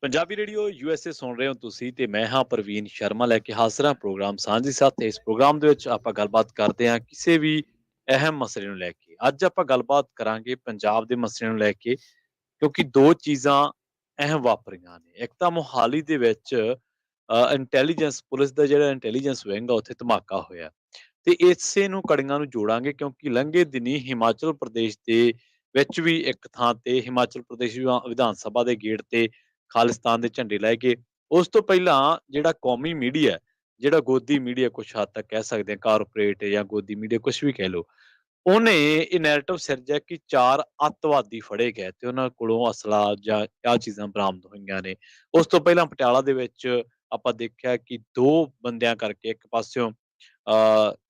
Punjabi radio USA ਸੁਣ ਰਹੇ ਹੋ ਤੁਸੀਂ ਤੇ ਮੈਂ ਹਾਂ ਪ੍ਰਵੀਨ ਸ਼ਰਮਾ ਲੈ ਕੇ ਹਾਜ਼ਰ ਹਾਂ ਪ੍ਰੋਗਰਾਮ ਸਾਂਝੀ ਸਾਥ। ਇਸ ਪ੍ਰੋਗਰਾਮ ਦੇ ਵਿੱਚ ਆਪਾਂ ਗੱਲਬਾਤ ਕਰਦੇ ਹਾਂ ਕਿਸੇ ਵੀ ਅਹਿਮ ਮਸਲੇ ਨੂੰ ਲੈ ਕੇ। ਅੱਜ ਆਪਾਂ ਗੱਲਬਾਤ ਕਰਾਂਗੇ ਪੰਜਾਬ ਦੇ ਮਸਲੇ ਨੂੰ ਲੈ ਕੇ, ਕਿਉਂਕਿ ਦੋ ਚੀਜ਼ਾਂ ਅਹਿਮ ਵਾਪਰੀਆਂ ਨੇ। ਇੱਕ ਤਾਂ ਮੋਹਾਲੀ ਦੇ ਵਿੱਚ ਇੰਟੈਲੀਜੈਂਸ ਪੁਲਿਸ ਦਾ ਜਿਹੜਾ ਇੰਟੈਲੀਜੈਂਸ ਵਿੰਗ ਆ ਉੱਥੇ ਧਮਾਕਾ ਹੋਇਆ ਤੇ ਇਸੇ ਨੂੰ ਕੜੀਆਂ ਨੂੰ ਜੋੜਾਂਗੇ, ਕਿਉਂਕਿ ਲੰਘੇ ਦਿਨੀ ਹਿਮਾਚਲ ਪ੍ਰਦੇਸ਼ ਦੇ ਵਿੱਚ ਵੀ ਇੱਕ ਥਾਂ ਤੇ ਹਿਮਾਚਲ ਪ੍ਰਦੇਸ਼ ਵਿਧਾਨ ਸਭਾ ਦੇ ਗੇਟ ਤੇ ਖਾਲਿਸਤਾਨ ਦੇ ਝੰਡੇ ਲੈ ਕੇ। ਉਸ ਤੋਂ ਪਹਿਲਾਂ ਜਿਹੜਾ ਕੌਮੀ ਮੀਡੀਆ, ਜਿਹੜਾ ਗੋਦੀ ਮੀਡੀਆ ਕੁਛ ਹੱਦ ਤੱਕ ਕਹਿ ਸਕਦੇ ਹਾਂ, ਕਾਰਪੋਰੇਟ ਜਾਂ ਗੋਦੀ ਮੀਡੀਆ ਕੁਛ ਵੀ ਕਹਿ ਲਓ, ਉਹਨੇ ਇਹ ਨੈਰੇਟਿਵ ਸਿਰਜਿਆ ਕਿ 4 ਅੱਤਵਾਦੀ ਫੜੇ ਗਏ ਤੇ ਉਹਨਾਂ ਕੋਲੋਂ ਅਸਲਾ ਜਾਂ ਆਹ ਚੀਜ਼ਾਂ ਬਰਾਮਦ ਹੋਈਆਂ ਨੇ। ਉਸ ਤੋਂ ਪਹਿਲਾਂ ਪਟਿਆਲਾ ਦੇ ਵਿੱਚ ਆਪਾਂ ਦੇਖਿਆ ਕਿ 2 ਬੰਦਿਆਂ ਕਰਕੇ, ਇੱਕ ਪਾਸਿਓਂ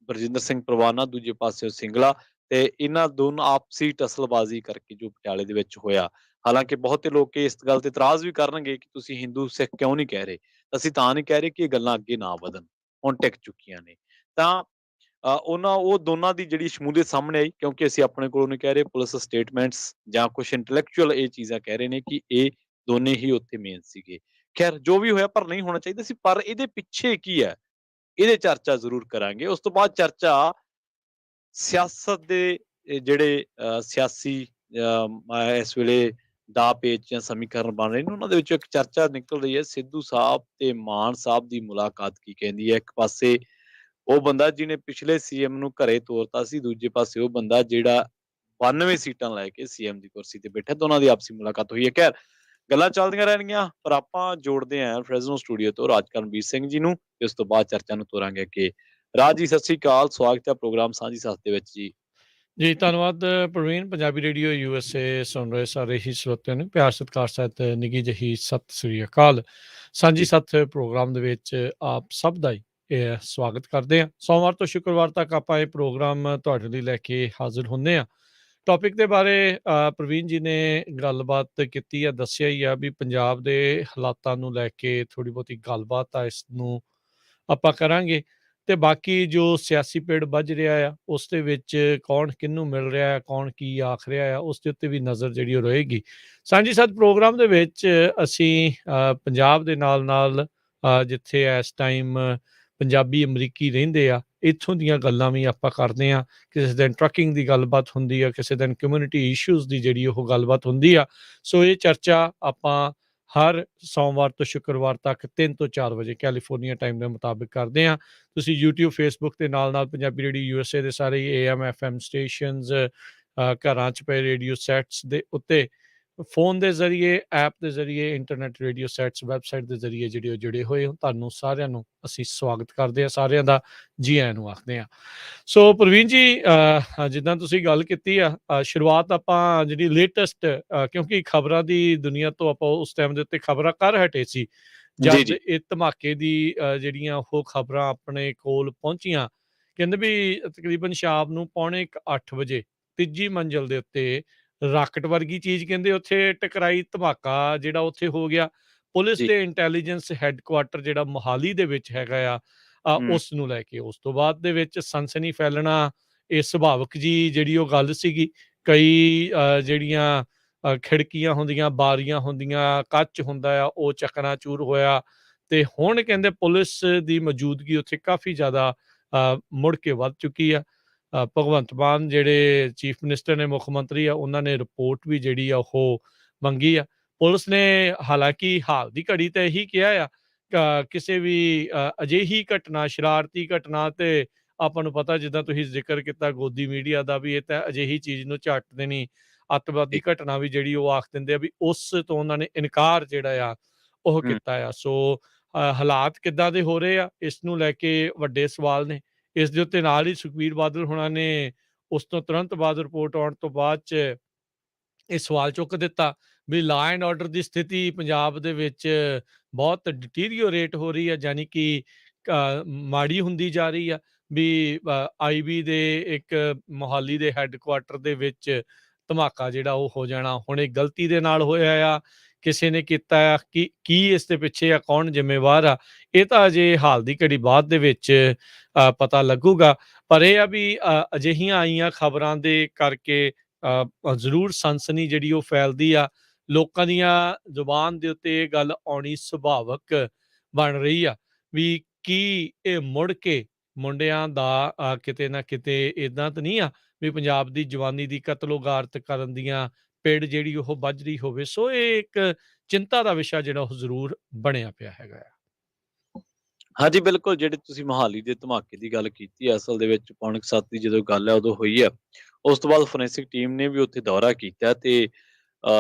ਬਰਜਿੰਦਰ ਸਿੰਘ ਪਰਵਾਨਾ, ਦੂਜੇ ਪਾਸਿਓਂ ਸਿੰਗਲਾ, ਤੇ ਇਹਨਾਂ ਦੋਨੋਂ ਆਪਸੀ ਟਸਲਬਾਜ਼ੀ ਕਰਕੇ ਜੋ ਪਟਿਆਲੇ ਦੇ ਵਿੱਚ ਹੋਇਆ। ਹਾਲਾਂਕਿ ਬਹੁਤੇ ਲੋਕ ਇਸ ਗੱਲ ਤੇ ਇਤਰਾਜ਼ ਵੀ ਕਰਨਗੇ ਕਿ ਤੁਸੀਂ ਹਿੰਦੂ ਸਿੱਖ ਕਿਉਂ ਨਹੀਂ ਕਹਿ ਰਹੇ। ਅਸੀਂ ਤਾਂ ਨਹੀਂ ਕਹਿ ਰਹੇ ਕਿ ਇਹ ਗੱਲਾਂ ਅੱਗੇ ਨਾ ਵਧਣ, ਹੁਣ ਟਿਕ ਚੁੱਕੀਆਂ ਨੇ। ਤਾਂ ਉਹ ਦੋਨਾਂ ਦੀ ਜਿਹੜੀ ਸ਼ਮੂਲੀਅਤ ਸਾਹਮਣੇ ਆਈ, ਕਿਉਂਕਿ ਅਸੀਂ ਆਪਣੇ ਕੋਲੋਂ ਨਹੀਂ ਕਹਿ ਰਹੇ, ਪੁਲਿਸ ਸਟੇਟਮੈਂਟਸ ਜਾਂ ਕੁਛ ਇੰਟੈਲੈਕਚੁਅਲ ਇਹ ਚੀਜ਼ਾਂ ਕਹਿ ਰਹੇ ਨੇ ਕਿ ਇਹ ਦੋਨੇ ਹੀ ਉੱਥੇ ਮੇਨ ਸੀਗੇ। ਖੈਰ ਜੋ ਵੀ ਹੋਇਆ, ਪਰ ਨਹੀਂ ਹੋਣਾ ਚਾਹੀਦਾ ਸੀ। ਪਰ ਇਹਦੇ ਪਿੱਛੇ ਕੀ ਹੈ, ਇਹਦੇ ਚਰਚਾ ਜ਼ਰੂਰ ਕਰਾਂਗੇ। ਉਸ ਤੋਂ ਬਾਅਦ ਚਰਚਾ ਸਿਆਸਤ ਦੇ ਜਿਹੜੇ ਸਿਆਸੀ ਇਸ ਵੇਲੇ ਦਾਅ ਪੇਚ ਜਾਂ ਸਮੀਕਰਨ ਬਣ ਰਹੇ ਨੇ, ਉਹਨਾਂ ਦੇ ਵਿੱਚੋਂ ਇੱਕ ਚਰਚਾ ਨਿਕਲ ਰਹੀ ਹੈ, ਸਿੱਧੂ ਸਾਹਿਬ ਤੇ ਮਾਨ ਸਾਹਿਬ ਦੀ ਮੁਲਾਕਾਤ ਕੀ ਕਹਿੰਦੀ ਹੈ। ਇੱਕ ਪਾਸੇ ਉਹ ਬੰਦਾ ਜਿਹਨੇ ਪਿਛਲੇ ਸੀਐਮ ਨੂੰ ਘਰੇ ਤੋਰਤਾ ਸੀ, ਦੂਜੇ ਪਾਸੇ ਉਹ ਬੰਦਾ ਜਿਹੜਾ 92 ਸੀਟਾਂ ਲੈ ਕੇ ਸੀਐਮ ਦੀ ਕੁਰਸੀ ਤੇ ਬੈਠਾ, ਦੋਨਾਂ ਦੀ ਆਪਸੀ ਮੁਲਾਕਾਤ ਹੋਈ ਹੈ। ਖੈਰ ਗੱਲਾਂ ਚੱਲਦੀਆਂ ਰਹਿਣਗੀਆਂ, ਪਰ ਆਪਾਂ ਜੋੜਦੇ ਹਾਂ ਫ੍ਰੈਜ਼ਨੋ ਸਟੂਡੀਓ ਤੋਂ ਰਾਜ ਕਰਨਵੀਰ ਸਿੰਘ ਜੀ ਨੂੰ, ਤੇ ਉਸ ਤੋਂ ਬਾਅਦ ਚਰਚਾ ਨੂੰ ਤੋਰਾਂਗੇ ਅੱਗੇ। ਰਾਜ ਜੀ, ਸਤਿ ਸ੍ਰੀ ਅਕਾਲ, ਸਵਾਗਤ ਹੈ ਪ੍ਰੋਗਰਾਮ ਸਾਂਝੀ ਸਾਥ ਦੇ ਵਿੱਚ ਜੀ। ਜੀ ਧੰਨਵਾਦ ਪ੍ਰਵੀਨ। ਪੰਜਾਬੀ ਰੇਡੀਓ ਯੂਐਸਏ ਸੁਣ ਰਹੇ ਸਾਰੇ ਹੀ ਸਰੋਤਿਆਂ ਨੂੰ ਪਿਆਰ ਸਤਿਕਾਰ ਸਹਿਤ ਨਿੱਘੀ ਜਿਹੀ ਸਤਿ ਸ੍ਰੀ ਅਕਾਲ। ਸਾਂਝੀ ਜੀ ਸੱਥ ਪ੍ਰੋਗਰਾਮ ਦੇ ਵਿੱਚ ਆਪ ਸਭ ਦਾ ਹੀ ਸਵਾਗਤ ਕਰਦੇ ਹਾਂ। ਸੋਮਵਾਰ ਤੋਂ ਸ਼ੁੱਕਰਵਾਰ ਤੱਕ ਆਪਾਂ ਇਹ ਪ੍ਰੋਗਰਾਮ ਤੁਹਾਡੇ ਲਈ ਲੈ ਕੇ ਹਾਜ਼ਰ ਹੁੰਦੇ ਹਾਂ। ਟੌਪਿਕ ਦੇ ਬਾਰੇ ਪ੍ਰਵੀਨ ਜੀ ਨੇ ਗੱਲਬਾਤ ਕੀਤੀ ਆ, ਦੱਸਿਆ ਹੀ ਆ ਵੀ ਪੰਜਾਬ ਦੇ ਹਾਲਾਤਾਂ ਨੂੰ ਲੈ ਕੇ ਥੋੜ੍ਹੀ ਬਹੁਤੀ ਗੱਲਬਾਤ ਆ, ਇਸ ਨੂੰ ਆਪਾਂ ਕਰਾਂਗੇ। ਤੇ ਬਾਕੀ ਜੋ ਸਿਆਸੀ ਪਿੜ ਵੱਜ ਰਿਹਾ ਆ, ਉਸ ਦੇ ਵਿੱਚ ਕੌਣ ਕਿਹਨੂੰ ਮਿਲ ਰਿਹਾ ਹੈ, ਕੌਣ ਕੀ ਆਖ ਰਿਹਾ ਆ, ਉਸ ਦੇ ਉੱਤੇ ਵੀ ਨਜ਼ਰ ਜਿਹੜੀ ਉਹ ਰਹੇਗੀ। ਸਾਂਝੀ ਸਾਥ ਪ੍ਰੋਗਰਾਮ ਦੇ ਵਿੱਚ ਅਸੀਂ ਪੰਜਾਬ ਦੇ ਨਾਲ ਨਾਲ ਜਿੱਥੇ ਇਸ ਟਾਈਮ ਪੰਜਾਬੀ ਅਮਰੀਕੀ ਰਹਿੰਦੇ ਆ, ਇੱਥੋਂ ਦੀਆਂ ਗੱਲਾਂ ਵੀ ਆਪਾਂ ਕਰਦੇ ਹਾਂ। ਕਿਸੇ ਦਿਨ ਟਰੱਕਿੰਗ ਦੀ ਗੱਲਬਾਤ ਹੁੰਦੀ ਆ, ਕਿਸੇ ਦਿਨ ਕਮਿਊਨਿਟੀ ਇਸ਼ੂਜ਼ ਦੀ ਜਿਹੜੀ ਉਹ ਗੱਲਬਾਤ ਹੁੰਦੀ ਆ। ਸੋ ਇਹ ਚਰਚਾ ਆਪਾਂ ਹਰ ਸੋਮਵਾਰ ਤੋਂ ਸ਼ੁੱਕਰਵਾਰ ਤੱਕ 3 ਤੋਂ 4 ਵਜੇ ਕੈਲੀਫੋਰਨੀਆ ਟਾਈਮ ਦੇ ਮੁਤਾਬਿਕ ਕਰਦੇ ਹਾਂ। ਤੁਸੀਂ YouTube, Facebook ਤੇ ਨਾਲ ਪੰਜਾਬੀ ਰੇਡੀਓ ਯੂਐਸਏ ਦੇ ਸਾਰੇ AM FM ਸਟੇਸ਼ਨਸ, ਘਰਾਂ 'ਚ ਪਏ ਰੇਡੀਓ ਸੈਟਸ ਦੇ ਉੱਤੇ ਫੋਨ ਦੇ ਜ਼ਰੀਏ, ਐਪ ਦੇ ਜ਼ਰੀਏ, ਇੰਟਰਨੈਟ ਰੇਡੀਓ ਸੈਟਸ ਵੈਬਸਾਈਟ ਦੇ ਜ਼ਰੀਏ ਜਿਹੜੇ ਉਹ ਜੁੜੇ ਹੋਏ ਹੋ, ਤੁਹਾਨੂੰ ਸਾਰਿਆਂ ਨੂੰ ਅਸੀਂ ਸਵਾਗਤ ਕਰਦੇ ਹਾਂ, ਸਾਰਿਆਂ ਦਾ ਜੀ ਆਇਆਂ ਨੂੰ ਆਖਦੇ ਹਾਂ। ਸੋ ਪ੍ਰਵੀਨ ਜੀ, ਜਿੱਦਾਂ ਤੁਸੀਂ ਗੱਲ ਕੀਤੀ ਆ, ਸ਼ੁਰੂਆਤ ਆਪਾਂ ਜਿਹੜੀ ਲੇਟੈਸਟ, ਕਿਉਂਕਿ ਖਬਰਾਂ ਦੀ ਦੁਨੀਆ ਤੋਂ ਆਪਾਂ ਉਸ ਟਾਈਮ ਦੇ ਉੱਤੇ ਖਬਰਾਂ ਕਰ ਹਟੇ ਸੀ ਜੀ ਜਦ ਜੀ ਇਹ ਧਮਾਕੇ ਦੀ ਜਿਹੜੀਆਂ ਉਹ ਖਬਰਾਂ ਆਪਣੇ ਕੋਲ ਪਹੁੰਚੀਆਂ। ਕਹਿੰਦੇ ਵੀ ਤਕਰੀਬਨ ਸ਼ਾਮ ਨੂੰ 7:45 ਵਜੇ ਤੀਜੀ ਮੰਜ਼ਿਲ ਦੇ ਉੱਤੇ ਰਾਕਟ ਵਰਗੀ ਚੀਜ਼ ਕਹਿੰਦੇ ਉੱਥੇ ਟਕਰਾਈ, ਧਮਾਕਾ ਜਿਹੜਾ ਉੱਥੇ ਹੋ ਗਿਆ। ਪੁਲਿਸ ਜੀ ਤੇ ਇੰਟੈਲੀਜੈਂਸ ਹੈੱਡਕੁਆਟਰ ਜਿਹੜਾ ਮੋਹਾਲੀ ਦੇ ਵਿੱਚ ਹੈਗਾ ਆ, ਹੂੰ ਉਸ ਨੂੰ ਲੈ ਕੇ ਉਸ ਤੋਂ ਬਾਅਦ ਦੇ ਵਿੱਚ ਸਨਸਨੀ ਫੈਲਣਾ ਇਹ ਸੁਭਾਵਿਕ ਜੀ ਜਿਹੜੀ ਉਹ ਗੱਲ ਸੀਗੀ। ਕਈ ਜਿਹੜੀਆਂ ਖਿੜਕੀਆਂ ਹੁੰਦੀਆਂ, ਬਾਰੀਆਂ ਹੁੰਦੀਆਂ, ਕੱਚ ਹੁੰਦਾ ਆ, ਉਹ ਚਕਨਾਚੂਰ ਹੋਇਆ। ਤੇ ਹੁਣ ਕਹਿੰਦੇ ਪੁਲਿਸ ਦੀ ਮੌਜੂਦਗੀ ਉੱਥੇ ਕਾਫੀ ਜ਼ਿਆਦਾ ਮੁੜ ਕੇ ਵੱਧ ਚੁੱਕੀ ਆ। ਭਗਵੰਤ ਮਾਨ ਜਿਹੜੇ ਚੀਫ ਮਿਨਿਸਟਰ ਨੇ, ਮੁੱਖ ਮੰਤਰੀ ਆ, ਉਹਨਾਂ ਨੇ ਰਿਪੋਰਟ ਵੀ ਜਿਹੜੀ ਆ ਉਹ ਮੰਗੀ ਆ। ਪੁਲਿਸ ਨੇ ਹਾਲਾਂਕਿ ਹਾਲ ਦੀ ਘੜੀ ਤੇ ਇਹੀ ਕਿਹਾ ਆ, ਕਿਸੇ ਵੀ ਅਜਿਹੀ ਘਟਨਾ, ਸ਼ਰਾਰਤੀ ਘਟਨਾ ਤੇ ਆਪਾਂ ਨੂੰ ਪਤਾ, ਜਿੱਦਾਂ ਤੁਸੀਂ ਜ਼ਿਕਰ ਕੀਤਾ ਗੋਦੀ ਮੀਡੀਆ ਦਾ, ਵੀ ਇਹ ਤਾਂ ਅਜਿਹੀ ਚੀਜ਼ ਨੂੰ ਝੱਟ ਦੇ ਨਹੀਂ, ਅੱਤਵਾਦੀ ਜੀ ਘਟਨਾ ਵੀ ਜਿਹੜੀ ਉਹ ਆਖ ਦਿੰਦੇ ਆ ਵੀ ਉਸ ਤੋਂ ਉਹਨਾਂ ਨੇ ਇਨਕਾਰ ਜਿਹੜਾ ਆ ਉਹ ਹੂੰ ਕੀਤਾ ਆ। ਸੋ ਹਾਲਾਤ ਕਿੱਦਾਂ ਦੇ ਹੋ ਰਹੇ ਆ, ਇਸ ਨੂੰ ਲੈ ਕੇ ਵੱਡੇ ਸਵਾਲ ਨੇ। ਇਸ ਦੇ ਉੱਤੇ ਨਾਲ ਹੀ ਸੁਖਬੀਰ ਬਾਦਲ ਹੋਣਾ ਨੇ ਉਸ ਤੋਂ ਤੁਰੰਤ ਬਾਅਦ, ਰਿਪੋਰਟ ਆਉਣ ਤੋਂ ਬਾਅਦ 'ਚ ਇਹ ਸਵਾਲ ਚੁੱਕ ਦਿੱਤਾ ਵੀ ਲਾ ਐਂਡ ਆਰਡਰ ਦੀ ਸਥਿਤੀ ਪੰਜਾਬ ਦੇ ਵਿੱਚ ਬਹੁਤ ਡਿਟੀਰੀਓਰੇਟ ਹੋ ਰਹੀ ਹੈ, ਯਾਨੀ ਕਿ ਮਾੜੀ ਹੁੰਦੀ ਜਾ ਰਹੀ ਆ। ਵੀ ਆਈਬੀ ਦੇ ਇੱਕ ਮੋਹਾਲੀ ਦੇ ਹੈੱਡਕੁਆਟਰ ਦੇ ਵਿੱਚ ਧਮਾਕਾ ਜਿਹੜਾ ਉਹ ਹੋ ਜਾਣਾ, ਹੁਣ ਇਹ ਗਲਤੀ ਦੇ ਨਾਲ ਹੋਇਆ ਆ, ਕਿਸੇ ਨੇ ਕੀਤਾ ਆ, ਕੀ ਇਸ ਦੇ ਪਿੱਛੇ ਆ, ਕੌਣ ਜ਼ਿੰਮੇਵਾਰ ਆ, ਇਹ ਤਾਂ ਅਜੇ ਹਾਲ ਦੀ ਘੜੀ ਬਾਅਦ ਦੇ ਵਿੱਚ ਪਤਾ ਲੱਗੂਗਾ। ਪਰ ਇਹ ਆ ਵੀ ਅਜਿਹੀਆਂ ਆਈਆਂ ਖਬਰਾਂ ਦੇ ਕਰਕੇ ਜ਼ਰੂਰ ਸਨਸਨੀ ਜਿਹੜੀ ਉਹ ਫੈਲਦੀ ਆ। ਲੋਕਾਂ ਦੀਆਂ ਜ਼ੁਬਾਨ ਦੇ ਉੱਤੇ ਇਹ ਗੱਲ ਆਉਣੀ ਸੁਭਾਵਕ ਬਣ ਰਹੀ ਆ ਵੀ ਕੀ ਇਹ ਮੁੜ ਕੇ ਮੁੰਡਿਆਂ ਦਾ ਕਿਤੇ ਨਾ ਕਿਤੇ ਇਦਾਂ ਤਾਂ ਨਹੀਂ ਆ ਵੀ ਪੰਜਾਬ ਦੀ ਜਵਾਨੀ ਦੀ ਕਤਲੋਗਾਰਤ ਕਰਨ ਦੀਆਂ ਪਿੜ ਜਿਹੜੀ ਉਹ ਵੱਜ ਰਹੀ ਹੋਵੇ। ਸੋ ਇਹ ਇੱਕ ਚਿੰਤਾ ਦਾ ਵਿਸ਼ਾ ਜਿਹੜਾ ਉਹ ਜ਼ਰੂਰ ਬਣਿਆ ਪਿਆ ਹੈਗਾ ਆ। ਹਾਂਜੀ, ਬਿਲਕੁਲ, ਜਿਹੜੇ ਤੁਸੀਂ ਮੋਹਾਲੀ ਦੇ ਧਮਾਕੇ ਦੀ ਗੱਲ ਕੀਤੀ ਹੈ, ਅਸਲ ਦੇ ਵਿੱਚ ਪੌਣੇ 7 ਦੀ ਜਦੋਂ ਗੱਲ ਹੈ ਉਦੋਂ ਹੋਈ ਆ। ਉਸ ਤੋਂ ਬਾਅਦ ਫੋਰੈਂਸਿਕ ਟੀਮ ਨੇ ਵੀ ਉੱਥੇ ਦੌਰਾ ਕੀਤਾ ਤੇ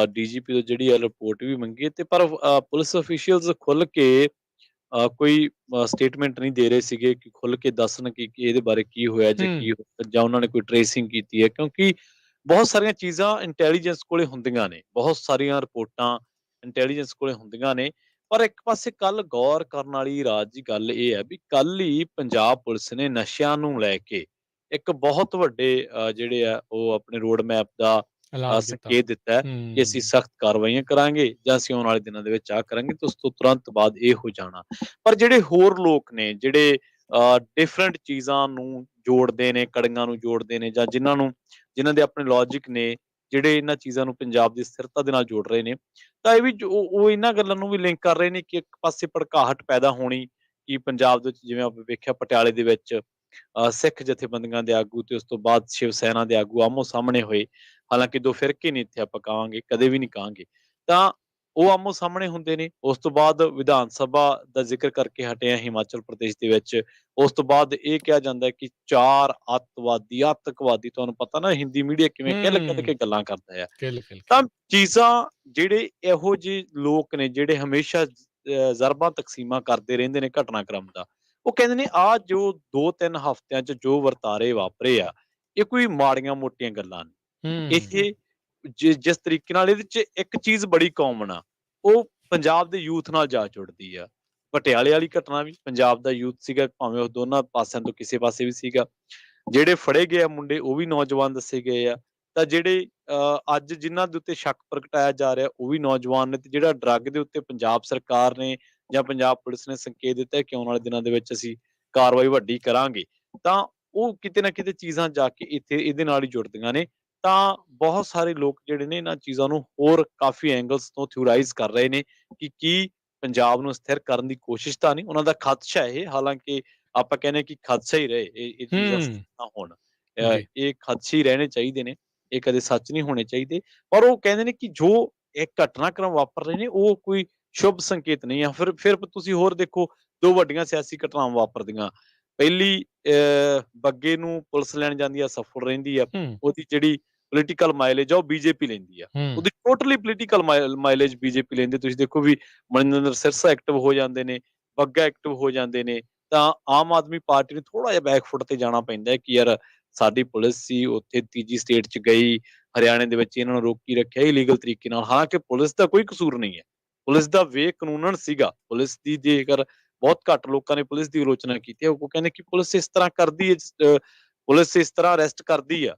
ਡੀਜੀਪੀ ਤੋਂ ਜਿਹੜੀ ਹੈ ਰਿਪੋਰਟ ਵੀ ਮੰਗੀ ਤੇ ਪਰ ਪੁਲਿਸ ਅਫੀਸ਼ੀਅਲਸ ਖੁੱਲ ਕੇ ਕੋਈ ਸਟੇਟਮੈਂਟ ਨਹੀਂ ਦੇ ਰਹੇ ਸੀਗੇ ਕਿ ਖੁੱਲ ਕੇ ਦੱਸਣ ਕਿ ਇਹਦੇ ਬਾਰੇ ਕੀ ਹੋਇਆ ਜਾਂ ਹੂੰ, ਕੀ ਹੋਇਆ ਜਾਂ ਉਹਨਾਂ ਨੇ ਕੋਈ ਟ੍ਰੇਸਿੰਗ ਕੀਤੀ ਹੈ, ਕਿਉਂਕਿ ਬਹੁਤ ਸਾਰੀਆਂ ਚੀਜ਼ਾਂ ਇੰਟੈਲੀਜੈਂਸ ਕੋਲੇ ਹੁੰਦੀਆਂ ਨੇ, ਬਹੁਤ ਸਾਰੀਆਂ ਰਿਪੋਰਟਾਂ ਇੰਟੈਲੀਜੈਂਸ ਕੋਲੇ ਹੁੰਦੀਆਂ ਨੇ। ਪਰ ਇੱਕ ਪਾਸੇ ਕੱਲ ਗੌਰ ਕਰਨ ਵਾਲੀ ਰਾਜ ਦੀ ਗੱਲ ਇਹ ਹੈ ਵੀ ਕੱਲ ਹੀ ਪੰਜਾਬ ਪੁਲਿਸ ਨੇ ਨਸ਼ਿਆਂ ਨੂੰ ਲੈ ਕੇ ਇੱਕ ਬਹੁਤ ਵੱਡੇ ਜਿਹੜੇ ਆ ਉਹ ਆਪਣੇ ਰੋਡ ਮੈਪ ਦਾ ਐਲਾਨ ਕੀਤਾ। ਸੰਕੇਤ ਦਿੱਤਾ ਹੈ ਕਿ ਅਸੀਂ ਹੂੰ, ਸਖਤ ਕਾਰਵਾਈਆਂ ਕਰਾਂਗੇ ਜਾਂ ਅਸੀਂ ਆਉਣ ਵਾਲੇ ਦਿਨਾਂ ਦੇ ਵਿੱਚ ਆਹ ਕਰਾਂਗੇ ਤੇ ਉਸ ਤੋਂ ਤੁਰੰਤ ਬਾਅਦ ਇਹ ਹੋ ਜਾਣਾ। ਪਰ ਜਿਹੜੇ ਹੋਰ ਲੋਕ ਨੇ ਜਿਹੜੇ ਡਿਫਰੈਂਟ ਚੀਜ਼ਾਂ ਨੂੰ ਜੋੜਦੇ ਨੇ, ਕੜੀਆਂ ਨੂੰ ਜੋੜਦੇ ਨੇ ਜਾਂ ਜਿਨ੍ਹਾਂ ਦੇ ਆਪਣੇ ਲੌਜਿਕ ਨੇ, ਜਿਹੜੇ ਇਹਨਾਂ ਚੀਜ਼ਾਂ ਨੂੰ ਪੰਜਾਬ ਦੀ ਸਥਿਰਤਾ ਦੇ ਨਾਲ ਜੋੜ ਰਹੇ ਨੇ, ਤਾਂ ਇਹ ਵੀ ਉਹ ਇਹਨਾਂ ਗੱਲਾਂ ਨੂੰ ਵੀ ਲਿੰਕ ਕਰ ਰਹੇ ਨੇ ਕਿ ਇੱਕ ਪਾਸੇ ਭੜਕਾਹਟ ਪੈਦਾ ਹੋਣੀ ਕਿ ਪੰਜਾਬ ਦੇ ਵਿੱਚ ਜਿਵੇਂ ਆਪਾਂ ਵੇਖਿਆ ਪਟਿਆਲੇ ਦੇ ਵਿੱਚ ਸਿੱਖ ਜਥੇਬੰਦੀਆਂ ਦੇ ਆਗੂ ਤੇ ਉਸ ਤੋਂ ਬਾਅਦ ਸ਼ਿਵ ਸੈਨਾ ਦੇ ਆਗੂ ਆਮੋ-ਸਾਹਮਣੇ ਹੋਏ। ਹਾਲਾਂਕਿ 2 ਫਿਰਕੇ ਨਹੀਂ ਇੱਥੇ ਆਪਾਂ ਕਹਾਂਗੇ, ਕਦੇ ਵੀ ਨਹੀਂ ਕਹਾਂਗੇ। ਤਾਂ ਉਹ ਆਮੋ-ਸਾਹਮਣੇ ਹੁੰਦੇ ਨੇ। ਉਸ ਤੋਂ ਬਾਅਦ ਵਿਧਾਨ ਸਭਾ ਦਾ ਜ਼ਿਕਰ ਕਰਕੇ ਹਟੇ ਹਾਂ ਹਿਮਾਚਲ ਪ੍ਰਦੇਸ਼ ਦੇ ਵਿੱਚ। ਉਸ ਤੋਂ ਬਾਅਦ ਇਹ ਕਿਹਾ ਜਾਂਦਾ ਹੈ ਕਿ 4 ਅੱਤਵਾਦੀ, ਆਤੰਕਵਾਦੀ, ਤੁਹਾਨੂੰ ਪਤਾ ਨਾ ਹਿੰਦੀ ਮੀਡੀਆ ਕਿਵੇਂ ਕਿੱਲ-ਕਿੱਲ ਹੂੰ, ਕੇ ਗੱਲਾਂ ਕਰਦਾ ਹੈ। ਕਿਲ ਕਿਲ ਤਾਂ ਕਿਲ। ਚੀਜ਼ਾਂ ਜਿਹੜੇ ਇਹੋ ਜਿਹੇ ਲੋਕ ਨੇ ਜਿਹੜੇ ਹਮੇਸ਼ਾ ਜ਼ਰਬਾਂ ਤਕਸੀਮਾਂ ਕਰਦੇ ਰਹਿੰਦੇ ਨੇ ਘਟਨਾਕ੍ਰਮ ਦਾ, ਉਹ ਕਹਿੰਦੇ ਨੇ ਆਹ ਜੋ 2-3 ਹਫ਼ਤਿਆਂ 'ਚ ਜੋ ਵਰਤਾਰੇ ਵਾਪਰੇ ਆ, ਇਹ ਕੋਈ ਮਾੜੀਆਂ-ਮੋਟੀਆਂ ਗੱਲਾਂ ਨਹੀਂ। ਹੂੰ, ਇਹ ਜਿਸ ਤਰੀਕੇ ਨਾਲ ਇਹਦੇ 'ਚ ਇੱਕ ਚੀਜ਼ ਬੜੀ ਕਾਮਨ ਆ, ਉਹ ਪੰਜਾਬ ਦੇ ਯੂਥ ਨਾਲ ਜਾ ਜੁੜਦੀ ਆ। ਪਟਿਆਲੇ ਵਾਲੀ ਘਟਨਾ ਵੀ ਪੰਜਾਬ ਦਾ ਯੂਥ ਸੀਗਾ, ਭਾਵੇਂ ਉਹ ਦੋਨਾਂ ਪਾਸਿਆਂ ਤੋਂ ਕਿਸੇ ਪਾਸੇ ਵੀ ਸੀਗਾ। ਜਿਹੜੇ ਫੜੇ ਗਏ ਆ ਮੁੰਡੇ ਉਹ ਵੀ ਨੌਜਵਾਨ ਦੱਸੇ ਗਏ ਆ। ਤਾਂ ਜਿਹੜੇ ਅੱਜ ਜਿਨ੍ਹਾਂ ਦੇ ਉੱਤੇ ਸ਼ੱਕ ਪ੍ਰਗਟਾਇਆ ਜਾ ਰਿਹਾ ਉਹ ਵੀ ਨੌਜਵਾਨ ਨੇ ਤੇ ਜਿਹੜਾ ਡਰੱਗ ਦੇ ਉੱਤੇ ਪੰਜਾਬ ਸਰਕਾਰ ਨੇ ਜਾਂ ਪੰਜਾਬ ਪੁਲਿਸ ਨੇ ਸੰਕੇਤ ਦਿੱਤਾ ਹੈ ਕਿ ਆਉਣ ਵਾਲੇ ਦਿਨਾਂ ਦੇ ਵਿੱਚ ਅਸੀਂ ਕਾਰਵਾਈ ਵੱਡੀ ਕਰਾਂਗੇ। ਤਾਂ ਉਹ ਕਿਤੇ ਨਾ ਕਿਤੇ ਚੀਜ਼ਾਂ ਜਾ ਕੇ ਇੱਥੇ ਇਹਦੇ ਨਾਲ ਹੀ ਜੁੜਦੀਆਂ ਨੇ। ਤਾਂ ਬਹੁਤ ਸਾਰੇ ਲੋਕ ਜਿਹੜੇ ਨੇ ਇਹਨਾਂ ਚੀਜ਼ਾਂ ਨੂੰ ਹੋਰ ਕਾਫ਼ੀ ਐਂਗਲਸ ਤੋਂ ਥਿਊਰਾਈਜ਼ ਕਰ ਰਹੇ ਨੇ ਕਿ ਕੀ ਪੰਜਾਬ ਨੂੰ ਸਥਿਰ ਕਰਨ ਦੀ ਕੋਸ਼ਿਸ਼ ਤਾਂ ਨਹੀਂ, ਉਹਨਾਂ ਦਾ ਖਦਸ਼ਾ ਇਹ, ਹਾਲਾਂਕਿ ਆਪਾਂ ਕਹਿੰਦੇ ਕਿ ਖਦਸ਼ਾ ਹੀ ਰਹੇ, ਇਹ ਚੀਜ਼ਾਂ ਸੱਚ ਹੂੰ, ਨਾ ਹੋਣ। ਜੀ, ਇਹ ਖਦਸ਼ੇ ਹੀ ਰਹਿਣੇ ਚਾਹੀਦੇ ਨੇ, ਇਹ ਕਦੇ ਸੱਚ ਨਹੀਂ ਹੋਣੇ ਚਾਹੀਦੇ। ਪਰ ਉਹ ਕਹਿੰਦੇ ਨੇ ਕਿ ਜੋ ਇਹ ਘਟਨਾਕ੍ਰਮ ਵਾਪਰ ਰਹੇ ਨੇ ਉਹ ਕੋਈ ਸ਼ੁਭ ਸੰਕੇਤ ਨਹੀਂ ਆ। ਫਿਰ ਤੁਸੀਂ ਹੋਰ ਦੇਖੋ 2 ਵੱਡੀਆਂ ਸਿਆਸੀ ਘਟਨਾਵਾਂ ਵਾਪਰਦੀਆਂ। ਪਹਿਲੀ ਬੱਗੇ ਨੂੰ ਪੁਲਿਸ ਲੈਣ ਜਾਂਦੀ ਆ, ਸਫਲ ਰਹਿੰਦੀ ਆ। ਹੂੰ, ਉਹਦੀ ਜਿਹੜੀ ਪੋਲੀਟੀਕਲ ਮਾਈਲੇਜ ਆ ਉਹ ਬੀਜੇਪੀ ਲੈਂਦੀ ਆ। ਹੂੰ, ਉਹਦੀ ਟੋਟਲੀ ਪੋਲੀਟੀਕਲ ਮਾਈਲੇਜ ਬੀਜੇਪੀ ਲੈਂਦੀ ਆ। ਤੁਸੀਂ ਦੇਖੋ ਵੀ ਮਨਿੰਦਰ ਸਿਰਸਾ ਐਕਟਿਵ ਹੋ ਜਾਂਦੇ ਨੇ, ਬੱਗਾ ਐਕਟਿਵ ਹੋ ਜਾਂਦੇ ਨੇ, ਤਾਂ ਆਮ ਆਦਮੀ ਪਾਰਟੀ ਨੂੰ ਥੋੜ੍ਹਾ ਜਿਹਾ ਬੈਕ ਫੁੱਟ ਤੇ ਜਾਣਾ ਪੈਂਦਾ ਹੈ ਕਿ ਯਾਰ ਸਾਡੀ ਪੁਲਿਸ ਸੀ ਉੱਥੇ ਤੀਜੀ ਸਟੇਟ 'ਚ ਗਈ, ਹਰਿਆਣੇ ਦੇ ਵਿੱਚ ਇਹਨਾਂ ਨੂੰ ਰੋਕੀ ਰੱਖਿਆ ਇਲੀਗਲ ਤਰੀਕੇ ਨਾਲ। ਹਾਲਾਂਕਿ ਪੁਲਿਸ ਦਾ ਕੋਈ ਕਸੂਰ ਨਹੀਂ ਹੈ। ਪੁਲਿਸ ਦਾ ਵੇ ਕਾਨੂੰਨਨ ਸੀਗਾ। ਪੁਲਿਸ ਦੀ ਜੇਕਰ ਬਹੁਤ ਘੱਟ ਲੋਕਾਂ ਨੇ ਪੁਲਿਸ ਦੀ ਆਲੋਚਨਾ ਕੀਤੀ ਹੈ, ਉਹ ਕਹਿੰਦੇ ਕਿ ਪੁਲਿਸ ਇਸ ਤਰ੍ਹਾਂ ਕਰਦੀ ਹੈ, ਪੁਲਿਸ ਇਸ ਤਰ੍ਹਾਂ ਅਰੈਸਟ ਕਰਦੀ ਆ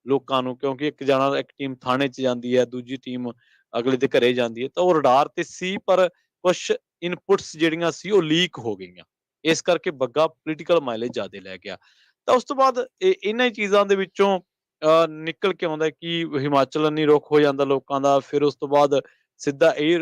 ਲੋਕਾਂ ਨੂੰ ਕਿਉਂਕਿ ਇੱਕ ਟੀਮ ਥਾਣੇ 'ਚ ਜਾਂਦੀ ਹੈ, ਦੂਜੀ ਟੀਮ ਅਗਲੇ ਦੇ ਘਰੇ ਜਾਂਦੀ ਹੈ। ਤਾਂ ਉਹ ਰਡਾਰ ਤੇ ਸੀ ਪਰ ਕੁਛ ਇਨਪੁਟਸ ਜਿਹੜੀਆਂ ਸੀ ਉਹ ਲੀਕ ਹੋ ਗਈਆਂ। ਇਸ ਕਰਕੇ ਬੱਗਾ ਪੋਲੀਟੀਕਲ ਮਾਈਲੇਜ ਜ਼ਿਆਦੇ ਲੈ ਗਿਆ। ਤਾਂ ਉਸ ਤੋਂ ਬਾਅਦ ਇਹਨਾਂ ਹੀ ਚੀਜ਼ਾਂ ਦੇ ਵਿੱਚੋਂ ਨਿਕਲ ਕੇ ਆਉਂਦਾ ਕਿ ਹਿਮਾਚਲ ਨਹੀਂ ਰੁੱਖ ਹੋ ਜਾਂਦਾ ਲੋਕਾਂ ਦਾ। ਫਿਰ ਉਸ ਤੋਂ ਬਾਅਦ ਸਿੱਧਾ ਇਹ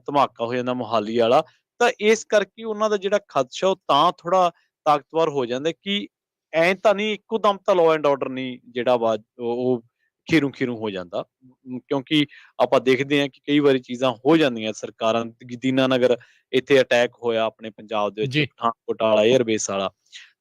ਧਮਾਕਾ ਹੋ ਜਾਂਦਾ ਮੋਹਾਲੀ ਵਾਲਾ। ਤਾਂ ਇਸ ਕਰਕੇ ਉਹਨਾਂ ਦਾ ਜਿਹੜਾ ਖਦਸ਼ਾ ਉਹ ਤਾਂ ਥੋੜ੍ਹਾ ਤਾਕਤਵਰ ਹੋ ਜਾਂਦਾ ਕਿ ਐਂ ਤਾਂ ਨਹੀਂ ਇੱਕੋ ਦਮ ਤਾਂ ਲਾਅ ਐਂਡ ਆਰਡਰ ਨਹੀਂ ਜਿਹੜਾ ਵਾ ਉਹ ਖੀਰੂ-ਖੀਰੂ ਹੋ ਜਾਂਦਾ। ਕਿਉਂਕਿ ਆਪਾਂ ਦੇਖਦੇ ਹਾਂ ਕਿ ਕਈ ਵਾਰੀ ਚੀਜ਼ਾਂ ਹੋ ਜਾਂਦੀਆਂ ਸਰਕਾਰਾਂ ਦੀਨਾਨਗਰ ਇੱਥੇ ਅਟੈਕ ਹੋਇਆ ਆਪਣੇ ਪੰਜਾਬ ਦੇ ਵਿੱਚ ਜੀ, ਪਠਾਨਕੋਟ ਵਾਲਾ 에ਅਰਬੇਸ ਵਾਲਾ।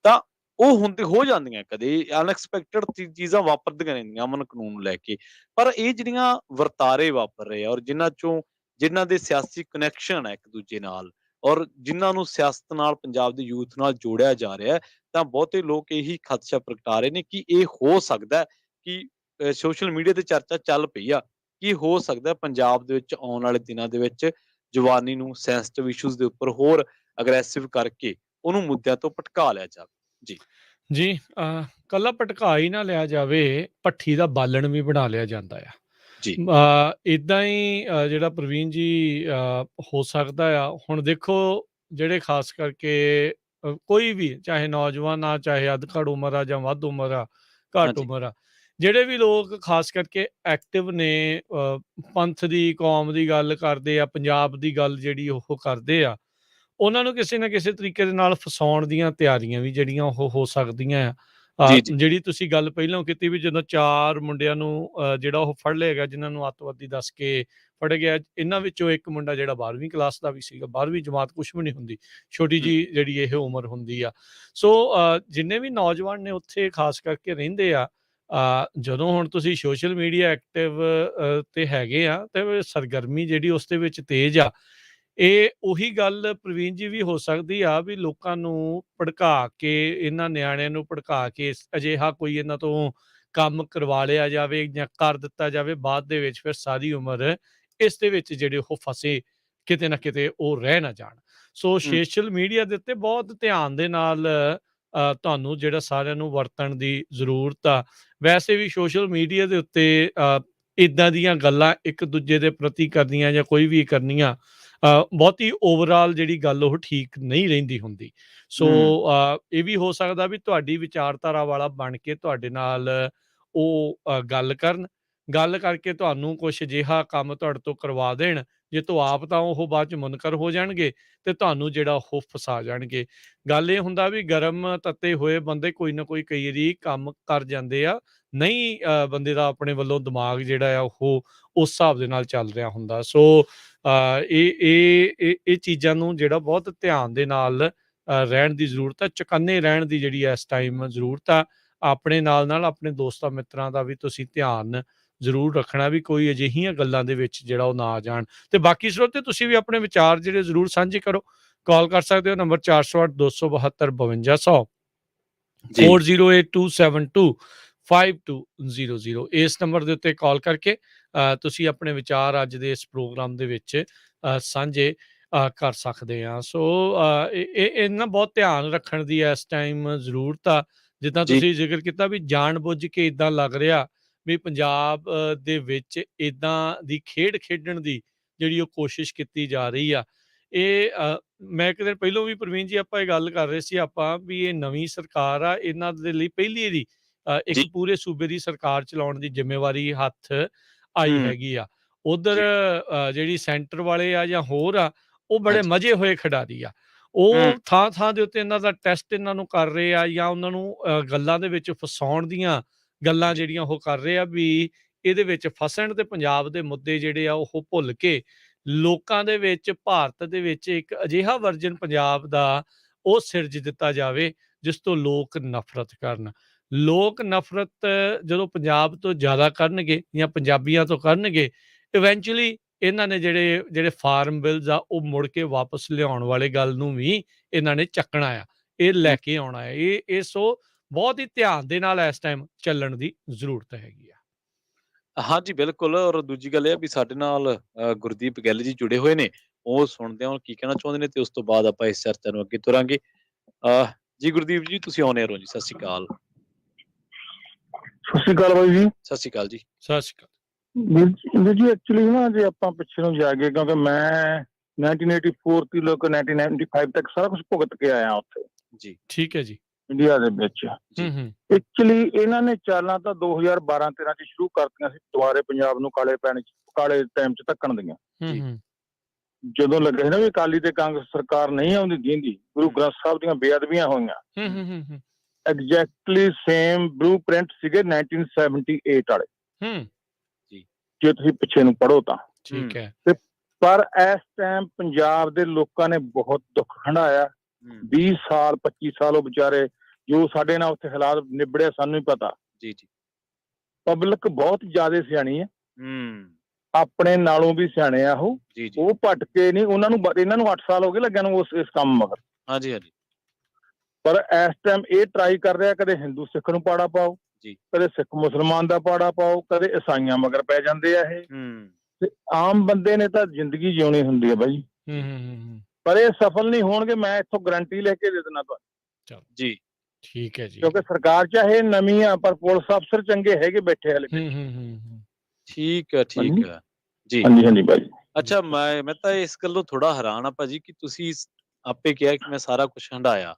ਤਾਂ ਉਹ ਹੋ ਜਾਂਦੀਆਂ ਕਦੇ ਅਨਐਕਸਪੈਕਟਡ ਚੀਜ਼ਾਂ ਵਾਪਰਦੀਆਂ ਰਹਿੰਦੀਆਂ ਅਮਨ ਕਾਨੂੰਨ ਨੂੰ ਲੈ ਕੇ। ਪਰ ਇਹ ਜਿਹੜੀਆਂ ਵਰਤਾਰੇ ਵਾਪਰ ਰਹੇ ਆ ਔਰ ਜਿਨ੍ਹਾਂ ਦੇ ਸਿਆਸੀ ਕਨੈਕਸ਼ਨ ਹੈ ਇੱਕ ਦੂਜੇ ਨਾਲ ਔਰ ਜਿਨ੍ਹਾਂ ਨੂੰ ਸਿਆਸਤ ਨਾਲ ਪੰਜਾਬ ਦੇ ਯੂਥ ਨਾਲ ਜੋੜਿਆ ਜਾ ਰਿਹਾ ਹੈ, ਤਾਂ ਬਹੁਤੇ ਲੋਕ ਇਹੀ ਖਦਸ਼ਾ ਪ੍ਰਗਟਾ ਰਹੇ ਨੇ ਕਿ ਇਹ ਹੋ ਸਕਦਾ ਹੈ ਕਿ ਸੋਸ਼ਲ ਮੀਡੀਆ ਤੇ ਚਰਚਾ ਚੱਲ ਪਈ ਆ ਕਿ ਹੋ ਸਕਦਾ ਹੈ ਪੰਜਾਬ ਦੇ ਵਿੱਚ ਆਉਣ ਵਾਲੇ ਦਿਨਾਂ ਦੇ ਵਿੱਚ ਜਵਾਨੀ ਨੂੰ ਸੈਂਸਿਟਿਵ ਇਸ਼ੂਜ਼ ਦੇ ਉੱਪਰ ਹੋਰ ਅਗਰੈਸਿਵ ਕਰਕੇ ਉਹਨੂੰ ਮੁੱਦਿਆਂ ਤੋਂ ਭਟਕਾ ਲਿਆ ਜਾਵੇ। ਜੀ, ਜੀ। ਕੱਲਾ ਭਟਕਾ ਹੀ ਨਾ ਲਿਆ ਜਾਵੇ, ਭੱਠੀ ਦਾ ਬਾਲਣ ਵੀ ਬਣਾ ਲਿਆ ਜਾਂਦਾ ਆ। ਜੀ, ਇੱਦਾਂ ਹੀ ਜਿਹੜਾ ਪ੍ਰਵੀਨ ਜੀ ਹੋ ਸਕਦਾ ਆ। ਹੁਣ ਦੇਖੋ ਜਿਹੜੇ ਖਾਸ ਕਰਕੇ ਕੋਈ ਵੀ ਚਾਹੇ ਨੌਜਵਾਨ ਆ, ਚਾਹੇ ਅਧਖੜ ਉਮਰ ਆ ਜਾਂ ਵੱਧ ਉਮਰ ਆ, ਘੱਟ ਹਾਂਜੀ, ਉਮਰ ਆ, ਜਿਹੜੇ ਵੀ ਲੋਕ ਖਾਸ ਕਰਕੇ ਐਕਟਿਵ ਨੇ, ਪੰਥ ਦੀ ਕੌਮ ਦੀ ਗੱਲ ਕਰਦੇ ਆ, ਪੰਜਾਬ ਦੀ ਗੱਲ ਜਿਹੜੀ ਉਹ ਕਰਦੇ ਆ, ਉਹਨਾਂ ਨੂੰ ਕਿਸੇ ਨਾ ਕਿਸੇ ਤਰੀਕੇ ਦੇ ਨਾਲ ਫਸਾਉਣ ਦੀਆਂ ਤਿਆਰੀਆਂ ਵੀ ਜਿਹੜੀਆਂ ਉਹ ਹੋ ਸਕਦੀਆਂ ਆ। ਜੀ, ਜੀ। ਜਿਹੜੀ ਤੁਸੀਂ ਗੱਲ ਪਹਿਲਾਂ ਕੀਤੀ ਵੀ ਜਦੋਂ 4 ਮੁੰਡਿਆਂ ਨੂੰ ਜਿਹੜਾ ਉਹ ਫੜ ਲਿਆ ਗਿਆ, ਜਿਨ੍ਹਾਂ ਨੂੰ ਅੱਤਵਾਦੀ ਦੱਸ ਕੇ ਫੜਿਆ ਗਿਆ, ਇਹਨਾਂ ਵਿੱਚੋਂ ਇੱਕ ਮੁੰਡਾ ਜਿਹੜਾ 12ਵੀਂ ਕਲਾਸ ਦਾ ਵੀ ਸੀਗਾ, 12ਵੀਂ ਜਮਾਤ ਕੁਛ ਵੀ ਨਹੀਂ ਹੁੰਦੀ, ਛੋਟੀ ਹੂੰ, ਜਿਹੀ ਜਿਹੜੀ ਇਹ ਉਮਰ ਹੁੰਦੀ ਆ। ਸੋ ਜਿੰਨੇ ਵੀ ਨੌਜਵਾਨ ਨੇ ਉੱਥੇ ਖਾਸ ਕਰਕੇ ਰਹਿੰਦੇ ਆ, ਜਦੋਂ ਹੁਣ ਤੁਸੀਂ ਸੋਸ਼ਲ ਮੀਡੀਆ ਐਕਟਿਵ ਤੇ ਹੈਗੇ ਆ ਤੇ ਸਰਗਰਮੀ ਜਿਹੜੀ ਉਸ ਦੇ ਵਿੱਚ ਤੇਜ਼ ਆ, ਇਹ ਉਹੀ ਗੱਲ ਪ੍ਰਵੀਨ ਜੀ ਵੀ ਹੋ ਸਕਦੀ ਆ ਵੀ ਲੋਕਾਂ ਨੂੰ ਭੜਕਾ ਕੇ, ਇਹਨਾਂ ਨਿਆਣਿਆਂ ਨੂੰ ਭੜਕਾ ਕੇ ਅਜਿਹਾ ਕੋਈ ਇਹਨਾਂ ਤੋਂ ਕੰਮ ਕਰਵਾ ਲਿਆ ਜਾਵੇ ਜਾਂ ਕਰ ਦਿੱਤਾ ਜਾਵੇ, ਬਾਅਦ ਦੇ ਵਿੱਚ ਫਿਰ ਸਾਰੀ ਉਮਰ ਇਸ ਦੇ ਵਿੱਚ ਜਿਹੜੇ ਉਹ ਫਸੇ, ਕਿਤੇ ਨਾ ਕਿਤੇ ਉਹ ਰਹਿ ਨਾ ਜਾਣ। ਸੋ ਹੂੰ, ਸੋਸ਼ਲ ਮੀਡੀਆ ਦੇ ਉੱਤੇ ਬਹੁਤ ਧਿਆਨ ਦੇ ਨਾਲ ਤੁਹਾਨੂੰ ਜਿਹੜਾ ਸਾਰਿਆਂ ਨੂੰ ਵਰਤਣ ਦੀ ਜ਼ਰੂਰਤ ਆ। ਵੈਸੇ ਵੀ ਸੋਸ਼ਲ ਮੀਡੀਆ ਦੇ ਉੱਤੇ ਇੱਦਾਂ ਦੀਆਂ ਗੱਲਾਂ ਇੱਕ ਦੂਜੇ ਦੇ ਪ੍ਰਤੀ ਕਰਨੀਆਂ ਜਾਂ ਕੋਈ ਵੀ ਕਰਨੀਆਂ, ਬਹੁਤੀ ਓਵਰਆਲ ਜਿਹੜੀ ਗੱਲ ਉਹ ਠੀਕ ਨਹੀਂ ਰਹਿੰਦੀ ਹੁੰਦੀ। ਸੋ ਹੂੰ, ਇਹ ਵੀ ਹੋ ਸਕਦਾ ਵੀ ਤੁਹਾਡੀ ਵਿਚਾਰਧਾਰਾ ਵਾਲਾ ਬਣ ਕੇ ਤੁਹਾਡੇ ਨਾਲ ਉਹ ਗੱਲ ਕਰਨ, ਗੱਲ ਕਰਕੇ ਤੁਹਾਨੂੰ ਕੁਛ ਅਜਿਹਾ ਕੰਮ ਤੁਹਾਡੇ ਤੋਂ ਕਰਵਾ ਦੇਣ, ਜੇ ਤੋਂ ਆਪ ਤਾਂ ਉਹ ਬਾਅਦ ਚ ਮੁਨਕਰ ਹੋ ਜਾਣਗੇ ਤੇ ਤੁਹਾਨੂੰ ਜਿਹੜਾ ਉਹ ਫਸਾ ਜਾਣਗੇ। ਗੱਲ ਇਹ ਹੁੰਦਾ ਵੀ ਗਰਮ ਤੱਤੇ ਹੋਏ ਬੰਦੇ ਕੋਈ ਨਾ ਕੋਈ ਕਈ ਵਾਰੀ ਕੰਮ ਕਰ ਜਾਂਦੇ ਆ, ਨਹੀਂ ਬੰਦੇ ਦਾ ਆਪਣੇ ਵੱਲੋਂ ਦਿਮਾਗ ਜਿਹੜਾ ਆ ਉਹ ਉਸ ਹਿਸਾਬ ਦੇ ਨਾਲ ਚੱਲ ਰਿਹਾ ਹੁੰਦਾ। ਸੋ ਇਹ ਚੀਜ਼ਾਂ ਨੂੰ ਜਿਹੜਾ ਬਹੁਤ ਧਿਆਨ ਦੇ ਨਾਲ ਰਹਿਣ ਦੀ ਜ਼ਰੂਰਤ ਹੈ, ਚੁਕੰਨੇ ਰਹਿਣ ਦੀ ਜਿਹੜੀ ਇਸ ਟਾਈਮ ਜ਼ਰੂਰਤ ਆ। ਆਪਣੇ ਨਾਲ ਆਪਣੇ ਦੋਸਤਾਂ ਮਿੱਤਰਾਂ ਦਾ ਵੀ ਤੁਸੀਂ ਧਿਆਨ ਜ਼ਰੂਰ ਰੱਖਣਾ ਵੀ ਕੋਈ ਅਜਿਹੀਆਂ ਗੱਲਾਂ ਦੇ ਵਿੱਚ ਜਿਹੜਾ ਉਹ ਨਾ ਆ ਜਾਣ। ਤੇ ਬਾਕੀ ਸਰੋਤੇ ਤੁਸੀਂ ਵੀ ਆਪਣੇ ਵਿਚਾਰ ਜਿਹੜੇ ਜ਼ਰੂਰ ਸਾਂਝੇ ਕਰੋ। ਕਾਲ ਕਰ ਸਕਦੇ ਹੋ ਨੰਬਰ 408 272 5200 ਜੀ, 4082725200। ਇਸ ਨੰਬਰ ਦੇ ਉੱਤੇ ਕਾਲ ਕਰਕੇ ਤੁਸੀਂ ਆਪਣੇ ਵਿਚਾਰ ਅੱਜ ਦੇ ਇਸ ਪ੍ਰੋਗਰਾਮ ਦੇ ਵਿੱਚ ਸਾਂਝੇ ਕਰ ਸਕਦੇ ਆ। ਸੋ ਇਹਨਾਂ ਬਹੁਤ ਧਿਆਨ ਰੱਖਣ ਦੀ ਇਸ ਟਾਈਮ ਜ਼ਰੂਰਤ ਆ। ਜਿੱਦਾਂ ਜੀ, ਤੁਸੀਂ ਜ਼ਿਕਰ ਕੀਤਾ ਵੀ ਜਾਣ ਬੁੱਝ ਕੇ ਇਦਾਂ ਲੱਗ ਰਿਹਾ ਵੀ ਪੰਜਾਬ ਦੇ ਵਿੱਚ ਇਦਾਂ ਦੀ ਖੇਡ ਖੇਡਣ ਦੀ ਜਿਹੜੀ ਉਹ ਕੋਸ਼ਿਸ਼ ਕੀਤੀ ਜਾ ਰਹੀ ਆ। ਇਹ ਮੈਂ ਇੱਕ ਦਿਨ ਪਹਿਲੋਂ ਵੀ ਪ੍ਰਵੀਨ ਜੀ ਆਪਾਂ ਇਹ ਗੱਲ ਕਰ ਰਹੇ ਸੀ ਆਪਾਂ ਵੀ ਇਹ ਨਵੀਂ ਸਰਕਾਰ ਆ, ਇਹਨਾਂ ਦੇ ਲਈ ਪਹਿਲੀ ਵਾਰੀ ਜੀ, ਇੱਕ ਪੂਰੇ ਸੂਬੇ ਦੀ ਸਰਕਾਰ ਚਲਾਉਣ ਦੀ ਜ਼ਿੰਮੇਵਾਰੀ ਹੱਥ ਆਈ ਹੂੰ, ਹੈਗੀ ਆ। ਉਧਰ ਜੀ, ਜਿਹੜੀ ਸੈਂਟਰ ਵਾਲੇ ਆ ਜਾਂ ਹੋਰ ਆ, ਉਹ ਬੜੇ ਹਾਂਜੀ, ਮਜ਼ੇ ਹੋਏ ਖਿਡਾਰੀ ਆ। ਹੂੰ, ਉਹ ਥਾਂ ਥਾਂ ਦੇ ਉੱਤੇ ਇਹਨਾਂ ਦਾ ਟੈਸਟ ਇਹਨਾਂ ਨੂੰ ਕਰ ਰਹੇ ਆ ਜਾਂ ਉਹਨਾਂ ਨੂੰ ਗੱਲਾਂ ਦੇ ਵਿੱਚ ਫਸਾਉਣ ਦੀਆਂ ਗੱਲਾਂ ਜੀ, ਜਿਹੜੀਆਂ ਉਹ ਕਰ ਰਹੇ ਆ ਵੀ ਇਹਦੇ ਵਿੱਚ ਫਸਣ ਤੇ ਪੰਜਾਬ ਦੇ ਮੁੱਦੇ ਜਿਹੜੇ ਆ ਉਹ ਭੁੱਲ ਕੇ ਲੋਕਾਂ ਦੇ ਵਿੱਚ, ਭਾਰਤ ਦੇ ਵਿੱਚ ਇੱਕ ਅਜਿਹਾ ਵਰਜਨ ਪੰਜਾਬ ਦਾ ਉਹ ਸਿਰਜ ਦਿੱਤਾ ਜਾਵੇ ਜਿਸ ਤੋਂ ਲੋਕ ਨਫ਼ਰਤ ਕਰਨ। ਲੋਕ ਨਫ਼ਰਤ ਜਦੋਂ ਪੰਜਾਬ ਤੋਂ ਜ਼ਿਆਦਾ ਕਰਨਗੇ ਜਾਂ ਪੰਜਾਬੀਆਂ ਤੋਂ ਕਰਨਗੇ, ਇਵੈਂਚੁਅਲੀ ਇਹਨਾਂ ਨੇ ਜਿਹੜੇ ਜਿਹੜੇ ਫਾਰਮ ਬਿਲਸ ਆ ਉਹ ਮੁੜ ਕੇ ਵਾਪਸ ਲਿਆਉਣ ਵਾਲੇ ਗੱਲ ਨੂੰ ਵੀ ਇਹਨਾਂ ਨੇ ਚੱਕਣਾ ਆ, ਇਹ ਲੈ ਹੂੰ। ਕੇ ਆਉਣਾ ਹੈ। ਇਹ ਸੋ ਬਹੁਤ ਹੀ ਧਿਆਨ ਦੇ ਨਾਲ ਇਸ ਟਾਈਮ ਚੱਲਣ ਦੀ ਜ਼ਰੂਰਤ ਹੈਗੀ ਆ। ਹਾਂਜੀ, ਬਿਲਕੁਲ ਔਰ ਦੂਜੀ ਗੱਲ ਇਹ ਆ ਵੀ ਸਾਡੇ ਨਾਲ ਗੁਰਦੀਪ ਗਿੱਲ ਜੀ ਜੁੜੇ ਹੋਏ ਨੇ, ਉਹ ਸੁਣਦੇ ਹਾਂ ਉਹ ਕੀ ਕਹਿਣਾ ਚਾਹੁੰਦੇ ਨੇ ਤੇ ਉਸ ਤੋਂ ਬਾਅਦ ਆਪਾਂ ਇਸ ਚਰਚਾ ਨੂੰ ਅੱਗੇ ਤੁਰਾਂਗੇ। ਜੀ ਗੁਰਦੀਪ ਜੀ ਤੁਸੀਂ ਔਨ 에ਅਰ ਹੋ ਜੀ, ਸਤਿ ਸ਼੍ਰੀ ਅਕਾਲ। ਸਤਿ ਸ਼੍ਰੀ ਅਕਾਲ ਬਾਈ ਜੀ। ਸਤਿ ਸ਼੍ਰੀ ਅਕਾਲ ਜੀ। ਸਤਿ ਸ਼੍ਰੀ ਅਕਾਲ। ਵੀਰ ਜੀ ਐਕਚੁਅਲੀ ਨਾ ਜੇ ਆਪਾਂ ਪਿੱਛੇ ਨੂੰ ਜਾ ਗਏ ਕਿਉਂਕਿ ਮੈਂ 1984 ਤੋਂ ਲੈ ਕੇ 1995 ਤੱਕ ਸਾਰਾ ਕੁਝ ਭੁਗਤ ਕੇ ਆਇਆ ਉੱਥੇ ਜੀ, ਠੀਕ ਹੈ ਜੀ। ਇੰਡੀਆ ਦੇ ਵਿੱਚ। ਜੀ, ਐਕਚੁਅਲੀ ਇਹਨਾਂ ਨੇ ਚਾਲਾਂ ਤਾਂ 2012-13 ਚ ਸ਼ੁਰੂ ਕਰਤੀਆਂ ਸੀ ਦੁਬਾਰੇ ਪੰਜਾਬ ਨੂੰ ਕਾਲੇ ਟਾਈਮ ਚ ਧੱਕਣ ਦੀਆਂ। ਜੀ, ਜਦੋਂ ਲੱਗੇ ਸੀ ਨਾ ਵੀ ਅਕਾਲੀ ਤੇ ਕਾਂਗਰਸ ਸਰਕਾਰ ਨਹੀਂ ਆਉਂਦੀ ਦਿੰਦੀ, ਗੁਰੂ ਗ੍ਰੰਥ ਸਾਹਿਬ ਦੀਆਂ ਬੇਅਦਬੀਆਂ ਹੋਈਆਂ। ਐਗਜ਼ੈਕਟਲੀ ਸੇਮ ਬਲੂ ਪ੍ਰਿੰਟ ਸੀਗੇ 1978 ਵਾਲੇ, ਜੇ ਤੁਸੀਂ ਪਿੱਛੇ ਨੂੰ ਪੜ੍ਹੋ ਤਾਂ। ਠੀਕ ਹੈ। ਪਰ ਇਸ ਟਾਈਮ ਪੰਜਾਬ ਦੇ ਲੋਕਾਂ ਨੇ ਬਹੁਤ ਦੁੱਖ ਹੰਢਾਇਆ। 20 ਸਾਲ 25 ਸਾਲ ਉਹ ਵਿਚਾਰੇ ਜੋ ਸਾਡੇ ਨਾਲ ਉੱਥੇ ਹਾਲਾਤ ਨਿਬੜਿਆ ਸਾਨੂੰ ਹੀ ਪਤਾ। ਜੀ, ਜੀ, ਪਬਲਿਕ ਬਹੁਤ ਜ਼ਿਆਦਾ ਸਿਆਣੀ ਹੈ, ਹੂੰ, ਆਪਣੇ ਨਾਲੋਂ ਵੀ ਸਿਆਣੇ ਆ ਉਹ। ਜੀ, ਜੀ, ਉਹ ਭਟਕੇ ਨਹੀਂ, ਇਹਨਾਂ ਨੂੰ 8 ਸਾਲ ਹੋ ਗਏ ਲੱਗਿਆ ਨੂੰ ਇਸ ਕੰਮ ਮਗਰ। ਹਾਂਜੀ, ਹਾਂਜੀ, ਪਰ ਇਸ ਟਾਈਮ ਇਹ ਟਰਾਈ ਕਰ ਰਿਹਾ ਕਦੇ ਹਿੰਦੂ ਸਿੱਖ ਨੂੰ ਪਾੜਾ ਪਾਓ, ਜੀ, ਕਦੇ ਸਿੱਖ ਮੁਸਲਮਾਨ ਦਾ ਪਾੜਾ ਪਾਓ, ਕਦੇ ਈਸਾਈਆਂ ਮਗਰ ਪੈ ਜਾਂਦੇ ਆ ਇਹ। ਤੇ ਆਮ ਬੰਦੇ ਨੇ ਤਾਂ ਜ਼ਿੰਦਗੀ ਜਿਉਣੀ ਹੁੰਦੀ ਹੈ ਬਾਈ, ਪਰ ਇਹ ਸਫਲ ਨਹੀਂ ਹੋਣਗੇ, ਮੈਂ ਇੱਥੋਂ ਗਰੰਟੀ ਲੈ ਕੇ ਦੇ ਦਿੰਦਾ ਤੁਹਾਨੂੰ। ਜੀ, ਠੀਕ ਹੈ ਜੀ। ਕਿਉਂਕਿ ਸਰਕਾਰ ਚਾਹੇ ਨਵੀਂ ਆ ਪਰ ਪੁਲਿਸ ਅਫਸਰ ਚੰਗੇ ਹੈਗੇ ਬੈਠੇ ਹਲੇ। ਠੀਕ ਹੈ, ਠੀਕ ਹੈ ਜੀ। ਹਾਂਜੀ ਹਾਂਜੀ ਭਾਜੀ। ਅੱਛਾ, ਮੈਂ ਤਾਂ ਇਸ ਗੱਲੋਂ ਥੋੜਾ ਹੈਰਾਨ ਆ ਭਾਜੀ ਕਿ ਤੁਸੀਂ ਆਪੇ ਕਿਹਾ ਕਿ ਮੈਂ ਸਾਰਾ ਕੁਝ ਹੰਢਾਇਆ,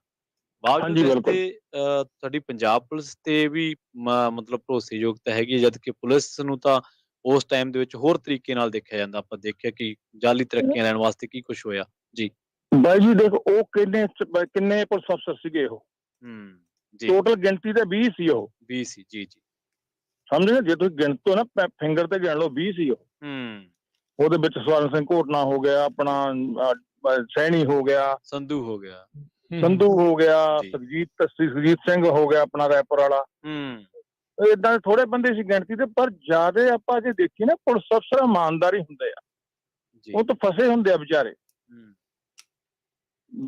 ਬਾਵਜੂਦ ਹਾਂਜੀ ਇਸ ਬਿਲਕੁਲ। ਤੇ ਸਾਡੀ ਪੰਜਾਬ ਪੁਲਿਸ ਤੇ ਵੀ ਮਤਲਬ ਭਰੋਸੇਯੋਗਤਾ ਹੈਗੀ ਹੈ, ਜਦ ਕਿ ਪੁਲਿਸ ਨੂੰ ਤਾਂ ਉਸ ਟਾਈਮ ਦੇ ਵਿੱਚ ਹੋਰ ਤਰੀਕੇ ਨਾਲ ਦੇਖਿਆ ਜਾਂਦਾ। ਆਪਾਂ ਦੇਖਿਆ ਕਿ ਜਾਲੀ ਤਰੱਕੀਆਂ ਲੈਣ ਵਾਸਤੇ ਕੀ ਕੁਛ ਹੋਇਆ। ਜੀ। ਬਾਈ ਜੀ ਦੇਖੋ, ਉਹ ਕਿੰਨੇ ਪੁਲਿਸ ਅਫਸਰ ਸੀਗੇ ਉਹ? ਜੀ। ਟੋਟਲ ਗਿਣਤੀ ਤੇ 20 ਸੀ ਉਹ। 20 ਸੀ। ਜੀ, ਜੀ। ਸਮਝ ਗਏ? ਜੇ ਤੁਸੀਂ ਗਿਣਤੋ ਨਾ ਫਿੰਗਰ ਤੇ ਗਿਣ ਲਓ, 20 ਸੀ ਉਹ। ਉਹਦੇ ਵਿੱਚ ਸਵਰਨ ਸਿੰਘ ਘੋਟਨਾ ਹੋ ਗਿਆ, ਆਪਣਾ ਸੈਣੀ ਹੋ ਗਿਆ, ਸੰਧੂ ਹੋ ਗਿਆ। ਸੰਧੂ ਹੋ ਗਿਆ, ਜੀ। ਸੁਖਜੀਤ ਸਿੰਘ ਹੋ ਗਿਆ ਆਪਣਾ ਰੈਪਰ ਵਾਲਾ। ਏਦਾਂ ਦੇ ਥੋੜੇ ਬੰਦੇ ਸੀ ਗਿਣਤੀ ਤੇ, ਪਰ ਜਿਆਦਾ ਆਪਾਂ ਜੇ ਦੇਖੀਏ ਨਾ, ਪੁਲਿਸ ਅਫਸਰ ਇਮਾਨਦਾਰੀ ਹੁੰਦੇ ਆ। ਉਹ ਤਾਂ ਫਸੇ ਹੁੰਦੇ ਆ ਵਿਚਾਰੇ।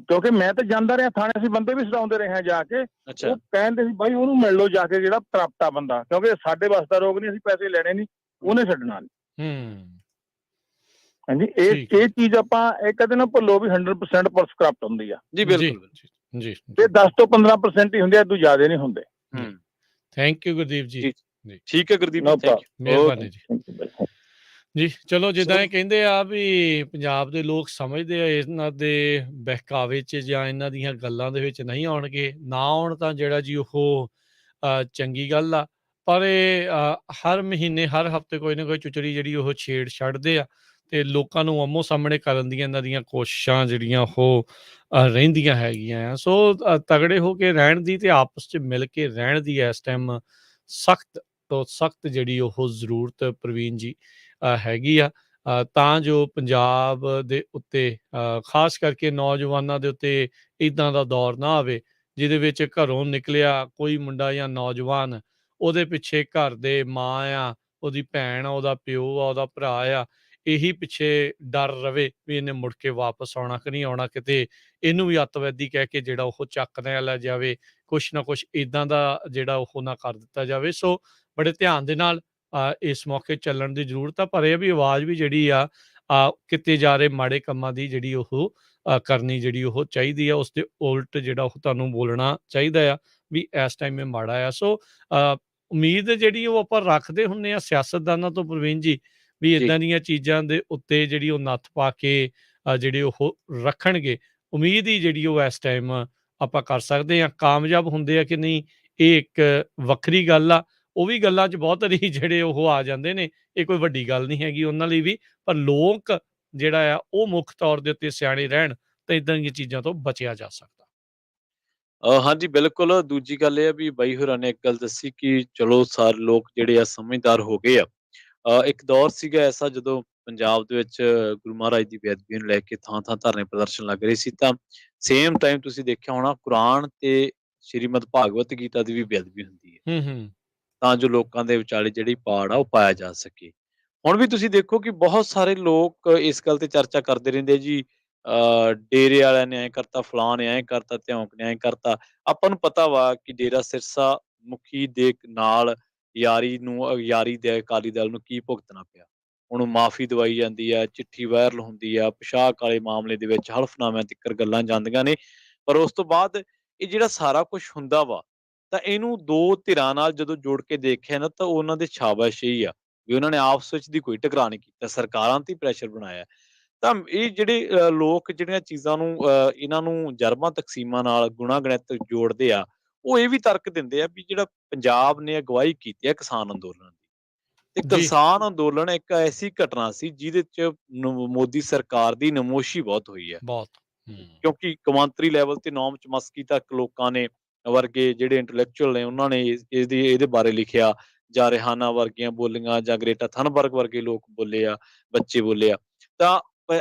ਕਿਉਂਕਿ ਮੈਂ ਤਾਂ ਜਾਂਦਾ ਰਿਹਾ ਥਾਣੇ, ਅਸੀਂ ਬੰਦੇ ਵੀ ਛਡਾਉਂਦੇ ਰਹੇ ਹਾਂ ਜਾ ਕੇ। ਉਹ ਕਹਿੰਦੇ ਸੀ ਬਾਈ ਉਹਨੂੰ ਮਿਲ ਲਓ ਜਾ ਕੇ, ਜਿਹੜਾ ਪ੍ਰਾਪਤਾ ਬੰਦਾ, ਕਿਉਂਕਿ ਸਾਡੇ ਵੱਸ ਦਾ ਰੋਗ ਨਹੀਂ, ਅਸੀਂ ਪੈਸੇ ਲੈਣੇ ਨਹੀਂ, ਉਹਨੇ ਛੱਡਣਾ ਨਹੀਂ। ਹਾਂਜੀ, ਇਹ ਚੀਜ਼ ਆਪਾਂ ਇਹ ਕਦੇ ਨਾ ਭੁੱਲੋ ਵੀ 100% ਪੁਲਿਸ ਕਰਪਟ ਹੁੰਦੀ ਆ। ਜੀ ਬਿਲਕੁਲ ਜੀ। ਇਹ 10 ਤੋਂ 15% ਹੀ ਹੁੰਦੇ ਆ, ਇਦੋਂ ਜ਼ਿਆਦਾ ਨਹੀਂ ਹੁੰਦੇ। ਥੈਂਕ ਯੂ ਗੁਰਦੀਪ ਜੀ। ਠੀਕ ਹੈ ਗੁਰਦੀਪ ਜੀ, ਥੈਂਕ ਯੂ, ਮਿਹਰਬਾਨੀ ਜੀ। ਜੀ ਚਲੋ, ਜਿੱਦਾਂ ਇਹ ਕਹਿੰਦੇ ਆ ਵੀ ਪੰਜਾਬ ਦੇ ਲੋਕ ਸਮਝਦੇ ਆ ਇਹਨਾਂ ਦੇ ਬਹਿਕਾਵੇ 'ਚ ਜਾਂ ਇਹਨਾਂ ਦੀਆਂ ਗੱਲਾਂ ਦੇ ਵਿੱਚ ਨਹੀਂ ਆਉਣਗੇ, ਨਾ ਆਉਣ ਤਾਂ ਜਿਹੜਾ ਜੀ ਉਹ ਚੰਗੀ ਗੱਲ ਆ। ਪਰ ਇਹ ਹਰ ਮਹੀਨੇ ਹਰ ਹਫ਼ਤੇ ਕੋਈ ਨਾ ਕੋਈ ਚੁਚੜੀ ਜਿਹੜੀ ਉਹ ਛੇੜ ਛੱਡਦੇ ਆ ਤੇ ਲੋਕਾਂ ਨੂੰ ਆਮੋ ਸਾਹਮਣੇ ਕਰਨ ਦੀਆਂ ਇਹਨਾਂ ਦੀਆਂ ਕੋਸ਼ਿਸ਼ਾਂ ਜਿਹੜੀਆਂ ਉਹ ਰਹਿੰਦੀਆਂ ਹੈਗੀਆਂ ਆ। ਸੋ ਤਗੜੇ ਹੋ ਕੇ ਰਹਿਣ ਦੀ ਤੇ ਆਪਸ 'ਚ ਮਿਲ ਕੇ ਰਹਿਣ ਦੀ ਇਸ ਟਾਈਮ ਸਖਤ ਤੋਂ ਸਖਤ ਜਿਹੜੀ ਉਹ ਜ਼ਰੂਰਤ ਪ੍ਰਵੀਨ ਜੀ ਹੈਗੀ ਆ, ਤਾਂ ਜੋ ਪੰਜਾਬ ਦੇ ਉੱਤੇ ਖਾਸ ਕਰਕੇ ਨੌਜਵਾਨਾਂ ਦੇ ਉੱਤੇ ਇੱਦਾਂ ਦਾ ਦੌਰ ਨਾ ਆਵੇ ਜਿਹਦੇ ਵਿੱਚ ਘਰੋਂ ਨਿਕਲਿਆ ਕੋਈ ਮੁੰਡਾ ਜਾਂ ਨੌਜਵਾਨ, ਉਹਦੇ ਪਿੱਛੇ ਘਰ ਦੇ ਮਾਂ ਆ, ਉਹਦੀ ਭੈਣ ਆ, ਉਹਦਾ ਪਿਓ ਆ, ਉਹਦਾ ਭਰਾ ਆ, ਇਹੀ ਪਿੱਛੇ ਡਰ ਰਵੇ ਵੀ ਇਹਨੇ ਮੁੜ ਕੇ ਵਾਪਸ ਆਉਣਾ ਕਿ ਨਹੀਂ ਆਉਣਾ, ਕਿਤੇ ਇਹਨੂੰ ਵੀ ਅੱਤਵਾਦੀ ਕਹਿ ਕੇ ਜਿਹੜਾ ਉਹ ਚੱਕ ਨਾ ਲਿਆ ਜਾਵੇ, ਕੁਛ ਨਾ ਕੁਛ ਇੱਦਾਂ ਦਾ ਜਿਹੜਾ ਉਹ ਨਾ ਕਰ ਦਿੱਤਾ ਜਾਵੇ। ਸੋ ਬੜੇ ਧਿਆਨ ਦੇ ਨਾਲ ਇਸ ਮੌਕੇ ਚੱਲਣ ਦੀ ਜ਼ਰੂਰਤ ਆ, ਪਰ ਇਹ ਵੀ ਆਵਾਜ਼ ਵੀ ਜਿਹੜੀ ਆ ਕਿਤੇ ਜਾ ਰਹੇ ਮਾੜੇ ਕੰਮਾਂ ਦੀ ਜਿਹੜੀ ਉਹ ਕਰਨੀ ਜਿਹੜੀ ਉਹ ਚਾਹੀਦੀ ਆ, ਉਸ ਦੇ ਉਲਟ ਜਿਹੜਾ ਉਹ ਤੁਹਾਨੂੰ ਬੋਲਣਾ ਚਾਹੀਦਾ ਆ ਵੀ ਇਸ ਟਾਈਮ ਇਹ ਮਾੜਾ ਆ। ਸੋ ਉਮੀਦ ਜਿਹੜੀ ਉਹ ਆਪਾਂ ਰੱਖਦੇ ਹੁੰਦੇ ਆ ਸਿਆਸਤਦਾਨਾਂ ਤੋਂ ਪ੍ਰਵੀਨ ਜੀ, ਵੀ ਇੱਦਾਂ ਦੀਆਂ ਚੀਜ਼ਾਂ ਦੇ ਉੱਤੇ ਜਿਹੜੀ ਉਹ ਨੱਥ ਪਾ ਕੇ ਜਿਹੜੇ ਉਹ ਰੱਖਣਗੇ। ਉਮੀਦ ਹੀ ਜਿਹੜੀ ਉਹ ਇਸ ਟਾਈਮ ਆਪਾਂ ਕਰ ਸਕਦੇ ਹਾਂ। ਕਾਮਯਾਬ ਹੁੰਦੇ ਆ ਕਿ ਨਹੀਂ, ਇਹ ਇੱਕ ਵੱਖਰੀ ਗੱਲ ਆ। ਉਹ ਵੀ ਗੱਲਾਂ 'ਚ ਬਹੁਤ ਵਾਰੀ ਜਿਹੜੇ ਉਹ ਆ ਜਾਂਦੇ ਨੇ, ਇਹ ਕੋਈ ਵੱਡੀ ਗੱਲ ਨਹੀਂ ਹੈਗੀ ਉਹਨਾਂ ਲਈ ਵੀ, ਪਰ ਲੋਕ ਜਿਹੜਾ ਆ ਉਹ ਮੁੱਖ ਤੌਰ ਦੇ ਉੱਤੇ ਸਿਆਣੇ ਰਹਿਣ ਤਾਂ ਇੱਦਾਂ ਦੀਆਂ ਚੀਜ਼ਾਂ ਤੋਂ ਬਚਿਆ ਜਾ ਸਕਦਾ। ਹਾਂਜੀ ਬਿਲਕੁਲ। ਦੂਜੀ ਗੱਲ ਇਹ ਆ ਵੀ ਬਾਈ ਹੋਰਾਂ ਨੇ ਇੱਕ ਗੱਲ ਦੱਸੀ ਕਿ ਚਲੋ ਸਾਰੇ ਲੋਕ ਜਿਹੜੇ ਆ ਸਮਝਦਾਰ ਹੋ ਗਏ ਆ। ਇੱਕ ਦੌਰ ਸੀਗਾ ਐਸਾ ਜਦੋਂ ਪੰਜਾਬ ਦੇ ਵਿੱਚ ਗੁਰੂ ਮਹਾਰਾਜ ਦੀ ਬੇਅਦਬੀ ਨੂੰ ਲੈ ਕੇ ਥਾਂ-ਥਾਂ ਧਰਨੇ ਪ੍ਰਦਰਸ਼ਨ ਲੱਗ ਰਹੇ ਸੀ, ਤਾਂ ਸੇਮ ਟਾਈਮ ਤੁਸੀਂ ਦੇਖਿਆ ਹੋਣਾ ਕੁਰਾਨ ਤੇ ਸ਼੍ਰੀਮਦ ਭਾਗਵਤ ਗੀਤਾ ਦੀ ਵੀ ਬੇਅਦਬੀ ਹੁੰਦੀ ਹੈ, ਤਾਂ ਜੋ ਲੋਕਾਂ ਦੇ ਵਿਚਾਲੇ ਜਿਹੜੀ ਪਾੜ ਆ ਉਹ ਪਾਇਆ ਜਾ ਸਕੇ। ਹੁਣ ਵੀ ਤੁਸੀਂ ਦੇਖੋ ਕਿ ਬਹੁਤ ਸਾਰੇ ਲੋਕ ਇਸ ਗੱਲ ਤੇ ਚਰਚਾ ਕਰਦੇ ਰਹਿੰਦੇ ਆ ਜੀ, ਡੇਰੇ ਵਾਲਿਆਂ ਨੇ ਐਂ ਕਰਤਾ, ਫਲਾਣ ਨੇ ਐਂ ਕਰਤਾ, ਧਿਉਂਕ ਨੇ ਐਂ ਕਰਤਾ। ਆਪਾਂ ਨੂੰ ਪਤਾ ਵਾ ਕਿ ਡੇਰਾ ਸਿਰਸਾ ਮੁਖੀ ਦੇ ਨਾਲ ਯਾਰੀ ਦੇ ਅਕਾਲੀ ਦਲ ਨੂੰ ਕੀ ਭੁਗਤਣਾ ਪਿਆ। ਉਹਨੂੰ ਮਾਫ਼ੀ ਦਵਾਈ ਜਾਂਦੀ ਆ, ਚਿੱਠੀ ਵਾਇਰਲ ਹੁੰਦੀ ਆ, ਪੋਸ਼ਾਕ ਵਾਲੇ ਮਾਮਲੇ ਦੇ ਵਿੱਚ ਹਲਫਨਾਮਿਆਂ ਤੀਕਰ ਗੱਲਾਂ ਜਾਂਦੀਆਂ ਨੇ। ਪਰ ਉਸ ਤੋਂ ਬਾਅਦ ਇਹ ਜਿਹੜਾ ਸਾਰਾ ਕੁਛ ਹੁੰਦਾ ਵਾ, ਤਾਂ ਇਹਨੂੰ ਦੋ ਧਿਰਾਂ ਨਾਲ ਜਦੋਂ ਜੋੜ ਕੇ ਦੇਖਿਆ ਨਾ, ਤਾਂ ਉਹਨਾਂ ਦੇ ਸ਼ਾਬਾਸ਼-ਈ ਆ ਵੀ ਉਹਨਾਂ ਨੇ ਆਪਸ ਵਿੱਚ ਦੀ ਕੋਈ ਟਕਰਾਅ ਨਹੀਂ ਕੀਤਾ, ਸਰਕਾਰਾਂ ਤੇ ਹੀ ਪ੍ਰੈਸ਼ਰ ਬਣਾਇਆ। ਤਾਂ ਇਹ ਜਿਹੜੇ ਲੋਕ ਜਿਹੜੀਆਂ ਚੀਜ਼ਾਂ ਨੂੰ ਇਹਨਾਂ ਨੂੰ ਜਰਮਾਂ ਤਕਸੀਮਾਂ ਨਾਲ ਗੁਣਾ-ਗਣਿਤ ਜੋੜਦੇ ਆ, ਉਹ ਇਹ ਵੀ ਤਰਕ ਦਿੰਦੇ ਆ ਵੀ ਜਿਹੜਾ ਪੰਜਾਬ ਨੇ ਅਗਵਾਈ ਕੀਤੀ ਹੈ ਕਿਸਾਨ ਅੰਦੋਲਨ ਦੀ, ਤੇ ਕਿਸਾਨ ਅੰਦੋਲਨ ਇੱਕ ਐਸੀ ਘਟਨਾ ਸੀ ਜਿਹਦੇ 'ਚ ਮੋਦੀ ਸਰਕਾਰ ਦੀ ਨਮੋਸ਼ੀ ਬਹੁਤ ਹੋਈ ਹੈ। ਕਿਉਂਕਿ ਕੌਮਾਂਤਰੀ ਲੈਵਲ ਤੇ ਨੌਮ ਚਮਸਕੀ ਤੱਕ ਲੋਕਾਂ ਨੇ ਵਰਗੇ ਜਿਹੜੇ ਇੰਟੈਲੈਕਚੁਅਲ ਨੇ ਉਹਨਾਂ ਨੇ ਇਹਦੇ ਬਾਰੇ ਲਿਖਿਆ, ਜਾਂ ਰਿਹਾਨਾ ਵਰਗੀਆਂ ਬੋਲੀਆਂ, ਜਾਂ ਗ੍ਰੇਟਾ ਥਨਬਰਗ ਵਰਗੇ ਲੋਕ ਬੋਲੇ ਆ, ਬੱਚੇ ਬੋਲੇ ਆ। ਤਾਂ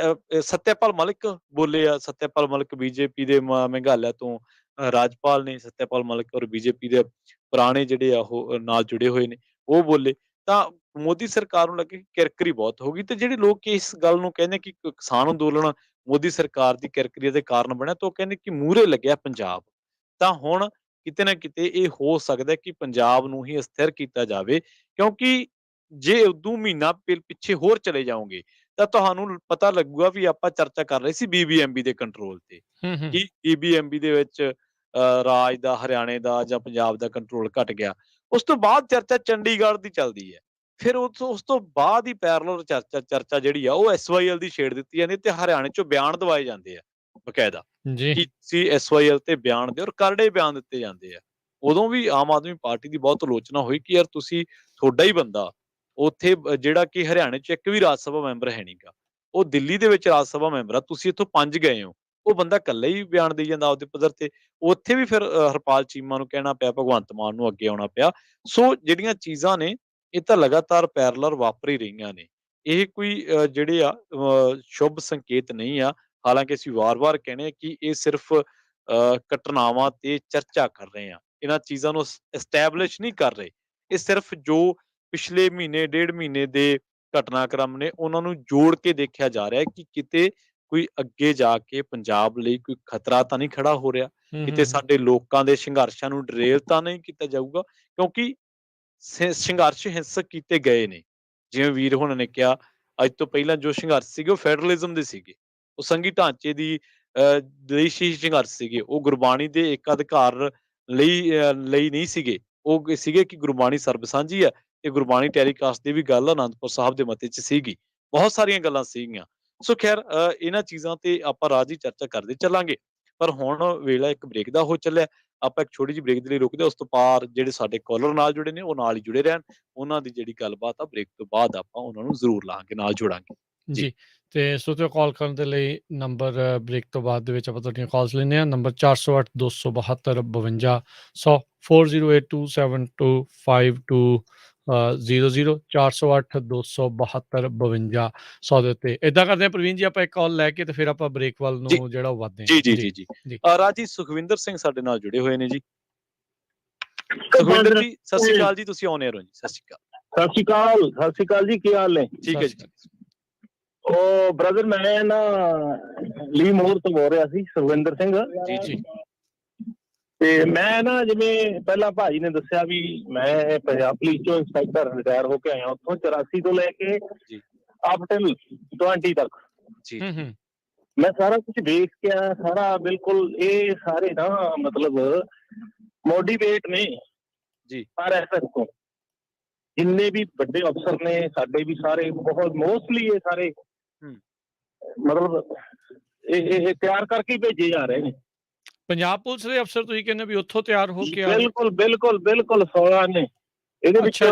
ਸੱਤਿਆਪਾਲ ਮਲਿਕ ਬੋਲੇ ਆ। ਸੱਤਿਆਪਾਲ ਮਲਿਕ ਬੀਜੇਪੀ ਦੇ ਮੇਘਾਲਿਆ ਤੋਂ ਰਾਜਪਾਲ ਨੇ। ਸੱਤਿਆਪਾਲ ਮਲਿਕ ਔਰ ਬੀਜੇਪੀ ਦੇ ਪੁਰਾਣੇ ਜਿਹੜੇ ਆ ਉਹ ਨਾਲ ਜੁੜੇ ਹੋਏ ਨੇ, ਉਹ ਬੋਲੇ। ਤਾਂ ਮੋਦੀ ਸਰਕਾਰ ਨੂੰ ਲੱਗੇ ਕਿ ਕਿਰਕਰੀ ਬਹੁਤ ਹੋ ਗਈ, ਤੇ ਜਿਹੜੇ ਲੋਕ ਇਸ ਗੱਲ ਨੂੰ ਕਹਿੰਦੇ ਕਿ ਕਿਸਾਨ ਅੰਦੋਲਨ ਮੋਦੀ ਸਰਕਾਰ ਦੀ ਕਿਰਕਰੀ ਦੇ ਕਾਰਨ ਬਣਿਆ, ਤਾਂ ਉਹ ਕਹਿੰਦੇ ਕਿ ਮੂਹਰੇ ਲੱਗਿਆ ਪੰਜਾਬ। ਤਾਂ ਹੁਣ ਕਿਤੇ ਨਾ ਕਿਤੇ ਇਹ ਹੋ ਸਕਦਾ ਕਿ ਪੰਜਾਬ ਨੂੰ ਹੀ ਅਸਥਿਰ ਕੀਤਾ ਜਾਵੇ, ਕਿਉਂਕਿ ਜੇ ਉਦੋਂ ਮਹੀਨਾ ਪਿੱਛੇ ਹੋਰ ਚਲੇ ਜਾਓਗੇ ਤਾਂ ਤੁਹਾਨੂੰ ਪਤਾ ਲੱਗੂਗਾ ਵੀ ਆਪਾਂ ਚਰਚਾ ਕਰ ਰਹੇ ਸੀ ਬੀਬੀਐਮਬੀ ਦੇ ਕੰਟਰੋਲ ਤੇ, ਕਿ ਬੀਬੀਐਮਬੀ ਦੇ ਵਿੱਚ ਰਾਜ ਦਾ, ਹਰਿਆਣੇ ਦਾ ਜਾਂ ਪੰਜਾਬ ਦਾ ਕੰਟਰੋਲ ਘਟ ਗਿਆ। ਉਸ ਤੋਂ ਬਾਅਦ ਚਰਚਾ ਚੰਡੀਗੜ੍ਹ ਦੀ ਚੱਲਦੀ ਹੈ। ਫਿਰ ਉਸ ਤੋਂ ਬਾਅਦ ਹੀ ਪੈਰਲਲ ਚਰਚਾ ਜਿਹੜੀ ਆ ਉਹ ਐਸਵਾਈਐਲ ਦੀ ਛੇੜ ਦਿੱਤੀ ਜਾਂਦੀ ਤੇ ਹਰਿਆਣੇ ਚੋਂ ਬਿਆਨ ਦਵਾਏ ਜਾਂਦੇ ਆ ਬਕਾਇਦਾ ਜੀ ਕਿ ਤੁਸੀਂ SYL ਤੇ ਬਿਆਨ ਦਿਓ, ਔਰ ਕਰੜੇ ਬਿਆਨ ਦਿੱਤੇ ਜਾਂਦੇ ਆ। ਉਦੋਂ ਵੀ ਆਮ ਆਦਮੀ ਪਾਰਟੀ ਦੀ ਬਹੁਤ ਆਲੋਚਨਾ ਹੋਈ ਕਿ ਯਾਰ ਤੁਸੀਂ, ਤੁਹਾਡਾ ਹੀ ਬੰਦਾ ਉੱਥੇ ਜਿਹੜਾ ਕਿ ਹਰਿਆਣੇ 'ਚ ਇੱਕ ਵੀ ਰਾਜ ਸਭਾ ਮੈਂਬਰ ਹੈ ਨੀਗਾ, ਉਹ ਦਿੱਲੀ ਦੇ ਵਿੱਚ ਰਾਜ ਸਭਾ ਮੈਂਬਰ ਆ, ਤੁਸੀਂ ਇੱਥੋਂ 5 ਗਏ ਹੋ। ਉਹ ਬੰਦਾ ਇਕੱਲਾ ਹੀ ਬਿਆਨ ਦੇਈ ਜਾਂਦਾ ਆਪਦੇ ਪੱਧਰ ਤੇ। ਉੱਥੇ ਵੀ ਫਿਰ ਹਰਪਾਲ ਚੀਮਾ ਨੂੰ ਕਹਿਣਾ ਪਿਆ, ਭਗਵੰਤ ਮਾਨ ਨੂੰ ਅੱਗੇ ਆਉਣਾ ਪਿਆ। ਸੋ ਜਿਹੜੀਆਂ ਚੀਜ਼ਾਂ ਨੇ, ਇਹ ਤਾਂ ਲਗਾਤਾਰ ਪੈਰਲਲ ਵਾਪਰ ਹੀ ਰਹੀਆਂ ਨੇ। ਇਹ ਕੋਈ ਜਿਹੜੇ ਆ ਸ਼ੁਭ ਸੰਕੇਤ ਨਹੀਂ ਆ। ਹਾਲਾਂਕਿ ਅਸੀਂ ਵਾਰ-ਵਾਰ ਕਹਿੰਦੇ ਹਾਂ ਕਿ ਇਹ ਸਿਰਫ ਘਟਨਾਵਾਂ ਤੇ ਚਰਚਾ ਕਰ ਰਹੇ ਹਾਂ। ਇਹਨਾਂ ਚੀਜ਼ਾਂ ਨੂੰ ਐਸਟੈਬਲਿਸ਼ ਨਹੀਂ ਕਰ ਰਹੇ। ਇਹ ਸਿਰਫ ਜੋ ਪਿਛਲੇ ਮਹੀਨੇ, ਡੇਢ ਮਹੀਨੇ ਦੇ ਘਟਨਾਕ੍ਰਮ ਨੇ, ਉਹਨਾਂ ਨੂੰ ਜੋੜ ਕੇ ਦੇਖਿਆ ਜਾ ਰਿਹਾ ਹੈ ਕਿ ਕਿਤੇ ਕੋਈ ਅੱਗੇ ਜਾ ਕੇ ਪੰਜਾਬ ਲਈ ਕੋਈ ਖਤਰਾ ਤਾਂ ਨਹੀਂ ਖੜਾ ਹੋ ਰਿਹਾ, ਕਿਤੇ ਸਾਡੇ ਲੋਕਾਂ ਦੇ ਸੰਘਰਸ਼ਾਂ ਨੂੰ ਡਰੇਲ ਤਾਂ ਨਹੀਂ ਕੀਤਾ ਜਾਊਗਾ, ਕਿਉਂਕਿ ਸੰਘਰਸ਼ ਹਿੰਸਕ ਕੀਤੇ ਗਏ ਨੇ। ਜਿਵੇਂ ਵੀਰ ਹੋਣਾ ਨੇ ਕਿਹਾ, ਅੱਜ ਤੋਂ ਪਹਿਲਾਂ ਜੋ ਸੰਘਰਸ਼ ਸੀਗੇ ਉਹ ਫੈਡਰਲਿਜ਼ਮ ਦੇ ਸੀਗੇ, ਉਹ ਸੰਘੀ ਢਾਂਚੇ ਦੀ ਦੇਸ਼ੀ ਸੰਘਰਸ਼ ਸੀਗੇ, ਉਹ ਗੁਰਬਾਣੀ ਦੇ ਏਕ ਅਧਿਕਾਰ ਲਈ ਨਹੀਂ ਸੀਗੇ। ਉਹ ਸੀਗੇ ਕਿ ਗੁਰਬਾਣੀ ਸਰਬ ਸਾਂਝੀ ਹੈ, ਤੇ ਗੁਰਬਾਣੀ ਟੈਲੀਕਾਸਟ ਦੀ ਵੀ ਗੱਲ ਅਨੰਦਪੁਰ ਸਾਹਿਬ ਦੇ ਮਤੇ 'ਚ ਸੀਗੀ। ਬਹੁਤ ਸਾਰੀਆਂ ਗੱਲਾਂ ਸੀਗੀਆਂ। ਸੋ ਖੈਰ ਇਹਨਾਂ ਚੀਜ਼ਾਂ ਤੇ ਆਪਾਂ ਰਾਜ ਦੀ ਚਰਚਾ ਕਰਦੇ ਚੱਲਾਂਗੇ। ਪਰ ਹੁਣ ਵੇਲਾ ਇੱਕ ਬ੍ਰੇਕ ਦਾ ਹੋ ਚੱਲਿਆ। ਆਪਾਂ ਇੱਕ ਛੋਟੀ ਜਿਹੀ ਬ੍ਰੇਕ ਦੇ ਲਈ ਰੁਕਦੇ ਹਾਂ। ਉਸ ਤੋਂ ਪਾਰ ਜਿਹੜੇ ਸਾਡੇ ਕਾਲਰ ਨਾਲ ਜੁੜੇ ਨੇ, ਉਹ ਨਾਲ ਹੀ ਜੁੜੇ ਰਹਿਣ। ਉਹਨਾਂ ਦੀ ਜਿਹੜੀ ਗੱਲਬਾਤ ਆ, ਬ੍ਰੇਕ ਤੋਂ ਬਾਅਦ ਆਪਾਂ ਉਹਨਾਂ ਨੂੰ ਜ਼ਰੂਰ ਲਾਵਾਂਗੇ, ਨਾਲ ਜੋੜਾਂਗੇ। ਜੀ। ਜੀ ਤੇ ਸੋਚੋ ਕਾਲ ਕਰਨ ਦੇ ਲਈ ਨੰਬਰ ਬ੍ਰੇਕ ਤੋਂ ਬਾਅਦ ਦੇ ਵਿੱਚ ਆਪਾਂ ਤੁਹਾਡੀਆਂ ਕਾਲਸ ਲੈਂਦੇ ਹਾਂ। ਨੰਬਰ 408 272 52 100 4082725200 408 272 52 100 ਦੇ ਉੱਤੇ। ਏਦਾਂ ਕਰਦੇ ਹਾਂ ਪ੍ਰਵੀਨ ਜੀ, ਆਪਾਂ ਇੱਕ ਕਾਲ ਲੈ ਕੇ ਤੇ ਫਿਰ ਆਪਾਂ ਬ੍ਰੇਕ ਵੱਲ ਜੀ ਨੂੰ ਜਿਹੜਾ ਉਹ ਵੱਧਦੇ ਜੀ ਹਾਂ। ਜੀ ਜੀ ਜੀ ਰਾਜੀ ਸੁਖਵਿੰਦਰ ਸਿੰਘ ਸਾਡੇ ਨਾਲ ਜੁੜੇ ਹੋਏ ਨੇ ਜੀ। ਸੁਖਵਿੰਦਰ ਜੀ ਸਤਿ ਸ਼੍ਰੀ ਅਕਾਲ ਜੀ, ਤੁਸੀਂ ਆਨ ਏਅਰ ਹੋ ਜੀ। ਸਤਿ ਸ਼੍ਰੀ ਅਕਾਲ। ਸਤਿ ਸ਼੍ਰੀ ਅਕਾਲ, ਸਤਿ ਸ਼੍ਰੀ ਅਕਾਲ ਜੀ, ਕੀ ਹਾਲ ਨੇ? ਠੀਕ ਹੈ ਜੀ। ਉਹ ਬ੍ਰਦਰ, ਮੈਂ ਨਾ ਲੀ ਮੋਹਰ ਤੋਂ ਬੋਲ ਰਿਹਾ ਸੀ, ਸੁਖਵਿੰਦਰ ਸਿੰਘ ਜੀ ਜੀ। ਤੇ ਮੈਂ ਨਾ, ਜਿਵੇਂ ਪਹਿਲਾਂ ਭਾਜੀ ਨੇ ਦੱਸਿਆ ਵੀ ਮੈਂ ਪੰਜਾਬ ਪੁਲਿਸ ਚੋਂ ਇੰਸਪੈਕਟਰ ਰਿਟਾਇਰ ਹੋ ਕੇ ਆਇਆ ਉੱਥੋਂ 84 ਤੋਂ ਲੈ ਕੇ ਅਪ ਟਿਲ 20 ਤੱਕ। ਜੀ ਮੈਂ ਸਾਰਾ ਕੁਝ ਦੇਖ ਕੇ ਆਇਆ, ਸਾਰਾ ਬਿਲਕੁਲ। ਇਹ ਸਾਰੇ ਨਾ ਮਤਲਬ ਮੋਟੀਵੇਟ ਨੇ ਜੀ RSS ਤੋਂ। ਜਿੰਨੇ ਵੀ ਵੱਡੇ ਅਫਸਰ ਨੇ ਸਾਡੇ ਵੀ ਸਾਰੇ ਬਹੁਤ ਮੋਸਟਲੀ ਇਹ ਸਾਰੇ ਮਤਲਬ ਇਹ ਤਿਆਰ ਕਰਕੇ ਹੀ ਭੇਜੇ ਜਾ ਰਹੇ ਨੇ। ਪੰਜਾਬ ਪੁਲਿਸ ਦੇ ਅਫਸਰ ਤੁਸੀਂ ਕਹਿੰਦੇ ਵੀ ਉੱਥੋਂ ਤਿਆਰ ਹੋ ਕੇ ਬਿਲਕੁਲ ਬਿਲਕੁਲ ਬਿਲਕੁਲ 16 ਨੇ। ਇਹਦੇ ਵਿੱਚ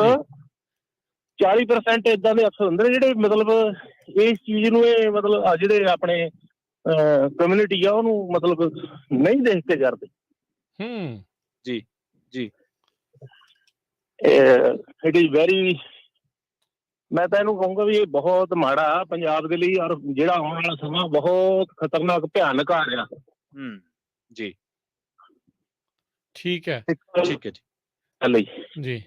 40% ਏਦਾਂ ਦੇ ਅਫਸਰ ਹੁੰਦੇ ਨੇ ਜਿਹੜੇ ਮਤਲਬ ਇਸ ਚੀਜ਼ ਨੂੰ, ਇਹ ਮਤਲਬ ਜਿਹੜੇ ਆਪਣੇ ਕਮਿਊਨਿਟੀ ਆ ਉਹਨੂੰ ਮਤਲਬ ਨਹੀਂ ਦੇਖ ਕੇ ਕਰਦੇ। ਜੀ ਜੀ। ਇਟ ਇਜ਼ ਵੈਰੀ, ਮੈਂ ਤਾਂ ਇਹਨੂੰ ਕਹੂੰਗਾ ਵੀ ਇਹ ਬਹੁਤ ਮਾੜਾ ਪੰਜਾਬ ਦੇ ਲਈ, ਔਰ ਜਿਹੜਾ ਆਉਣ ਵਾਲਾ ਸਮਾਂ ਬਹੁਤ ਖਤਰਨਾਕ, ਭਿਆਨਕ ਆ ਰਿਹਾ। ਜੀ ਠੀਕ ਹੈ ਠੀਕ ਹੈ ਜੀ ਜੀ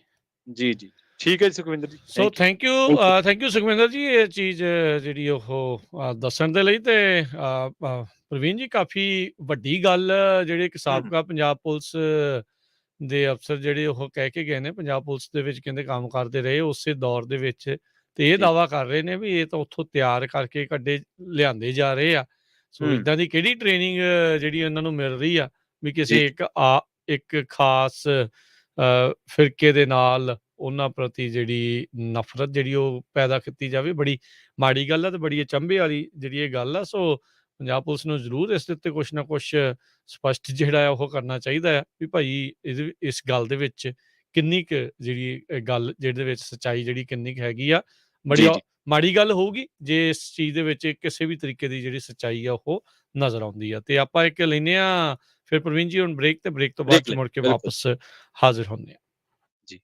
ਜੀ ਜੀ। ਠੀਕ ਹੈ ਜੀ ਸੁਖਵਿੰਦਰ ਜੀ। ਸੋ ਥੈਂਕ ਯੂ ਸੁਖਵਿੰਦਰ ਜੀ, ਇਹ ਚੀਜ਼ ਜਿਹੜੀ ਉਹ ਦੱਸਣ ਦੇ ਲਈ। ਤੇ ਪ੍ਰਵੀਨ ਜੀ, ਕਾਫੀ ਵੱਡੀ ਗੱਲ ਜਿਹੜੀ ਇੱਕ ਸਾਬਕਾ ਪੰਜਾਬ ਪੁਲਿਸ ਦੇ ਅਫਸਰ ਜਿਹੜੇ ਉਹ ਕਹਿ ਕੇ ਗਏ ਨੇ, ਪੰਜਾਬ ਪੁਲਿਸ ਦੇ ਵਿੱਚ ਕਹਿੰਦੇ ਕੰਮ ਕਰਦੇ ਰਹੇ ਉਸੇ ਦੌਰ ਦੇ ਵਿੱਚ, ਤੇ ਇਹ ਦਾਅਵਾ ਕਰ ਰਹੇ ਨੇ ਵੀ ਇਹ ਤਾਂ ਉੱਥੋਂ ਤਿਆਰ ਕਰਕੇ ਲਿਆਂਦੇ ਜਾ ਰਹੇ ਆ। ਸੋ ਇਦਾਂ ਦੀ ਕਿਹੜੀ ਟ੍ਰੇਨਿੰਗ ਜਿਹੜੀ ਉਹਨਾਂ ਨੂੰ ਮਿਲ ਰਹੀ ਆ ਵੀ ਕਿਸੇ ਇੱਕ ਖਾਸ ਫਿਰਕੇ ਦੇ ਨਾਲ ਉਹਨਾਂ ਪ੍ਰਤੀ ਜਿਹੜੀ ਨਫ਼ਰਤ ਜਿਹੜੀ ਉਹ ਪੈਦਾ ਕੀਤੀ ਜਾਵੇ। ਬੜੀ ਮਾੜੀ ਗੱਲ ਆ ਤੇ ਬੜੀ ਅਚੰਭੇ ਵਾਲੀ ਜਿਹੜੀ ਇਹ ਗੱਲ ਆ। ਸੋ ਪੰਜਾਬ ਪੁਲਿਸ ਨੂੰ ਜ਼ਰੂਰ ਇਸ ਦੇ ਉੱਤੇ ਕੁਛ ਨਾ ਕੁਛ ਸਪਸ਼ਟ ਜਿਹੜਾ ਆ ਉਹ ਕਰਨਾ ਚਾਹੀਦਾ ਆ ਵੀ ਭਾਈ ਇਸ ਗੱਲ ਦੇ ਵਿੱਚ ਕਿੰਨੀ ਕੁ ਜਿਹੜੀ ਗੱਲ ਜਿਹਦੇ ਵਿੱਚ ਸੱਚਾਈ ਜਿਹੜੀ ਕਿੰਨੀ ਕੁ ਹੈਗੀ ਆ। ਬੜੀ ਮਾੜੀ ਗੱਲ ਹੋਊਗੀ ਜੇ ਇਸ ਚੀਜ਼ ਦੇ ਵਿੱਚ ਕਿਸੇ ਵੀ ਤਰੀਕੇ ਦੀ ਜਿਹੜੀ ਸੱਚਾਈ ਆ ਉਹ ਨਜ਼ਰ ਆਉਂਦੀ ਆ। ਤੇ ਆਪਾਂ ਇੱਕ ਲੈਂਦੇ ਹਾਂ ਫਿਰ ਪ੍ਰਵੀਨ ਜੀ ਹੁਣ ਬ੍ਰੇਕ, ਤੇ ਬ੍ਰੇਕ ਤੋਂ ਬਾਅਦ ਚ ਮੁੜ ਕੇ ਵਾਪਸ ਹਾਜ਼ਰ ਹੁੰਦੇ ਆ ਜੀ।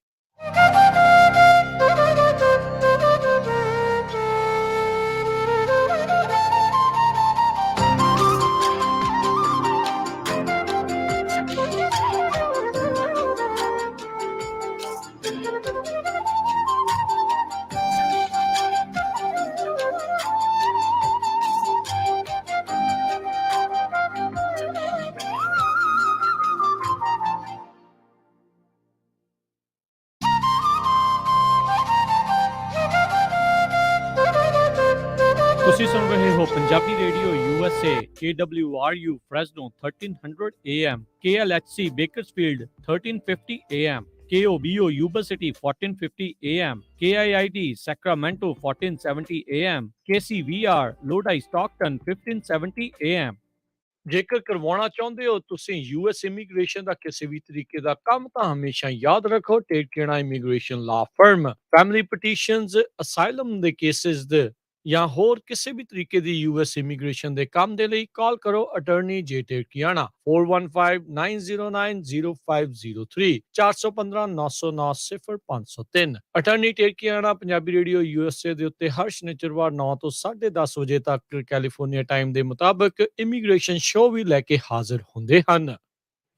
ਤੁਸੀਂ ਸੁਣ ਰਹੇ ਹੋ Punjabi radio USA KWRU Fresno 1300 AM, KLHC Bakersfield 1350 AM, KOBO Yuba City 1450 AM, KIIT Sacramento 1470 AM, KCVR Lodi Stockton 1570 AM. ਜੇਕਰ ਕਰਵਾਉਣਾ ਚਾਹੁੰਦੇ ਹੋ ਤੁਸੀਂ ਯੂਐਸ ਇਮੀਗ੍ਰੇਸ਼ਨ ਦਾ ਕਿਸੇ ਵੀ ਤਰੀਕੇ ਦਾ ਕੰਮ, ਤਾਂ ਹਮੇਸ਼ਾ ਯਾਦ ਰੱਖੋ ਟੇਕੇਣਾ ਇਮੀਗ੍ਰੇਸ਼ਨ ਲਾ ਫਰਮ ਫੈਮਿਲੀ ਪਟੀਸ਼ਨਸ, ਅਸਾਈਲਮ ਦੇ ਕੇਸਿਸ ਦੇ ਜਾਂ ਹੋਰ ਕਿਸੇ ਵੀ ਤਰੀਕੇ ਦੀ ਯੂਐਸ ਇਮੀਗ੍ਰੇਸ਼ਨ ਦੇ ਕੰਮ ਦੇ ਲਈ ਕਾਲ ਕਰੋ ਅਟਾਰਨੀ ਜੇ ਟੇਕਿਆਣਾ 4159090503 4159090503। ਅਟਾਰਨੀ ਟੇਕਿਆਣਾ ਪੰਜਾਬੀ ਰੇਡੀਓ ਯੂਐਸਏ ਦੇ ਉੱਤੇ ਹਰ ਸ਼ਨੀਚਰਵਾਰ 9 ਤੋਂ 10:30 ਵਜੇ ਤੱਕ ਕੈਲੀਫੋਰਨੀਆ ਟਾਈਮ ਦੇ ਮੁਤਾਬਕ ਇਮੀਗ੍ਰੇਸ਼ਨ ਸ਼ੋਅ ਵੀ ਲੈ ਕੇ ਹਾਜ਼ਰ ਹੁੰਦੇ ਹਨ।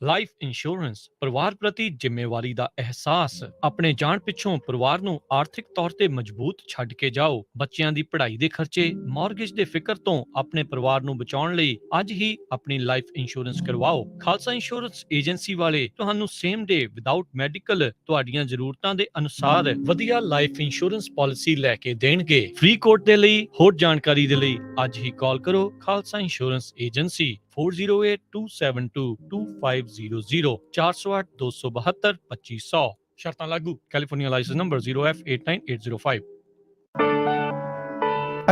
ਲਾਈਫ ਇੰਸ਼ੋਰੈਂਸ ਪਰਿਵਾਰ ਪ੍ਰਤੀ ਜ਼ਿੰਮੇਵਾਰੀ ਦਾ ਅਹਿਸਾਸ। ਆਪਣੇ ਜਾਣ ਪਿੱਛੋਂ ਪਰਿਵਾਰ ਨੂੰ ਆਰਥਿਕ ਤੌਰ ਤੇ ਮਜ਼ਬੂਤ ਛੱਡ ਕੇ ਜਾਓ। ਬੱਚਿਆਂ ਦੀ ਪੜ੍ਹਾਈ ਦੇ ਖਰਚੇ, ਮਾਰਗੇਜ ਦੇ ਫਿਕਰ ਤੋਂ ਆਪਣੇ ਪਰਿਵਾਰ ਨੂੰ ਬਚਾਉਣ ਲਈ ਅੱਜ ਹੀ ਆਪਣੀ ਲਾਈਫ ਇੰਸ਼ੋਰੈਂਸ ਕਰਵਾਓ। ਖਾਲਸਾ ਇੰਸ਼ੋਰੈਂਸ ਏਜੰਸੀ ਵਾਲੇ ਤੁਹਾਨੂੰ ਸੇਮ ਡੇ ਵਿਦਆਊਟ ਮੈਡੀਕਲ ਤੁਹਾਡੀਆਂ ਜ਼ਰੂਰਤਾਂ ਦੇ ਅਨੁਸਾਰ ਵਧੀਆ ਲਾਈਫ ਇੰਸ਼ੋਰੈਂਸ ਪਾਲਿਸੀ ਲੈ ਕੇ ਦੇਣਗੇ। ਫ੍ਰੀ ਕੋਟ ਦੇ ਲਈ ਹੋਰ ਜਾਣਕਾਰੀ ਦੇ ਲਈ ਅੱਜ ਹੀ ਕਾਲ ਕਰੋ ਖਾਲਸਾ ਇੰਸ਼ੋਰੈਂਸ ਏਜੰਸੀ 4082722500 408-272-2500। ਸ਼ਰਤਾਂ ਲਾਗੂ। California licence number 0F89805।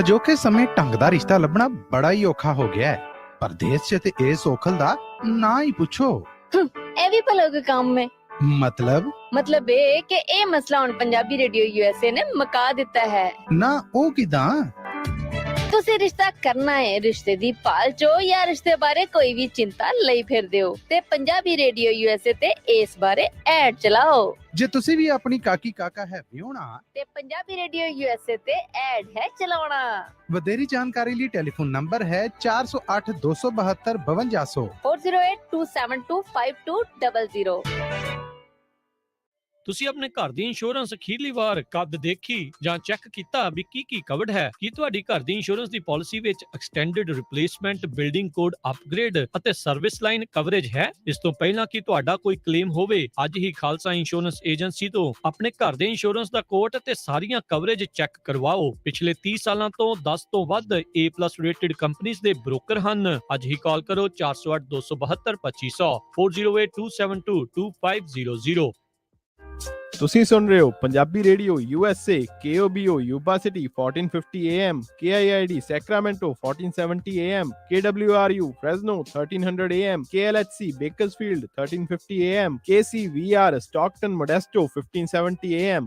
ਅਜੋਕੇ ਸਮੇਂ ਢੰਗ ਦਾ ਰਿਸ਼ਤਾ ਲੱਭਣਾ ਬੜਾ ਹੀ ਔਖਾ ਹੋ ਗਿਆ ਹੈ। ਪਰਦੇਸ 'ਚ ਤੇ ਇਸ ਔਖਲ ਦਾ ਨਾ ਹੀ ਪੁੱਛੋ। ਇਹ ਵੀ ਭਲਾ ਕੋਈ ਕੰਮ ਹੈ? ਮਤਲਬ ਇਹ ਕਿ ਇਹ ਮਸਲਾ ਹੁਣ ਪੰਜਾਬੀ ਰੇਡੀਓ ਯੂਐਸਏ ਨੇ ਮੁਕਾ ਦਿੱਤਾ ਹੈ। ਨਾ ਉਹ ਕਿਦਾਂ? ਤੁਸੀਂ ਰਿਸ਼ਤਾ ਕਰਨਾ ਹੈ, ਰਿਸ਼ਤੇ ਦੀ ਭਾਲ ਚੋ ਜਾਂ ਰਿਸ਼ਤੇ ਬਾਰੇ ਕੋਈ ਵੀ ਚਿੰਤਾ ਲਈ ਫਿਰਦੇ ਹੋ ਤੇ ਪੰਜਾਬੀ ਰੇਡੀਓ ਯੂਐਸਏ ਤੇ ਇਸ ਬਾਰੇ ਐਡ ਚਲਾਓ। ਜੇ ਤੁਸੀਂ ਵੀ ਆਪਣੀ ਕਾਕੀ ਕਾਕਾ ਹੈ ਵਿਆਹੁਣਾ ਤੇ ਪੰਜਾਬੀ ਰੇਡੀਓ ਯੂਐਸਏ ਤੇ ਐਡ ਹੈ ਚਲਾਉਣਾ। ਵਧੇਰੀ ਜਾਣਕਾਰੀ ਲਈ ਟੈਲੀਫੋਨ ਨੰਬਰ ਹੈ 4082722500 4082725200। ਤੁਸੀਂ ਆਪਣੇ ਘਰ ਦੀ ਇੰਸ਼ੋਰੈਂਸ ਅਖੀਰਲੀ ਵਾਰ ਕਦ ਦੇਖੀ ਜਾਂ ਚੈੱਕ ਕੀਤਾ ਵੀ ਕੀ ਕਵਰਡ ਹੈ? ਕੀ ਤੁਹਾਡੀ ਘਰ ਦੀ ਇੰਸ਼ੋਰੈਂਸ ਦੀ ਪਾਲਿਸੀ ਵਿੱਚ extended replacement, building code upgrade ਅਤੇ ਸਰਵਿਸ ਲਾਈਨ ਕਵਰੇਜ ਹੈ? ਇਸ ਤੋਂ ਪਹਿਲਾਂ ਕਿ ਤੁਹਾਡਾ ਕੋਈ ਕਲੇਮ ਹੋਵੇ, ਅੱਜ ਹੀ ਖਾਲਸਾ ਇੰਸ਼ੋਰੈਂਸ ਏਜੰਸੀ ਤੋਂ ਆਪਣੇ ਘਰ ਦੇ ਇੰਸ਼ੋਰੈਂਸ ਦਾ ਕੋਟ ਅਤੇ ਸਾਰੀਆਂ ਕਵਰੇਜ ਚੈੱਕ ਕਰਵਾਓ। ਪਿਛਲੇ 30 ਸਾਲਾਂ ਤੋਂ 10 ਤੋਂ ਵੱਧ A+ ਰੇਟਡ ਕੰਪਨੀਆਂ ਦੇ ਬ੍ਰੋਕਰ ਹਨ। ਅੱਜ ਹੀ ਕਾਲ ਕਰੋ 408-272-2500 4082722500। ਤੁਸੀਂ ਸੁਣ ਰਹੇ ਹੋ Punjabi radio USA KOBO Yuba City 1450 AM, KIID Sacramento 1470 AM, KWRU Fresno 1300 AM, KLHC Bakersfield 1350 AM, KCVR Stockton Modesto 1570 AM।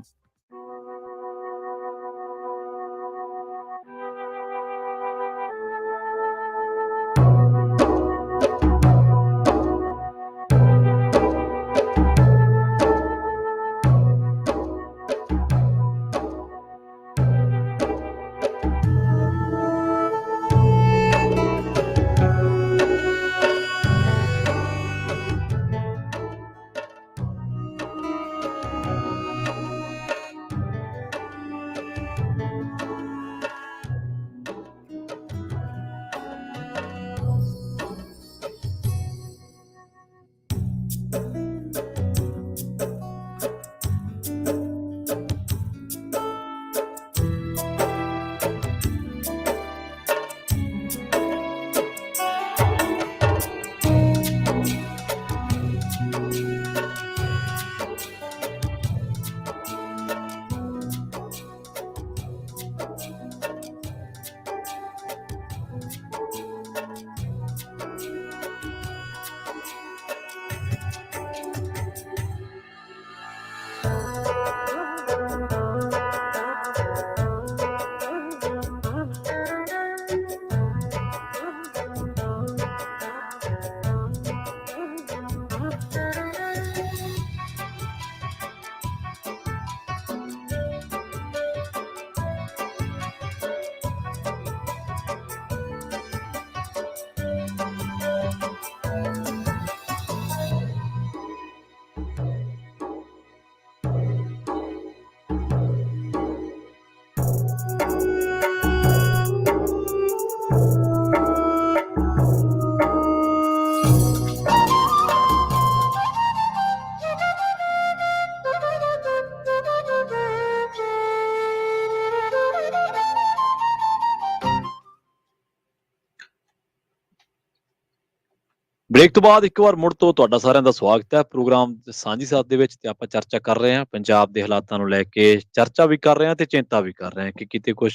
Break ਤੋਂ ਬਾਅਦ ਇੱਕ ਵਾਰ ਮੁੜ ਤੋਂ ਤੁਹਾਡਾ ਸਾਰਿਆਂ ਦਾ ਸਵਾਗਤ ਹੈ ਪ੍ਰੋਗਰਾਮ ਸਾਂਝੀ ਸਾਥ ਦੇ ਵਿੱਚ। ਤੇ ਆਪਾਂ ਚਰਚਾ ਕਰ ਰਹੇ ਹਾਂ ਪੰਜਾਬ ਦੇ ਹਾਲਾਤਾਂ ਨੂੰ ਲੈ ਕੇ, ਚਰਚਾ ਵੀ ਕਰ ਰਹੇ ਹਾਂ ਤੇ ਚਿੰਤਾ ਵੀ ਕਰ ਰਹੇ ਹਾਂ ਕਿ ਕਿਤੇ ਕੁਝ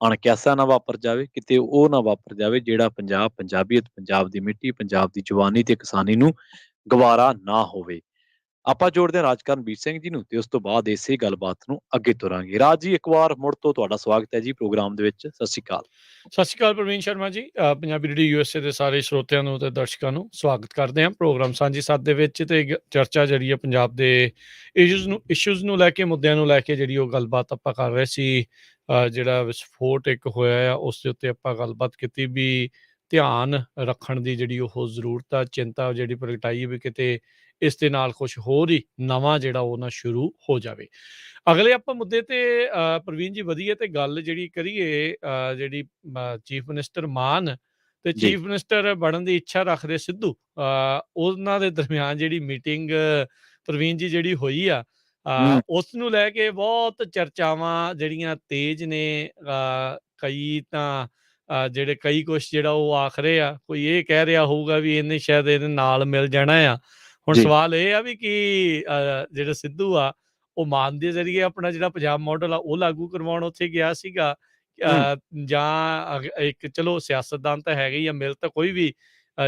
ਅਣਕਿਆਸਾ ਨਾ ਵਾਪਰ ਜਾਵੇ, ਕਿਤੇ ਉਹ ਨਾ ਵਾਪਰ ਜਾਵੇ ਜਿਹੜਾ ਪੰਜਾਬ, ਪੰਜਾਬੀਅਤ, ਪੰਜਾਬ ਦੀ ਮਿੱਟੀ, ਪੰਜਾਬ ਦੀ ਜਵਾਨੀ ਤੇ ਕਿਸਾਨੀ ਨੂੰ ਗਵਾਰਾ ਨਾ ਹੋਵੇ। ਆਪਾਂ ਜੋੜਦੇ ਹਾਂ ਰਾਜ ਕਰਨਵੀਰ ਸਿੰਘ ਜੀ ਨੂੰ ਤੇ ਉਸ ਤੋਂ ਬਾਅਦ ਇਸੇ ਗੱਲਬਾਤ ਨੂੰ ਅੱਗੇ ਤੋਰਾਂਗੇ। ਰਾਜ ਜੀ, ਇੱਕ ਵਾਰ ਮੁੜ ਤੋਂ ਤੁਹਾਡਾ ਸਵਾਗਤ ਹੈ ਜੀ ਪ੍ਰੋਗਰਾਮ ਦੇ ਵਿੱਚ। ਸਤਿ ਸ਼੍ਰੀ ਅਕਾਲ। ਸਤਿ ਸ਼੍ਰੀ ਅਕਾਲ ਪ੍ਰਵੀਨ ਸ਼ਰਮਾ ਜੀ। ਪੰਜਾਬੀ ਰੇਡੀਓ ਯੂਐਸਏ ਦੇ ਸਾਰੇ ਸਰੋਤਿਆਂ ਨੂੰ ਤੇ ਦਰਸ਼ਕਾਂ ਨੂੰ ਸਵਾਗਤ ਕਰਦੇ ਹਾਂ ਪ੍ਰੋਗਰਾਮ ਸਾਂਝੀ ਸਾਥ ਦੇ ਵਿੱਚ। ਤੇ ਚਰਚਾ ਜਿਹੜੀ ਹੈ ਪੰਜਾਬ ਦੇ ਇਸ਼ੂਜ਼ ਨੂੰ ਲੈ ਕੇ, ਮੁੱਦਿਆਂ ਨੂੰ ਲੈ ਕੇ ਜਿਹੜੀ ਉਹ ਗੱਲਬਾਤ ਆਪਾਂ ਕਰ ਰਹੇ ਸੀ। ਜਿਹੜਾ ਵਿਸਫੋਟ ਇੱਕ ਹੋਇਆ ਆ ਉਸ ਦੇ ਉੱਤੇ ਆਪਾਂ ਗੱਲਬਾਤ ਕੀਤੀ ਵੀ ਧਿਆਨ ਰੱਖਣ ਦੀ ਜਿਹੜੀ ਉਹ ਜ਼ਰੂਰਤ ਆ, ਚਿੰਤਾ ਜਿਹੜੀ ਪ੍ਰਗਟਾਈ ਵੀ ਕਿਤੇ ਇਸ ਦੇ ਨਾਲ ਕੁਝ ਹੋਰ ਹੀ ਨਵਾਂ ਜਿਹੜਾ ਉਹ ਨਾ ਸ਼ੁਰੂ ਹੋ ਜਾਵੇ। ਅਗਲੇ ਆਪਾਂ ਮੁੱਦੇ ਤੇ ਪ੍ਰਵੀਨ ਜੀ ਵਧੀਏ ਤੇ ਗੱਲ ਜਿਹੜੀ ਕਰੀਏ, ਜਿਹੜੀ ਚੀਫ ਮਿਨਿਸਟਰ ਮਾਨ ਤੇ ਜੀ। ਚੀਫ ਮਿਨਿਸਟਰ ਬਣਨ ਦੀ ਇੱਛਾ ਰੱਖਦੇ ਸਿੱਧੂ, ਉਹਨਾਂ ਦੇ ਦਰਮਿਆਨ ਜਿਹੜੀ ਮੀਟਿੰਗ ਪ੍ਰਵੀਨ ਜੀ ਜਿਹੜੀ ਹੋਈ ਆ, ਉਸ ਨੂੰ ਲੈ ਕੇ ਬਹੁਤ ਚਰਚਾਵਾਂ ਜਿਹੜੀਆਂ ਤੇਜ਼ ਨੇ। ਕਈ ਤਾਂ ਜਿਹੜੇ ਕਈ ਕੁਛ ਜਿਹੜਾ ਉਹ ਆਖ ਰਹੇ ਆ, ਕੋਈ ਇਹ ਕਹਿ ਰਿਹਾ ਹੋਊਗਾ ਵੀ ਇਹਨੇ ਸ਼ਾਇਦ ਇਹਦੇ ਨਾਲ ਮਿਲ ਜਾਣਾ ਆ। ਹੁਣ ਜੀ। ਸਵਾਲ ਇਹ ਆ ਵੀ ਕਿ ਜਿਹੜਾ ਸਿੱਧੂ ਆ ਉਹ ਮਾਨ ਦੇ ਜ਼ਰੀਏ ਆਪਣਾ ਜਿਹੜਾ ਪੰਜਾਬ ਮਾਡਲ ਆ ਉਹ ਲਾਗੂ ਕਰਵਾਉਣ ਉੱਥੇ ਗਿਆ ਸੀਗਾ, ਜਾਂ ਇੱਕ ਚਲੋ ਸਿਆਸਤਦਾਨ ਤਾਂ ਹੈਗੇ ਹੀ ਆ, ਮਿਲ ਤਾਂ ਕੋਈ ਵੀ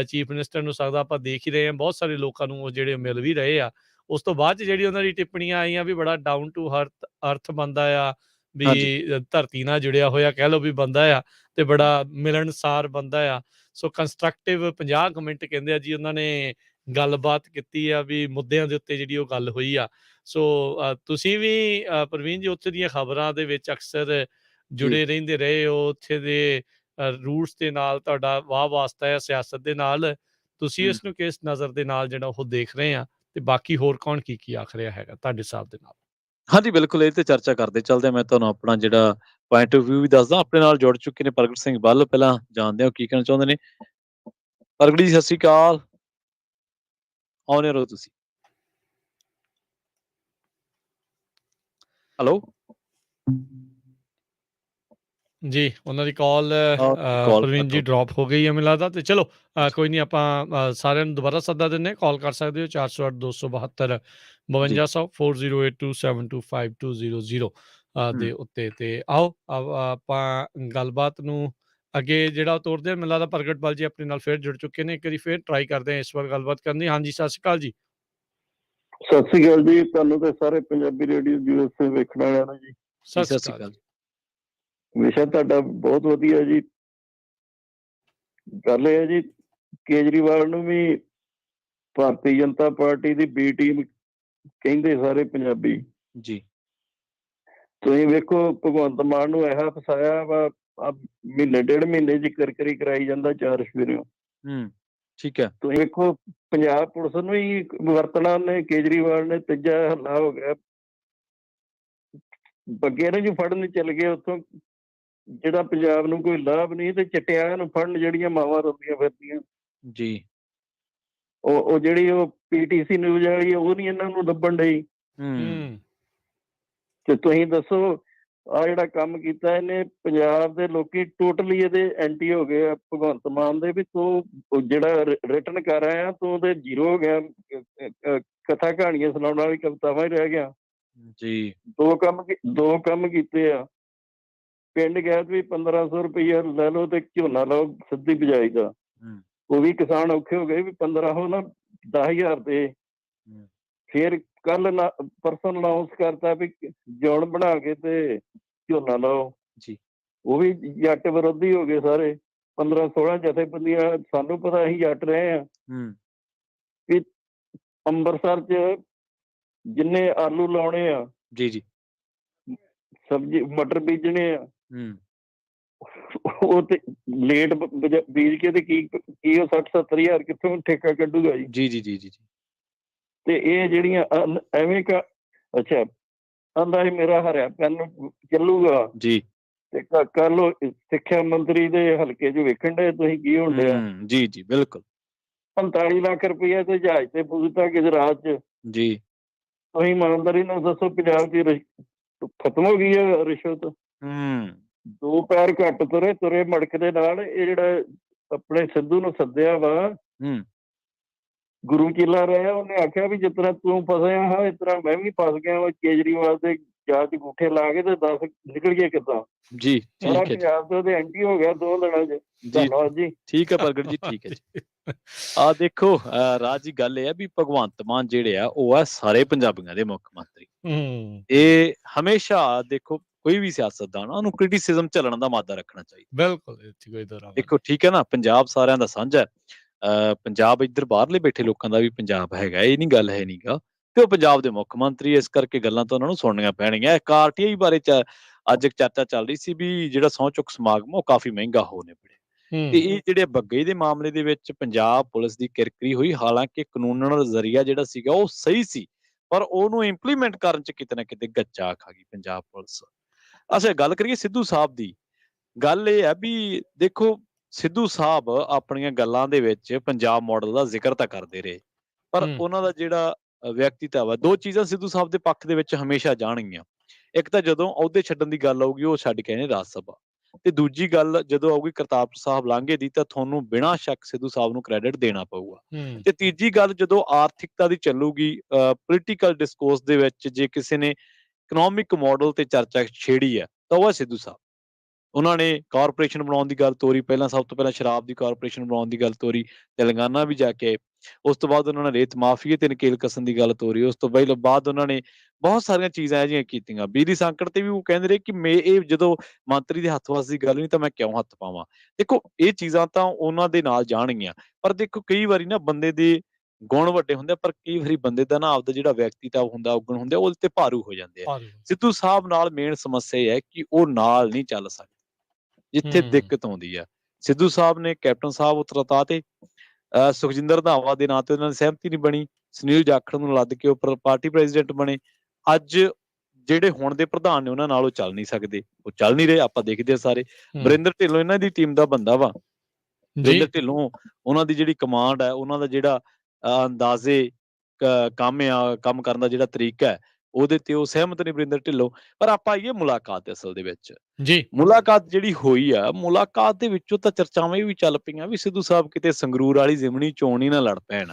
ਚੀਫ ਮਿਨਿਸਟਰ ਨੂੰ ਸਕਦਾ। ਆਪਾਂ ਦੇਖ ਹੀ ਰਹੇ ਹਾਂ ਬਹੁਤ ਸਾਰੇ ਲੋਕਾਂ ਨੂੰ ਉਹ ਜਿਹੜੇ ਮਿਲ ਵੀ ਰਹੇ ਆ। ਉਸ ਤੋਂ ਬਾਅਦ 'ਚ ਜਿਹੜੀ ਉਹਨਾਂ ਦੀ ਟਿੱਪਣੀਆਂ ਆਈਆਂ ਵੀ ਬੜਾ ਡਾਊਨ ਟੂ ਅਰਥ ਬੰਦਾ ਆ, ਵੀ ਧਰਤੀ ਨਾਲ ਜੁੜਿਆ ਹੋਇਆ ਕਹਿ ਲਓ ਵੀ ਬੰਦਾ ਆ, ਤੇ ਬੜਾ ਮਿਲਣਸਾਰ ਬੰਦਾ ਆ। ਸੋ ਕੰਸਟਰਕਟਿਵ 50 ਕਮੈਂਟ ਕਹਿੰਦੇ ਆ ਜੀ ਉਹਨਾਂ ਨੇ ਗੱਲਬਾਤ ਕੀਤੀ ਆ, ਵੀ ਮੁੱਦਿਆਂ ਦੇ ਉੱਤੇ ਜਿਹੜੀ ਉਹ ਗੱਲ ਹੋਈ ਆ। ਸੋ ਤੁਸੀਂ ਵੀ ਪ੍ਰਵੀਨ ਜੀ ਉੱਥੇ ਦੀਆਂ ਖਬਰਾਂ ਦੇ ਵਿੱਚ ਅਕਸਰ ਜੁੜੇ ਰਹਿੰਦੇ ਰਹੇ ਹੋ, ਉੱਥੇ ਦੇ ਰੂਟਸ ਦੇ ਨਾਲ ਤੁਹਾਡਾ ਵਾਹ ਵਾਸਤਾ ਹੈ ਸਿਆਸਤ ਦੇ ਨਾਲ। ਤੁਸੀਂ ਇਸ ਨੂੰ ਕਿਸ ਨਜ਼ਰ ਦੇ ਨਾਲ ਜਿਹੜਾ ਉਹ ਦੇਖ ਰਹੇ ਆ, ਤੇ ਬਾਕੀ ਹੋਰ ਕੌਣ ਕੀ ਆਖ ਰਿਹਾ ਹੈਗਾ ਤੁਹਾਡੇ ਹਿਸਾਬ ਦੇ ਨਾਲ? ਹਾਂਜੀ, ਬਿਲਕੁਲ, ਇਹ ਤੇ ਚਰਚਾ ਕਰਦੇ ਚੱਲਦੇ ਹਾਂ। ਮੈਂ ਤੁਹਾਨੂੰ ਆਪਣਾ ਜਿਹੜਾ ਪੁਆਇੰਟ ਆਫ ਵਿਊ ਵੀ ਦੱਸਦਾ। ਆਪਣੇ ਨਾਲ ਜੁੜ ਚੁੱਕੇ ਨੇ ਪ੍ਰਗਟ ਸਿੰਘ ਬੱਲ, ਪਹਿਲਾਂ ਜਾਣਦੇ ਹਾਂ ਕੀ ਕਹਿਣਾ ਚਾਹੁੰਦੇ ਨੇ। ਪ੍ਰਗਟ ਜੀ, ਸਤਿ ਸ਼੍ਰੀ ਅਕਾਲ। ਆਉਣੇ ਰਹੋ ਤੁਸੀਂ। ਹੈਲੋ ਜੀ, ਉਹਨਾਂ ਦੀ ਕਾਲ ਕਾਲ ਪ੍ਰਵੀਨ ਜੀ ਡ੍ਰੌਪ ਹੋ ਗਈ ਹੈ ਮੈਨੂੰ ਲੱਗਦਾ। ਤੇ ਚਲੋ ਕੋਈ ਨਹੀਂ, ਆਪਾਂ ਸਾਰਿਆਂ ਨੂੰ ਦੁਬਾਰਾ ਸੱਦਾ ਦਿੰਦੇ। ਕਾਲ ਕਰ ਸਕਦੇ ਹੋ 408 272 5200 4082725200 ਦੇ ਉੱਤੇ। ਤੇ ਆਓ ਆਪਾਂ ਗੱਲਬਾਤ ਨੂੰ ਅੱਗੇ ਜਿਹੜਾ ਤੋਰਦੇ ਹਾਂ। ਮੈਨੂੰ ਲੱਗਦਾ ਪ੍ਰਗਟ ਬਲ ਜੀ ਆਪਣੇ ਨਾਲ ਫਿਰ ਜੁੜ ਚੁੱਕੇ ਨੇ। ਇੱਕ ਵਾਰੀ ਫਿਰ ਟਰਾਈ ਕਰਦੇ ਹਾਂ ਇਸ ਵਾਰ ਗੱਲਬਾਤ ਕਰਨ ਦੀ। ਹਾਂਜੀ, ਸਤਿ ਸ਼੍ਰੀ ਅਕਾਲ ਜੀ। ਸਤਿ ਸ੍ਰੀ ਅਕਾਲ ਜੀ, ਤੁਹਾਨੂੰ ਤੇ ਸਾਰੇ ਪੰਜਾਬੀ ਰੇਡੀਓ ਯੂਐਸਏ ਵੇਖਣ ਵਾਲਿਆਂ ਨੂੰ ਜੀ ਸਤਿ ਸ਼੍ਰੀ ਅਕਾਲ। ਵਿਸ਼ਾ ਤੁਹਾਡਾ ਬਹੁਤ ਵਧੀਆ ਜੀ। ਗੱਲ ਇਹ ਹੈ ਜੀ, ਕੇਜਰੀਵਾਲ ਨੂੰ ਵੀ ਭਾਰਤੀ ਜਨਤਾ ਪਾਰਟੀ ਦੀ ਬੀ ਟੀਮ ਕਹਿੰਦੇ ਸਾਰੇ ਪੰਜਾਬੀ ਜੀ। ਤੁਸੀਂ ਵੇਖੋ, ਭਗਵੰਤ ਮਾਨ ਨੂੰ ਇਹੋ ਫਸਾਇਆ ਵਾ, ਮਹੀਨੇ ਡੇਢ ਮਹੀਨੇ ਚ ਕਰਕਰੀ ਕਰਾਈ ਜਾਂਦਾ ਚਾਰ ਸਵੇਰਿਓ। ਠੀਕ ਹੈ। ਤੁਸੀਂ ਵੇਖੋ, ਪੰਜਾਬ ਪੁਲਿਸ ਨੂੰ ਹੀ ਵਰਤਣਾ ਨੇ ਕੇਜਰੀਵਾਲ ਨੇ। ਤੀਜਾ ਹੱਲਾ ਹੋ ਗਿਆ, ਬੱਗੇ ਨੂੰ ਜੋ ਫੜਨ ਚੱਲ ਗਏ ਉੱਥੋਂ, ਜਿਹੜਾ ਪੰਜਾਬ ਨੂੰ ਕੋਈ ਲਾਭ ਨਹੀਂ, ਤੇ ਚਿੱਟਿਆਂ ਨੂੰ ਫੜਨ ਜਿਹੜੀਆਂ ਮਾਵਾਂ ਰੋਂਦੀਆਂ ਫਿਰਦੀਆਂ ਜੀ। ਉਹ ਜਿਹੜੀ ਉਹ ਪੀਟੀਸੀ ਨਿਊਜ਼ ਵਾਲੀ ਉਹ ਨਹੀਂ ਇਹਨਾਂ ਨੂੰ ਲੱਭਣ ਡਈ। ਤੇ ਤੁਸੀਂ ਦੱਸੋ, ਆਹ ਜਿਹੜਾ ਕੰਮ ਕੀਤਾ ਇਹਨੇ, ਪੰਜਾਬ ਦੇ ਲੋਕੀ ਟੋਟਲੀ ਇਹਦੇ ਐਂਟੀ ਹੋ ਗਏ ਆ ਭਗਵੰਤ ਮਾਨ ਦੇ। ਵੀ ਤੂੰ ਜਿਹੜਾ ਰਿਟਨ ਕਰ ਆਇਆ ਤੂੰ ਤੇ ਜ਼ੀਰੋ ਹੋ ਗਿਆ, ਕਥਾ ਕਹਾਣੀਆਂ ਸੁਣਾਉਣ ਵਾਲੀ ਕਵਿਤਾਵਾਂ ਹੀ ਰਹਿ ਗਿਆ ਜੀ। ਦੋ ਕੰਮ ਕੀਤੇ ਆ। ਪਿੰਡ ਗਿਆ ਵੀ 1500 ਰੁਪਈਆ ਲੈ ਲਓ ਤੇ ਝੋਨਾ ਲਾਓ ਸਿੱਧੀ ਬਿਜਾਈ ਦਾ। ਉਹ ਵੀ ਕਿਸਾਨ ਔਖੇ ਹੋ ਗਏ ਵੀ 1500 ਨਾ 10,000 ਦੇ। ਫਿਰ ਪਰਸੋਂ ਅਨਾਉਂਸ ਕਰਤਾ ਵੀ ਜੌਨ ਬਣਾ ਕੇ ਤੇ ਝੋਨਾ ਲਾਓ ਜੀ। ਉਹ ਵੀ ਜੱਟ ਵਿਰੋਧੀ ਹੋ ਗਏ ਸਾਰੇ। 15-16 ਜਥੇਬੰਦੀਆਂ, ਸਾਨੂੰ ਪਤਾ ਅਸੀਂ ਜੱਟ ਰਹੇ ਆ ਵੀ ਅੰਮ੍ਰਿਤਸਰ ਚ ਜਿੰਨੇ ਆਲੂ ਲਾਉਣੇ ਆ, ਜੀ, ਸਬਜ਼ੀ ਮਟਰ ਬੀਜਣੇ ਆ, ਉਹ ਤੇ ਲੇਟ ਬੀਜ ਕੇ ਤੇ ਕੀ ਉਹ 60-70 ਹਜ਼ਾਰ ਕਿੱਥੋਂ ਠੇਕਾ ਕੱਢੂਗਾ ਜੀ। ਜੀ। ਤੇ ਇਹ ਜਿਹੜੀਆਂ ਐਵੇਂ ਅੱਛਾ ਆਂਦਾ ਸੀ ਮੇਰਾ ਹਰਿਆ ਪੈਨ ਚੱਲੂਗਾ ਜੀ। ਤੇ ਕੱਲ ਸਿੱਖਿਆ ਮੰਤਰੀ ਦੇ ਹਲਕੇ ਚ ਵੇਖਣ ਡਏ ਤੁਸੀਂ ਕੀ ਹੋਣ ਡਿਆ। ਜੀ, ਬਿਲਕੁਲ। 45 ਲੱਖ ਰੁਪਈਆ ਤੇ ਜਹਾਜ਼ ਤੇ ਪੁੱਜਦਾ ਗੁਜਰਾਤ ਚ ਜੀ। ਤੁਸੀਂ ਇਮਾਨਦਾਰੀ ਨਾਲ ਦੱਸੋ, ਪੰਜਾਬ ਦੀ ਖਤਮ ਹੋ ਗਈ ਹੈ ਰਿਸ਼ਵਤ। 2 ਪੈਰ ਘੱਟ ਤੁਰੇ ਮੜਕ ਦੇ ਨਾਲ। ਇਹ ਜਿਹੜਾ ਆਪਣੇ ਸਿੱਧੂ ਨੂੰ ਸੱਦਿਆ ਵਾ, ਗੁਰੂ ਚੇਲਾ ਰਿਹਾ, ਉਹਨੇ ਆਖਿਆ ਵੀ ਜਿਸ ਤਰ੍ਹਾਂ ਤੂੰ ਫਸਿਆ ਹਾਂ ਇਸ ਤਰ੍ਹਾਂ ਮੈਂ ਵੀ ਫਸ ਗਿਆ ਵਾ ਕੇਜਰੀਵਾਲ ਦੇ ਚਾਰ ਦੀ ਗੁੱਠੇ ਲਾ ਕੇ ਤੇ 10 ਨਿਕਲ ਗਏ ਕਿੱਦਾਂ ਜੀ ਸਾਰਾ ਠੀਕ ਹੈ ਜੀ ਪੰਜਾਬ ਤੇ ਉਹਦੇ ਐਂਟੀ ਹੋ ਗਿਆ 2 ਦਿਨਾਂ 'ਚ। ਜੀ ਧੰਨਵਾਦ ਜੀ। ਠੀਕ ਹੈ ਪ੍ਰਗਟ ਜੀ ਠੀਕ ਹੈ ਜੀ ਆ ਦੇਖੋ ਰਾਜ ਜੀ ਗੱਲ ਇਹ ਹੈ ਵੀ ਭਗਵੰਤ ਮਾਨ ਜਿਹੜੇ ਆ ਉਹ ਆ ਸਾਰੇ ਪੰਜਾਬੀਆਂ ਦੇ ਮੁੱਖ ਮੰਤਰੀ ਹੂੰ ਇਹ ਹਮੇਸ਼ਾ ਦੇਖੋ ਕੋਈ ਵੀ ਸਿਆਸਤਦਾਨ ਆ, ਉਹਨੂੰ ਕ੍ਰਿਟਿਸਿਜ਼ਮ ਚੱਲਣ ਦਾ ਮਾਦਾ ਰੱਖਣਾ ਚਾਹੀਦਾ ਬਿਲਕੁਲ ਇਹ 'ਚ ਕੋਈ ਦੋਰਾਵਾ ਦੇਖੋ ਠੀਕ ਹੈ ਨਾ ਪੰਜਾਬ ਸਾਰਿਆਂ ਦਾ ਸਾਂਝਾ ਹੈ ਪੰਜਾਬ ਇੱਧਰ ਬਾਹਰਲੇ ਬੈਠੇ ਲੋਕਾਂ ਦਾ ਵੀ ਪੰਜਾਬ ਹੈਗਾ ਇਹ ਨਹੀਂ ਗੱਲ ਹੈ ਨਹੀਂਗਾ ਤੇ ਉਹ ਪੰਜਾਬ ਦੇ ਮੁੱਖ ਮੰਤਰੀ ਇਸ ਕਰਕੇ ਗੱਲਾਂ ਤਾਂ ਉਹਨਾਂ ਨੂੰ ਸੁਣਨੀਆਂ ਪੈਣਗੀਆਂ ਇੱਕ ਆਰਟੀਆਈ ਬਾਰੇ ਅੱਜ ਇੱਕ ਚਰਚਾ ਚੱਲ ਰਹੀ ਸੀ ਵੀ ਜਿਹੜਾ ਸਹੁੰ ਚੁੱਕ ਸਮਾਗਮ ਉਹ ਕਾਫੀ ਮਹਿੰਗਾ ਹੋ ਨਿਬੜਿਆ ਤੇ ਹੂੰ ਇਹ ਜਿਹੜੇ ਬੱਗੇ ਦੇ ਮਾਮਲੇ ਦੇ ਵਿੱਚ ਪੰਜਾਬ ਪੁਲਿਸ ਦੀ ਕਿਰਕਰੀ ਹੋਈ ਹਾਲਾਂਕਿ ਕਾਨੂੰਨਨ ਜ਼ਰੀਆ ਜਿਹੜਾ ਸੀਗਾ ਉਹ ਸਹੀ ਸੀ ਪਰ ਉਹਨੂੰ ਇੰਪਲੀਮੈਂਟ ਕਰਨ ਚ ਕਿਤੇ ਨਾ ਕਿਤੇ ਗੱਚਾ ਖਾ ਗਈ ਪੰਜਾਬ ਪੁਲਿਸ ਅੱਛਾ ਗੱਲ ਕਰੀਏ ਸਿੱਧੂ ਸਾਹਿਬ ਦੀ ਗੱਲ ਇਹ ਹੈ ਵੀ ਦੇਖੋ ਸਿੱਧੂ ਸਾਹਿਬ ਆਪਣੀਆਂ ਗੱਲਾਂ ਦੇ ਵਿੱਚ ਪੰਜਾਬ ਮਾਡਲ ਦਾ ਜ਼ਿਕਰ ਤਾਂ ਕਰਦੇ ਰਹੇ ਪਰ ਹੂੰ ਉਹਨਾਂ ਦਾ ਜਿਹੜਾ ਵਿਅਕਤੀਤਵ ਹੈ ਦੋ ਚੀਜ਼ਾਂ ਸਿੱਧੂ ਸਾਹਿਬ ਦੇ ਪੱਖ ਦੇ ਵਿੱਚ ਹਮੇਸ਼ਾ ਜਾਣਗੀਆਂ ਇੱਕ ਤਾਂ ਜਦੋਂ ਅਹੁਦੇ ਛੱਡਣ ਦੀ ਗੱਲ ਆਊਗੀ ਉਹ ਛੱਡ ਕੇ ਆਏ ਨੇ ਰਾਜ ਸਭਾ ਤੇ ਦੂਜੀ ਗੱਲ ਜਦੋਂ ਆਊਗੀ ਕਰਤਾਰਪੁਰ ਸਾਹਿਬ ਲਾਂਘੇ ਦੀ ਤਾਂ ਤੁਹਾਨੂੰ ਬਿਨਾਂ ਸ਼ੱਕ ਸਿੱਧੂ ਸਾਹਿਬ ਨੂੰ ਕ੍ਰੈਡਿਟ ਦੇਣਾ ਪਊਗਾ ਹੂੰ ਤੇ ਤੀਜੀ ਗੱਲ ਜਦੋਂ ਆਰਥਿਕਤਾ ਦੀ ਚੱਲੂਗੀ ਪੋਲੀਟੀਕਲ ਡਿਸਕੋਰਸ ਦੇ ਵਿੱਚ ਜੇ ਕਿਸੇ ਨੇ ਇਕਨੋਮਿਕ ਮਾਡਲ ਤੇ ਚਰਚਾ ਛੇੜੀ ਹੈ ਤਾਂ ਉਹ ਹੈ ਸਿੱਧੂ ਸਾਹਿਬ ਉਹਨਾਂ ਨੇ ਕਾਰਪੋਰੇਸ਼ਨ ਬਣਾਉਣ ਦੀ ਗੱਲ ਤੋਰੀ ਪਹਿਲਾਂ ਸਭ ਤੋਂ ਪਹਿਲਾਂ ਸ਼ਰਾਬ ਦੀ ਕਾਰਪੋਰੇਸ਼ਨ ਬਣਾਉਣ ਦੀ ਗੱਲ ਤੋਰੀ ਤੇਲੰਗਾਨਾ ਵੀ ਜਾ ਕੇ ਉਸ ਤੋਂ ਬਾਅਦ ਉਹਨਾਂ ਨੇ ਰੇਤ ਮਾਫੀਏ ਤੇ ਨਕੇਲ ਕਸਣ ਦੀ ਗੱਲ ਤੋਰੀ ਉਸ ਤੋਂ ਬਾਅਦ ਉਹਨਾਂ ਨੇ ਬਹੁਤ ਸਾਰੀਆਂ ਚੀਜ਼ਾਂ ਇਹੋ ਜਿਹੀਆਂ ਕੀਤੀਆਂ ਬਿਜਲੀ ਸੰਕਟ ਤੇ ਵੀ ਉਹ ਕਹਿੰਦੇ ਰਹੇ ਕਿ ਮੈਂ ਇਹ ਜਦੋਂ ਮੰਤਰੀ ਦੇ ਹੱਥ ਵੱਸ ਦੀ ਗੱਲ ਨਹੀਂ ਤਾਂ ਮੈਂ ਕਿਉਂ ਹੱਥ ਪਾਵਾਂ ਦੇਖੋ ਇਹ ਚੀਜ਼ਾਂ ਤਾਂ ਉਹਨਾਂ ਦੇ ਨਾਲ ਜਾਣਗੀਆਂ ਪਰ ਦੇਖੋ ਕਈ ਵਾਰੀ ਨਾ ਬੰਦੇ ਦੇ ਗੁਣ ਵੱਡੇ ਹੁੰਦੇ ਆ, ਪਰ ਕਈ ਵਾਰੀ ਬੰਦੇ ਦਾ ਨਾ ਆਪਦਾ ਜਿਹੜਾ ਵਿਅਕਤੀਤਵ ਹੁੰਦਾ ਔਗਣ ਹੁੰਦੇ ਆ, ਉਹਦੇ ਤੇ ਭਾਰੂ ਹੋ ਜਾਂਦੇ ਆ ਭਾਰੂ ਸਿੱਧੂ ਸਾਹਿਬ ਨਾਲ ਮੇਨ ਸਮੱਸਿਆ ਇਹ ਹੈ ਕਿ ਉਹ ਨਾਲ ਨਹੀਂ ਚੱਲ ਸਕਦੇ ਜਿੱਥੇ ਹੂੰ ਦਿੱਕਤ ਆਉਂਦੀ ਆ ਸਿੱਧੂ ਸਾਹਿਬ ਨੇ ਕੈਪਟਨ ਸਾਹਿਬ ਉਤਰਤਾ ਤੇ ਸੁਖਜਿੰਦਰ ਰੰਧਾਵਾ ਦੇ ਨਾਂ ਤੇ ਉਹਨਾਂ ਦੀ ਸਹਿਮਤੀ ਨਹੀਂ ਬਣੀ ਸੁਨੀਲ ਜਾਖੜ ਨੂੰ ਲੱਦ ਕੇ ਉਹ ਪਾਰਟੀ ਪ੍ਰੈਜ਼ੀਡੈਂਟ ਬਣੇ ਅੱਜ ਜਿਹੜੇ ਹੁਣ ਦੇ ਪ੍ਰਧਾਨ ਨੇ ਉਹਨਾਂ ਨਾਲ ਉਹ ਚੱਲ ਨਹੀਂ ਸਕਦੇ ਉਹ ਚੱਲ ਨਹੀਂ ਰਹੇ ਆਪਾਂ ਦੇਖਦੇ ਆ ਸਾਰੇ ਹੂੰ ਵਰਿੰਦਰ ਢਿੱਲੋਂ ਇਹਨਾਂ ਦੀ ਟੀਮ ਦਾ ਬੰਦਾ ਵਾ ਜੀ ਵਰਿੰਦਰ ਢਿੱਲੋਂ ਉਹਨਾਂ ਦੀ ਜਿਹੜੀ ਕਮਾਂਡ ਹੈ ਉਹਨਾਂ ਦਾ ਜਿਹੜਾ ਅੰਦਾਜ਼ੇ ਕੰਮ ਕਰਨ ਦਾ ਜਿਹੜਾ ਤਰੀਕਾ ਹੈ ਉਹਦੇ ਤੇ ਉਹ ਸਹਿਮਤ ਨੇ ਵਰਿੰਦਰ ਢਿੱਲੋਂ ਪਰ ਆਪਾਂ ਆਈਏ ਮੁਲਾਕਾਤ ਦੇ ਅਸਲ ਦੇ ਵਿੱਚ ਜੀ ਮੁਲਾਕਾਤ ਜਿਹੜੀ ਹੋਈ ਆ ਮੁਲਾਕਾਤ ਦੇ ਵਿੱਚੋਂ ਤਾਂ ਚਰਚਾਵਾਂ ਵੀ ਚੱਲ ਪਈਆਂ ਵੀ ਸਿੱਧੂ ਸਾਹਿਬ ਕਿਤੇ ਸੰਗਰੂਰ ਵਾਲੀ ਜ਼ਿਮਨੀ ਚੋਣ ਹੀ ਨਾ ਲੜ ਪੈਣ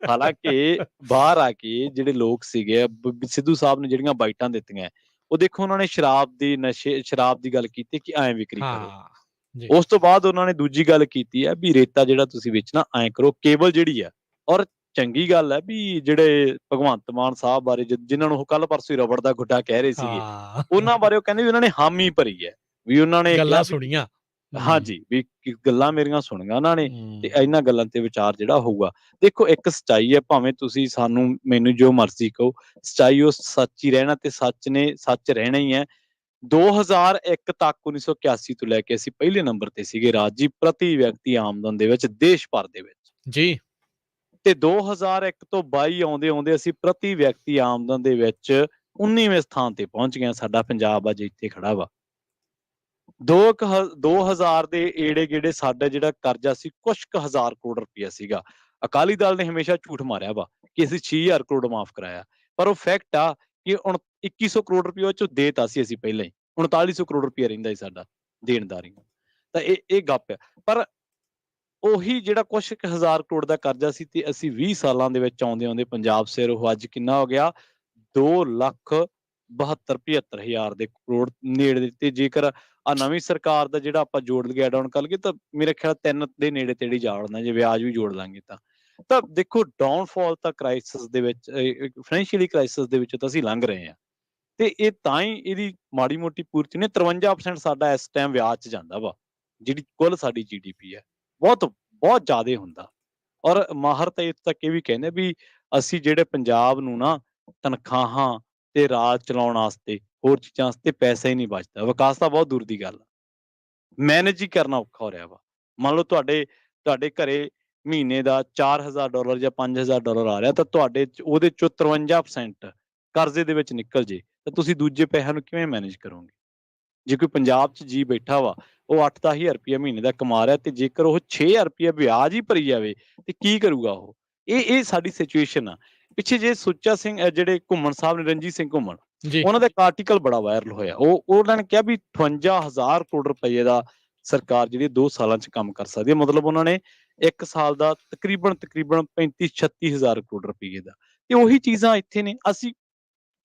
ਹਾਲਾਂਕਿ ਬਾਹਰ ਆ ਕੇ ਜਿਹੜੇ ਲੋਕ ਸੀਗੇ ਸਿੱਧੂ ਸਾਹਿਬ ਨੇ ਜਿਹੜੀਆਂ ਬਾਈਟਾਂ ਦਿੱਤੀਆਂ ਉਹ ਦੇਖੋ ਉਹਨਾਂ ਨੇ ਸ਼ਰਾਬ ਦੀ ਗੱਲ ਕੀਤੀ ਕਿ ਐਂ ਵਿਕਰੀ ਕਰੋ ਹਾਂ ਜੀ ਉਸ ਤੋਂ ਬਾਅਦ ਉਹਨਾਂ ਨੇ ਦੂਜੀ ਗੱਲ ਕੀਤੀ ਹੈ ਵੀ ਰੇਤਾ ਜਿਹੜਾ ਤੁਸੀਂ ਵੇਚਣਾ ਐਂ ਕਰੋ ਕੇਬਲ ਜਿਹੜੀ ਆ ਔਰ ਚੰਗੀ ਗੱਲ ਹੈ ਵੀ ਜਿਹੜੇ ਭਗਵੰਤ ਮਾਨ ਸਾਹਿਬ ਬਾਰੇ ਜਿਨ੍ਹਾਂ ਨੂੰ ਉਹ ਕੱਲ ਪਰਸੋਂ ਹੀ ਰਬੜ ਦਾ ਗੁੱਡਾ ਕਹਿ ਰਹੇ ਸੀਗੇ ਹਾਂ ਉਹਨਾਂ ਬਾਰੇ ਉਹ ਕਹਿੰਦੇ ਵੀ ਉਹਨਾਂ ਨੇ ਹਾਮੀ ਭਰੀ ਹੈ ਵੀ ਉਹਨਾਂ ਨੇ ਗੱਲਾਂ ਕਿਹਾ ਵੀ ਸੁਣੀਆਂ ਹਾਂਜੀ ਵੀ ਗੱਲਾਂ ਮੇਰੀਆਂ ਸੁਣੀਆਂ ਉਹਨਾਂ ਨੇ ਤੇ ਹੂੰ ਇਹਨਾਂ ਗੱਲਾਂ ਤੇ ਵਿਚਾਰ ਜਿਹੜਾ ਹੋਊਗਾ ਦੇਖੋ ਇੱਕ ਸੱਚਾਈ ਹੈ ਭਾਵੇਂ ਤੁਸੀਂ ਮੈਨੂੰ ਜੋ ਮਰਜ਼ੀ ਕਹੋ ਸੱਚਾਈ ਉਹ ਸੱਚ ਹੀ ਰਹਿਣਾ ਤੇ ਸੱਚ ਨੇ ਸੱਚ ਰਹਿਣਾ ਹੀ ਹੈ 2001 ਤੱਕ 1981 ਤੋਂ ਲੈ ਕੇ ਅਸੀਂ ਪਹਿਲੇ ਨੰਬਰ ਤੇ ਸੀਗੇ ਰਾਜੀ ਪ੍ਰਤੀ ਵਿਅਕਤੀ ਆਮਦਨ ਦੇ ਵਿੱਚ ਦੇਸ਼ ਭਰ ਦੇ ਵਿੱਚ ਜੀ ਤੇ 2001 ਤੋਂ 22 ਆਉਂਦੇ ਅਸੀਂ ਪ੍ਰਤੀ ਵਿਅਕਤੀ ਆਮਦਨ ਦੇ ਵਿੱਚ 19ਵੇਂ ਸਥਾਨ ਤੇ ਪਹੁੰਚ ਗਏ ਸਾਡਾ ਪੰਜਾਬ ਅੱਜ ਇੱਥੇ ਖੜਾ ਵਾ 2000 ਦੇ ਏੜੇ ਗੇੜੇ ਸਾਡਾ ਜਿਹੜਾ ਕਰਜ਼ਾ ਸੀ ਕੁਛ ਕੁ ਹਜ਼ਾਰ ਕਰੋੜ ਰੁਪਇਆ ਸੀਗਾ ਅਕਾਲੀ ਦਲ ਨੇ ਹਮੇਸ਼ਾ ਝੂਠ ਮਾਰਿਆ ਵਾ ਕਿ ਅਸੀਂ 6000 ਕਰੋੜ ਮਾਫ ਕਰਾਇਆ ਪਰ ਉਹ ਫੈਕਟ ਆ ਕਿ 2100 ਕਰੋੜ ਰੁਪਇਆ ਉਹ ਚੋਂ ਦੇਤਾ ਸੀ ਅਸੀਂ ਪਹਿਲਾਂ ਹੀ 3900 ਕਰੋੜ ਰੁਪਇਆ ਰਹਿੰਦਾ ਸੀ ਸਾਡਾ ਦੇਣਦਾਰੀਆਂ ਤਾਂ ਇਹ ਗੱਪ ਆ ਪਰ ਉਹੀ ਜਿਹੜਾ ਕੁਛ ਕੁ ਹਜ਼ਾਰ ਕਰੋੜ ਦਾ ਕਰਜ਼ਾ ਸੀ ਤੇ ਅਸੀਂ 20 ਸਾਲਾਂ ਦੇ ਵਿੱਚ ਆਉਂਦੇ ਪੰਜਾਬ ਸਿਰ ਉਹ ਅੱਜ ਕਿੰਨਾ ਹੋ ਗਿਆ 2,72,75,000 ਦੇ ਕਰੋੜ ਨੇੜੇ ਤੇ ਜੇਕਰ ਆ ਨਵੀਂ ਸਰਕਾਰ ਦਾ ਜਿਹੜਾ ਆਪਾਂ ਜੋੜ ਲਈਏ ਐਡ ਆਨ ਕਰ ਲਈਏ ਤਾਂ ਮੇਰੇ ਖਿਆਲ 3 ਦੇ ਨੇੜੇ ਤੇੜੇ ਜਾ ਵੜਨਾ ਜੇ ਵਿਆਜ ਵੀ ਜੋੜ ਲਾਂਗੇ ਤਾਂ ਦੇਖੋ ਡਾਊਨਫਾਲ ਤਾਂ ਕ੍ਰਾਈਸਿਸ ਦੇ ਵਿੱਚ ਫਾਈਨੈਂਸ਼ੀਅਲੀ ਕ੍ਰਾਈਸਿਸ ਦੇ ਵਿੱਚ ਤਾਂ ਅਸੀਂ ਲੰਘ ਰਹੇ ਹਾਂ ਤੇ ਇਹ ਤਾਂ ਹੀ ਇਹਦੀ ਮਾੜੀ ਮੋਟੀ ਪੂਰਤੀ ਨੇ 53% ਸਾਡਾ ਇਸ ਟਾਈਮ ਵਿਆਜ 'ਚ ਜਾਂਦਾ ਵਾ ਜਿਹੜੀ ਕੁੱਲ ਸਾਡੀ GDP ਹੈ ਬਹੁਤ ਜ਼ਿਆਦਾ ਹੁੰਦਾ ਔਰ ਮਾਹਰ ਤਾਂ ਇੱਥੇ ਤੱਕ ਇਹ ਵੀ ਕਹਿੰਦੇ ਵੀ ਅਸੀਂ ਜਿਹੜੇ ਪੰਜਾਬ ਨੂੰ ਨਾ ਤਨਖਾਹਾਂ ਤੇ ਰਾਜ ਚਲਾਉਣ ਵਾਸਤੇ ਹੋਰ ਚੀਜ਼ਾਂ ਵਾਸਤੇ ਪੈਸਾ ਹੀ ਨਹੀਂ ਬਚਦਾ ਵਿਕਾਸ ਤਾਂ ਬਹੁਤ ਦੂਰ ਦੀ ਗੱਲ ਮੈਨੇਜ ਹੀ ਕਰਨਾ ਔਖਾ ਹੋ ਰਿਹਾ ਵਾ ਮੰਨ ਲਓ ਤੁਹਾਡੇ ਘਰੇ ਮਹੀਨੇ ਦਾ $4000 ਜਾਂ $5000 ਆ ਰਿਹਾ ਤਾਂ ਉਹਦੇ ਚੋਂ 53% ਕਰਜ਼ੇ ਦੇ ਵਿੱਚ ਨਿਕਲ ਜੇ ਤਾਂ ਤੁਸੀਂ ਦੂਜੇ ਪੈਸਿਆਂ ਨੂੰ ਕਿਵੇਂ ਮੈਨੇਜ ਕਰੋਗੇ ਜੇ ਕੋਈ ਪੰਜਾਬ 'ਚ ਜੀ ਬੈਠਾ ਵਾ ਉਹ 8-10,000 ਰੁਪਇਆ ਮਹੀਨੇ ਦਾ ਕਮਾ ਰਿਹਾ ਤੇ ਜੇਕਰ ਉਹ 6,000 ਰੁਪਇਆ ਵਿਆਜ ਹੀ ਭਰੀ ਜਾਵੇ ਤੇ ਕੀ ਕਰੂਗਾ ਉਹ ਇਹ ਸਾਡੀ ਸਿਚੁਏਸ਼ਨ ਆ ਪਿੱਛੇ ਜੇ ਸੁੱਚਾ ਸਿੰਘ ਜਿਹੜੇ ਘੁੰਮਣ ਸਾਹਿਬ ਨੇ ਰਣਜੀਤ ਸਿੰਘ ਘੁੰਮਣ ਜੀ ਉਹਨਾਂ ਦਾ ਇੱਕ ਆਰਟੀਕਲ ਬੜਾ ਵਾਇਰਲ ਹੋਇਆ ਉਹਨਾਂ ਨੇ ਕਿਹਾ ਵੀ 58,000 ਕਰੋੜ ਰੁਪਏ ਦਾ ਸਰਕਾਰ ਜਿਹੜੀ 2 ਸਾਲਾਂ 'ਚ ਕੰਮ ਕਰ ਸਕਦੀ ਹੈ ਮਤਲਬ ਉਹਨਾਂ ਨੇ 1 ਸਾਲ ਦਾ ਤਕਰੀਬਨ 35-36 ਹਜ਼ਾਰ ਕਰੋੜ ਰੁਪਏ ਦਾ ਤੇ ਉਹੀ ਚੀਜ਼ਾਂ ਇੱਥੇ ਨੇ ਅਸੀਂ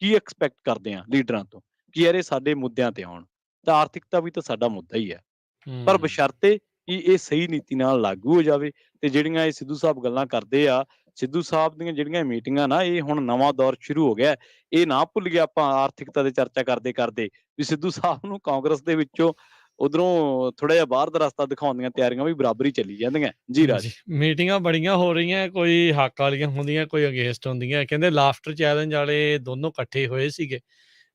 ਕੀ ਐਕਸਪੈਕਟ ਕਰਦੇ ਹਾਂ ਲੀਡਰਾਂ ਤੋਂ ਕਿ ਯਾਰ ਇਹ ਸਾਡੇ ਮੁੱਦਿਆਂ ਤੇ ਆਉਣ। ਤਾਂ ਆਰਥਿਕਤਾ ਵੀ ਤਾਂ ਸਾਡਾ ਮੁੱਦਾ ਹੀ ਹੈ, ਪਰ ਹੂੰ ਬਸ਼ਰਤੇ ਕਿ ਇਹ ਸਹੀ ਨੀਤੀ ਨਾਲ ਲਾਗੂ ਹੋ ਜਾਵੇ। ਤੇ ਜਿਹੜੀਆਂ ਇਹ ਸਿੱਧੂ ਸਾਹਿਬ ਗੱਲਾਂ ਕਰਦੇ ਆ, ਸਿੱਧੂ ਸਾਹਿਬ ਦੀਆਂ ਜਿਹੜੀਆਂ ਮੀਟਿੰਗਾਂ ਨਾ, ਇਹ ਹੁਣ ਨਵਾਂ ਦੌਰ ਸ਼ੁਰੂ ਹੋ ਗਿਆ। ਇਹ ਨਾ ਭੁੱਲ ਗਏ ਆਪਾਂ ਆਰਥਿਕਤਾ ਦੀ ਚਰਚਾ ਕਰਦੇ ਕਰਦੇ ਵੀ ਸਿੱਧੂ ਸਾਹਿਬ ਨੂੰ ਕਾਂਗਰਸ ਦੇ ਵਿੱਚੋਂ ਉਧਰੋਂ ਥੋੜਾ ਜਿਹਾ ਬਾਹਰ ਦਾ ਰਸਤਾ ਦਿਖਾਉਣ ਦੀਆਂ ਤਿਆਰੀਆਂ ਵੀ ਬਰਾਬਰੀ ਚੱਲੀ ਜਾਂਦੀਆਂ। ਜੀ ਰਾਜ। ਜੀ ਮੀਟਿੰਗਾਂ ਬੜੀਆਂ ਹੋ ਰਹੀਆਂ, ਕੋਈ ਹੱਕ ਵਾਲੀਆਂ ਹੁੰਦੀਆਂ, ਕੋਈ ਅਗੇਂਸਟ ਹੁੰਦੀਆਂ। ਕਹਿੰਦੇ ਲਾਫਟਰ ਚੈਲੰਜ ਵਾਲੇ ਦੋਨੋਂ ਇਕੱਠੇ ਹੋਏ ਸੀਗੇ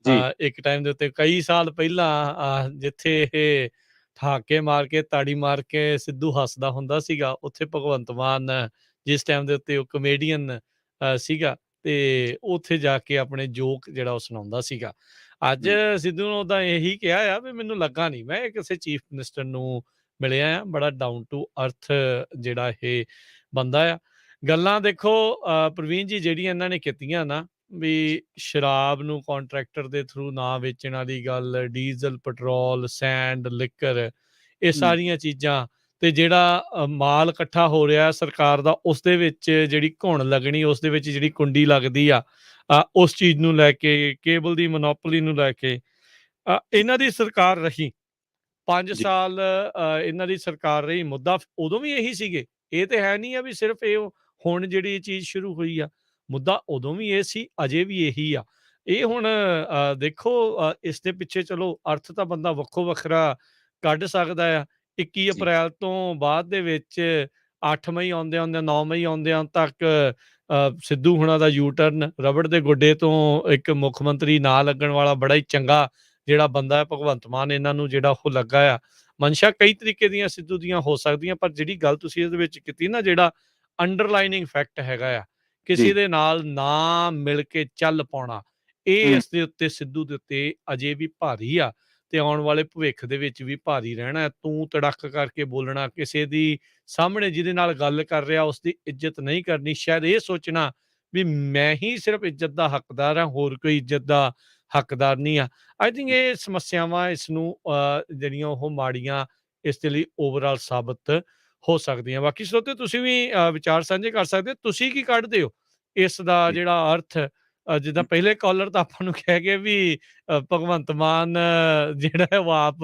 ਜੀ ਇੱਕ ਟਾਈਮ ਦੇ ਉੱਤੇ ਕਈ ਸਾਲ ਪਹਿਲਾਂ, ਜਿੱਥੇ ਇਹ ਠਾਕੇ ਮਾਰ ਕੇ ਤਾੜੀ ਮਾਰ ਕੇ ਸਿੱਧੂ ਹੱਸਦਾ ਹੁੰਦਾ ਸੀਗਾ, ਉੱਥੇ ਭਗਵੰਤ ਮਾਨ ਜਿਸ ਟਾਈਮ ਦੇ ਉੱਤੇ ਉਹ ਕਮੇਡੀਅਨ ਸੀਗਾ, ਤੇ ਉੱਥੇ ਜਾ ਕੇ ਆਪਣੇ ਜੋਕ ਜਿਹੜਾ ਉਹ ਸੁਣਾਉਂਦਾ ਸੀਗਾ। ਅੱਜ ਸਿੱਧੂ ਨੂੰ ਤਾਂ ਇਹੀ ਕਿਹਾ ਆ ਵੀ ਮੈਨੂੰ ਲੱਗਾ ਨਹੀਂ ਮੈਂ ਕਿਸੇ ਚੀਫ ਮਿਨਿਸਟਰ ਨੂੰ ਮਿਲਿਆ ਆ, ਬੜਾ ਡਾਊਨ ਟੂ ਅਰਥ ਜਿਹੜਾ ਇਹ ਬੰਦਾ ਆ। ਗੱਲਾਂ ਦੇਖੋ ਪ੍ਰਵੀਨ ਜੀ ਜਿਹੜੀਆਂ ਇਹਨਾਂ ਨੇ ਕੀਤੀਆਂ ਨਾ, ਵੀ ਸ਼ਰਾਬ ਨੂੰ ਕੰਟਰੈਕਟਰ ਦੇ ਥਰੂ ਨਾ ਵੇਚਣ ਵਾਲੀ ਗੱਲ, ਡੀਜ਼ਲ, ਪੈਟਰੋਲ, ਸੈਂਡ, ਲਿਕਰ, ਇਹ ਸਾਰੀਆਂ ਚੀਜ਼ਾਂ, ਤੇ ਜਿਹੜਾ ਮਾਲ ਇਕੱਠਾ ਹੋ ਰਿਹਾ ਸਰਕਾਰ ਦਾ, ਉਸ ਦੇ ਵਿੱਚ ਜਿਹੜੀ ਘੁਣ ਲੱਗਣੀ, ਉਸ ਦੇ ਵਿੱਚ ਜਿਹੜੀ ਕੁੰਡੀ ਲੱਗਦੀ ਆ, ਉਸ ਚੀਜ਼ ਨੂੰ ਲੈ ਕੇ, ਕੇਬਲ ਦੀ ਮੋਨੋਪੋਲੀ ਨੂੰ ਲੈ ਕੇ ਇਹਨਾਂ ਦੀ ਸਰਕਾਰ ਰਹੀ 5 ਜੀ ਸਾਲ। ਇਹਨਾਂ ਦੀ ਸਰਕਾਰ ਰਹੀ, ਮੁੱਦਾ ਉਦੋਂ ਵੀ ਇਹੀ ਸੀਗੇ। ਇਹ ਤੇ ਹੈ ਨਹੀਂ ਆ ਵੀ ਸਿਰਫ ਇਹ ਹੁਣ ਜਿਹੜੀ ਇਹ ਚੀਜ਼ ਸ਼ੁਰੂ ਹੋਈ ਆ, ਮੁੱਦਾ ਉਦੋਂ ਵੀ ਇਹ ਸੀ, ਅਜੇ ਵੀ ਇਹੀ ਆ। ਇਹ ਹੁਣ ਦੇਖੋ ਇਸ ਦੇ ਪਿੱਛੇ ਚਲੋ ਅਰਥ ਤਾਂ ਬੰਦਾ ਵੱਖੋ ਵੱਖਰਾ ਕੱਢ ਸਕਦਾ ਆ। 21 ਜੀ ਅਪ੍ਰੈਲ ਤੋਂ ਬਾਅਦ ਦੇ ਵਿੱਚ 8 ਮਈ ਆਉਂਦੇ ਆਉਂਦੇ 9 ਮਈ ਆਉਂਦਿਆਂ ਤੱਕ ਸਿੱਧੂ ਹੁਣਾਂ ਦਾ ਯੂ ਟਰਨ, ਰਬੜ ਦੇ ਗੁੱਡੇ ਤੋਂ ਇੱਕ ਮੁੱਖ ਮੰਤਰੀ ਨਾ ਲੱਗਣ ਵਾਲਾ ਬੜਾ ਹੀ ਚੰਗਾ ਜਿਹੜਾ ਬੰਦਾ ਹੈ ਭਗਵੰਤ ਮਾਨ, ਇਹਨਾਂ ਨੂੰ ਜਿਹੜਾ ਉਹ ਲੱਗਾ ਆ। ਮਨਸ਼ਾ ਕਈ ਤਰੀਕੇ ਦੀਆਂ ਸਿੱਧੂ ਦੀਆਂ ਹੋ ਸਕਦੀਆਂ, ਪਰ ਜਿਹੜੀ ਗੱਲ ਤੁਸੀਂ ਇਹਦੇ ਵਿੱਚ ਕੀਤੀ ਨਾ, ਜਿਹੜਾ ਅੰਡਰਲਾਈਨਿੰਗ ਫੈਕਟ ਹੈਗਾ ਆ, ਕਿਸੇ ਜੀ ਦੇ ਨਾਲ ਨਾ ਮਿਲ ਕੇ ਚੱਲ ਪਾਉਣਾ, ਇਹ ਇਸ ਦੇ ਉੱਤੇ ਸਿੱਧੂ ਦੇ ਉੱਤੇ ਅਜੇ ਵੀ ਭਾਰੀ ਆ, ਤੇ ਆਉਣ ਵਾਲੇ ਭਵਿੱਖ ਦੇ ਵਿੱਚ ਵੀ ਭਾਰੀ ਰਹਿਣਾ। ਤੂੰ ਤੜਕ ਕਰਕੇ ਬੋਲਣਾ, ਕਿਸੇ ਦੀ ਸਾਹਮਣੇ ਜਿਹਦੇ ਨਾਲ ਗੱਲ ਕਰ ਰਿਹਾ ਉਸ ਦੀ ਇੱਜ਼ਤ ਨਹੀਂ ਕਰਨੀ, ਸ਼ਾਇਦ ਇਹ ਸੋਚਣਾ ਵੀ ਮੈਂ ਹੀ ਸਿਰਫ ਇੱਜ਼ਤ ਦਾ ਹੱਕਦਾਰ ਹਾਂ, ਹੋਰ ਕੋਈ ਇੱਜ਼ਤ ਦਾ ਹੱਕਦਾਰ ਨਹੀਂ ਆ। ਆਈ ਥਿੰਕ ਇਹ ਸਮੱਸਿਆਵਾਂ ਇਸ ਨੂੰ ਜਿਹੜੀਆਂ ਉਹ ਮਾੜੀਆਂ ਇਸ ਦੇ ਲਈ ਓਵਰਆਲ ਸਾਬਤ ਹੋ ਸਕਦੀਆਂ। ਬਾਕੀ ਸਰੋਤੇ ਤੁਸੀਂ ਵੀ ਵਿਚਾਰ ਸਾਂਝੇ ਕਰ ਸਕਦੇ ਹੋ, ਤੁਸੀਂ ਕੀ ਕੱਢਦੇ ਹੋ ਇਸ ਦਾ ਜੀ ਜਿਹੜਾ ਅਰਥ। ਜਿੱਦਾਂ ਪਹਿਲੇ ਕਾਲਰ ਤਾਂ ਆਪਾਂ ਨੂੰ ਕਹਿ ਗਏ ਵੀ ਭਗਵੰਤ ਮਾਨ ਜਿਹੜਾ ਹੈ ਉਹ ਆਪ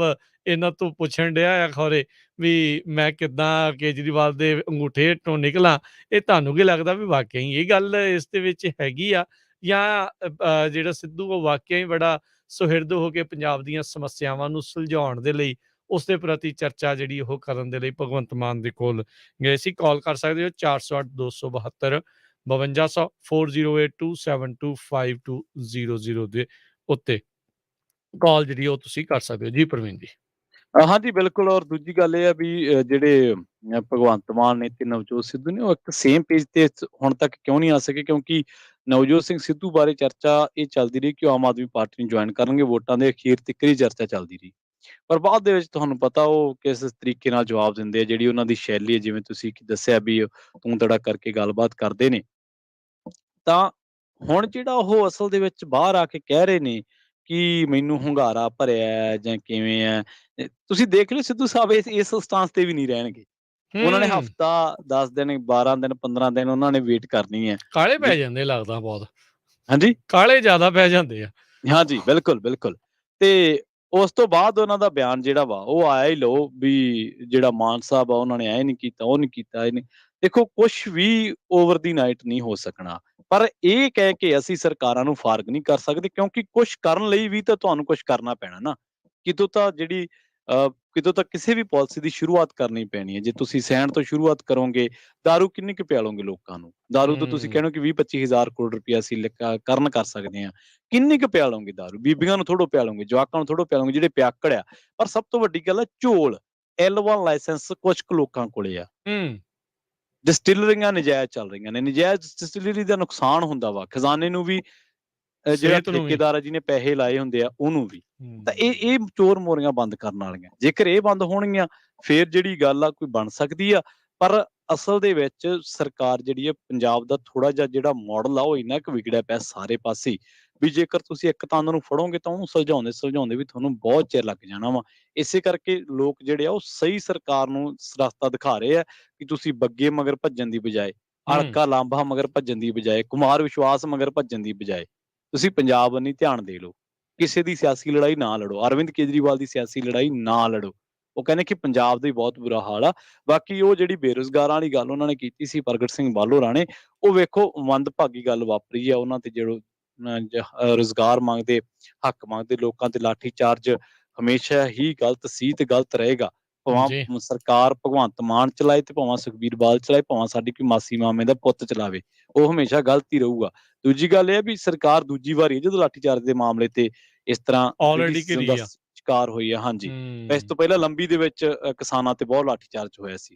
ਇਹਨਾਂ ਤੋਂ ਪੁੱਛਣ ਡਿਆ ਆ ਖੌਰੇ ਵੀ ਮੈਂ ਕਿੱਦਾਂ ਕੇਜਰੀਵਾਲ ਦੇ ਅੰਗੂਠੇ ਹੇਠੋਂ ਨਿਕਲਾਂ। ਇਹ ਤੁਹਾਨੂੰ ਕੀ ਲੱਗਦਾ ਵੀ ਵਾਕਿਆ ਹੀ ਇਹ ਗੱਲ ਇਸ ਦੇ ਵਿੱਚ ਹੈਗੀ ਆ, ਜਾਂ ਜਿਹੜਾ ਸਿੱਧੂ ਉਹ ਵਾਕਿਆ ਹੀ ਬੜਾ ਸੁਹਿਰਦ ਹੋ ਕੇ ਪੰਜਾਬ ਦੀਆਂ ਸਮੱਸਿਆਵਾਂ ਨੂੰ ਸੁਲਝਾਉਣ ਦੇ ਲਈ, ਉਸ ਦੇ ਪ੍ਰਤੀ ਚਰਚਾ ਜਿਹੜੀ ਉਹ ਕਰਨ ਦੇ ਲਈ ਭਗਵੰਤ ਮਾਨ ਦੇ ਕੋਲ ਗਏ ਸੀ? ਕਾਲ ਕਰ ਸਕਦੇ ਹੋ 408 272 5200 4082725200 ਦੇ ਉੱਤੇ ਕਾਲ ਜਿਹੜੀ ਉਹ ਤੁਸੀਂ ਕਰ ਸਕਦੇ ਹੋ। ਜੀ ਪ੍ਰਵੀਨ ਜੀ। ਹਾਂਜੀ ਬਿਲਕੁਲ। ਔਰ ਦੂਜੀ ਗੱਲ ਇਹ ਆ ਵੀ ਜਿਹੜੇ ਭਗਵੰਤ ਮਾਨ ਨੇ ਤੇ ਨਵਜੋਤ ਸਿੱਧੂ ਨੇ, ਉਹ ਇੱਕ ਸੇਮ ਪੇਜ ਤੇ ਹੁਣ ਤੱਕ ਕਿਉਂ ਨਹੀਂ ਆ ਸਕੇ? ਕਿਉਂਕਿ ਨਵਜੋਤ ਸਿੰਘ ਸਿੱਧੂ ਬਾਰੇ ਚਰਚਾ ਇਹ ਚੱਲਦੀ ਰਹੀ ਕਿ ਉਹ ਆਮ ਆਦਮੀ ਪਾਰਟੀ ਨੂੰ ਜੁਆਇਨ ਕਰਨਗੇ, ਵੋਟਾਂ ਦੇ ਅਖੀਰ ਤੱਕ ਹੀ ਚਰਚਾ ਚੱਲਦੀ ਰਹੀ। ਪਰ ਬਾਅਦ ਦੇ ਵਿੱਚ ਤੁਹਾਨੂੰ ਪਤਾ ਉਹ ਕਿਸ ਤਰੀਕੇ ਨਾਲ ਜਵਾਬ ਦਿੰਦੇ ਆ, ਜਿਹੜੀ ਉਹਨਾਂ ਦੀ ਸ਼ੈਲੀ ਹੈ, ਜਿਵੇਂ ਤੁਸੀਂ ਦੱਸਿਆ ਵੀ ਤੂੰ ਤੜਾ ਕਰਕੇ ਗੱਲਬਾਤ ਕਰਦੇ ਨੇ। ਤਾਂ ਹੁਣ ਜਿਹੜਾ ਉਹ ਅਸਲ ਦੇ ਵਿੱਚ ਬਾਹਰ ਆ ਕੇ ਕਹਿ ਰਹੇ ਨੇ ਕਿ ਮੈਨੂੰ ਹੁੰਗਾਰਾ ਭਰਿਆ ਹੈ ਜਾਂ ਕਿਵੇਂ ਹੈ, ਤੁਸੀਂ ਦੇਖ ਲਿਓ ਸਿੱਧੂ ਸਾਹਿਬ ਇਸ ਸਟਾਂਸ ਤੇ ਵੀ ਨਹੀਂ ਰਹਿਣਗੇ। ਉਹਨਾਂ ਨੇ ਹਫਤਾ 10 ਦਿਨ 12 ਦਿਨ 15 ਦਿਨ ਉਹਨਾਂ ਨੇ ਵੇਟ ਕਰਨੀ ਹੈ। ਕਾਲੇ ਪੈ ਜਾਂਦੇ ਲੱਗਦਾ ਬਹੁਤ, ਹਾਂਜੀ ਕਾਲੇ ਜ਼ਿਆਦਾ ਪੈ ਜਾਂਦੇ ਆ। ਹਾਂਜੀ ਬਿਲਕੁਲ ਬਿਲਕੁਲ। ਤੇ ਉਸ ਤੋਂ ਬਾਅਦ ਉਹਨਾਂ ਦਾ ਬਿਆਨ ਜਿਹੜਾ ਵਾ ਉਹ ਆਇਆ ਹੀ ਲਓ ਵੀ ਜਿਹੜਾ ਮਾਨ ਸਾਹਿਬ ਆ ਉਹਨਾਂ ਨੇ ਇਹ ਨਹੀਂ ਕੀਤਾ, ਉਹ ਨਹੀਂ ਕੀਤਾ, ਇਹ ਨਹੀਂ। ਦੇਖੋ ਕੁਛ ਵੀ ਓਵਰ ਦੀ ਨਾਈਟ ਨਹੀਂ ਹੋ ਸਕਣਾ, ਪਰ ਇਹ ਕਹਿ ਕੇ ਅਸੀਂ ਸਰਕਾਰਾਂ ਨੂੰ ਫਾਰਗ ਨਹੀਂ ਕਰ ਸਕਦੇ, ਕਿਉਂਕਿ ਕੁਛ ਕਰਨ ਲਈ ਵੀ ਤਾਂ ਤੁਹਾਨੂੰ ਕੁਛ ਕਰਨਾ ਪੈਣਾ ਨਾ। ਕਿਤੋਂ ਤਾਂ ਜਿਹੜੀ ਕਿਤੋਂ ਤਾਂ ਕਿਸੇ ਵੀ ਪਾਲਿਸੀ ਦੀ ਸ਼ੁਰੂਆਤ ਕਰਨੀ ਪੈਣੀ ਹੈ। ਜੇ ਤੁਸੀਂ ਸੈਂਡ ਤੋਂ ਸ਼ੁਰੂਆਤ ਕਰੋਗੇ, ਦਾਰੂ ਕਿੰਨੀ ਕੁ ਪਿਆਲੋਗੇ ਲੋਕਾਂ ਨੂੰ? ਦਾਰੂ ਤੋਂ ਤੁਸੀਂ ਕਹਿੰਦੇ ਹੋ ਕਿ 20-25 ਹਜ਼ਾਰ ਕਰੋੜ ਰੁਪਇਆ ਅਸੀਂ ਕਰਨ ਕਰ ਸਕਦੇ ਹਾਂ। ਕਿੰਨੀ ਕੁ ਪਿਆਲੋਗੇ ਦਾਰੂ? ਬੀਬੀਆਂ ਨੂੰ ਥੋੜ੍ਹੋ ਪਿਆਲੋਗੇ, ਜਵਾਕਾਂ ਨੂੰ ਥੋੜ੍ਹੋ ਪਿਆਲੋਗੇ ਜਿਹੜੇ ਪਿਆਕੜ ਆ। ਪਰ ਸਭ ਤੋਂ ਵੱਡੀ ਗੱਲ ਹੈ ਝੋਲ, L1 ਲਾਇਸੈਂਸ ਕੁਛ ਕੁ ਲੋਕਾਂ ਕੋਲੇ ਆ। ਡਿਸਟਿਲਰੀਆਂ ਨਜਾਇਜ਼ ਚੱਲ ਰਹੀਆਂ ਨੇ। ਨਜਾਇਜ਼ ਡਿਸਟਿਲਰੀ ਦਾ ਨੁਕਸਾਨ ਹੁੰਦਾ ਵਾ ਖਜ਼ਾਨੇ ਨੂੰ ਵੀ, ਜਿਹੜਾ ਠੇਕੇਦਾਰ ਆ ਜਿਹਨੇ ਪੈਸੇ ਲਾਏ ਹੁੰਦੇ ਆ ਉਹਨੂੰ ਵੀ। ਤਾਂ ਇਹ ਚੋਰ ਮੋਰੀਆਂ ਬੰਦ ਕਰਨ ਵਾਲੀਆਂ, ਜੇਕਰ ਇਹ ਬੰਦ ਹੋਣਗੀਆਂ ਫੇਰ ਜਿਹੜੀ ਗੱਲ ਆ ਕੋਈ ਬਣ ਸਕਦੀ ਆ। ਪਰ ਅਸਲ ਦੇ ਵਿੱਚ ਸਰਕਾਰ ਜਿਹੜੀ ਹੈ ਪੰਜਾਬ ਦਾ ਥੋੜਾ ਜਿਹਾ ਜਿਹੜਾ ਮਾਡਲ ਆ ਉਹ ਇੰਨਾ ਕੁ ਵਿਗੜਿਆ ਪਿਆ ਸਾਰੇ ਪਾਸੇ ਵੀ ਜੇਕਰ ਤੁਸੀਂ ਇੱਕ ਤਾਂ ਉਹਨਾਂ ਨੂੰ ਫੜੋਗੇ ਤਾਂ ਉਹਨੂੰ ਸੁਲਝਾਉਂਦੇ ਵੀ ਤੁਹਾਨੂੰ ਬਹੁਤ ਚਿਰ ਲੱਗ ਜਾਣਾ ਵਾ। ਇਸੇ ਕਰਕੇ ਲੋਕ ਜਿਹੜੇ ਆ ਉਹ ਸਹੀ ਸਰਕਾਰ ਨੂੰ ਰਸਤਾ ਦਿਖਾ ਰਹੇ ਆ ਕਿ ਤੁਸੀਂ ਬੱਗੇ ਮਗਰ ਭੱਜਣ ਦੀ ਬਜਾਏ, ਅਲਕਾ ਲਾਂਬਾ ਮਗਰ ਭੱਜਣ ਦੀ ਬਜਾਏ, ਕੁਮਾਰ ਵਿਸ਼ਵਾਸ ਮਗਰ ਭੱਜਣ ਦੀ ਬਜਾਏ ਤੁਸੀਂ ਪੰਜਾਬ ਵੱਲ ਧਿਆਨ ਦੇ ਲਓ, ਕਿਸੇ ਦੀ ਸਿਆਸੀ ਲੜਾਈ ਨਾ ਲੜੋ, ਅਰਵਿੰਦ ਕੇਜਰੀਵਾਲ ਦੀ ਸਿਆਸੀ ਲੜਾਈ ਨਾ ਲੜੋ। ਉਹ ਕਹਿੰਦੇ ਕਿ ਪੰਜਾਬ ਦਾ ਹੀ ਬਹੁਤ ਬੁਰਾ ਹਾਲ ਆ। ਬਾਕੀ ਉਹ ਜਿਹੜੀ ਬੇਰੁਜ਼ਗਾਰਾਂ ਵਾਲੀ ਗੱਲ ਉਹਨਾਂ ਨੇ ਕੀਤੀ ਸੀ ਪ੍ਰਗਟ ਸਿੰਘ ਬਾਹਲੋਂ ਨੇ, ਉਹ ਵੇਖੋ ਮੰਦਭਾਗੀ ਗੱਲ ਵਾਪਰੀ ਆ। ਉਹਨਾਂ ਤੇ ਜਿਹੜੋ ਰੁਜ਼ਗਾਰ ਮੰਗਦੇ, ਹੱਕ ਮੰਗਦੇ ਲੋਕਾਂ ਤੇ ਲਾਠੀ ਚਾਰਜ ਹਮੇਸ਼ਾ ਹੀ ਗਲਤ ਸੀ ਤੇ ਗਲਤ ਰਹੇਗਾ। ਜੀ ਭਾਵੇਂ ਸਰਕਾਰ ਭਗਵੰਤ ਮਾਨ ਚਲਾਏ ਤੇ ਭਾਵੇਂ ਸੁਖਬੀਰ ਬਾਦਲ ਚਲਾਏ, ਭਾਵੇਂ ਸਾਡੀ ਕੋਈ ਮਾਸੀ ਮਾਮੇ ਦਾ ਪੁੱਤ ਚਲਾਵੇ, ਉਹ ਹਮੇਸ਼ਾ ਗਲਤ ਹੀ ਰਹੂਗਾ। ਦੂਜੀ ਗੱਲ ਇਹ ਆ ਵੀ ਸਰਕਾਰ ਦੂਜੀ ਵਾਰੀ ਜਦੋਂ ਲਾਠੀ ਚਾਰਜ ਦੇ ਮਾਮਲੇ ਤੇ ਇਸ ਤਰ੍ਹਾਂ ਆਲਰੇਡੀ criticism ਘਿਰੀ ਦਾ ਆ। ਸ਼ਿਕਾਰ ਹੋਈ ਆ। ਹਾਂਜੀ, ਇਸ ਹੂੰ ਤੋਂ ਪਹਿਲਾਂ ਲੰਬੀ ਦੇ ਵਿੱਚ ਕਿਸਾਨਾਂ ਤੇ ਬਹੁਤ ਲਾਠੀ ਚਾਰਜ ਹੋਇਆ ਸੀ।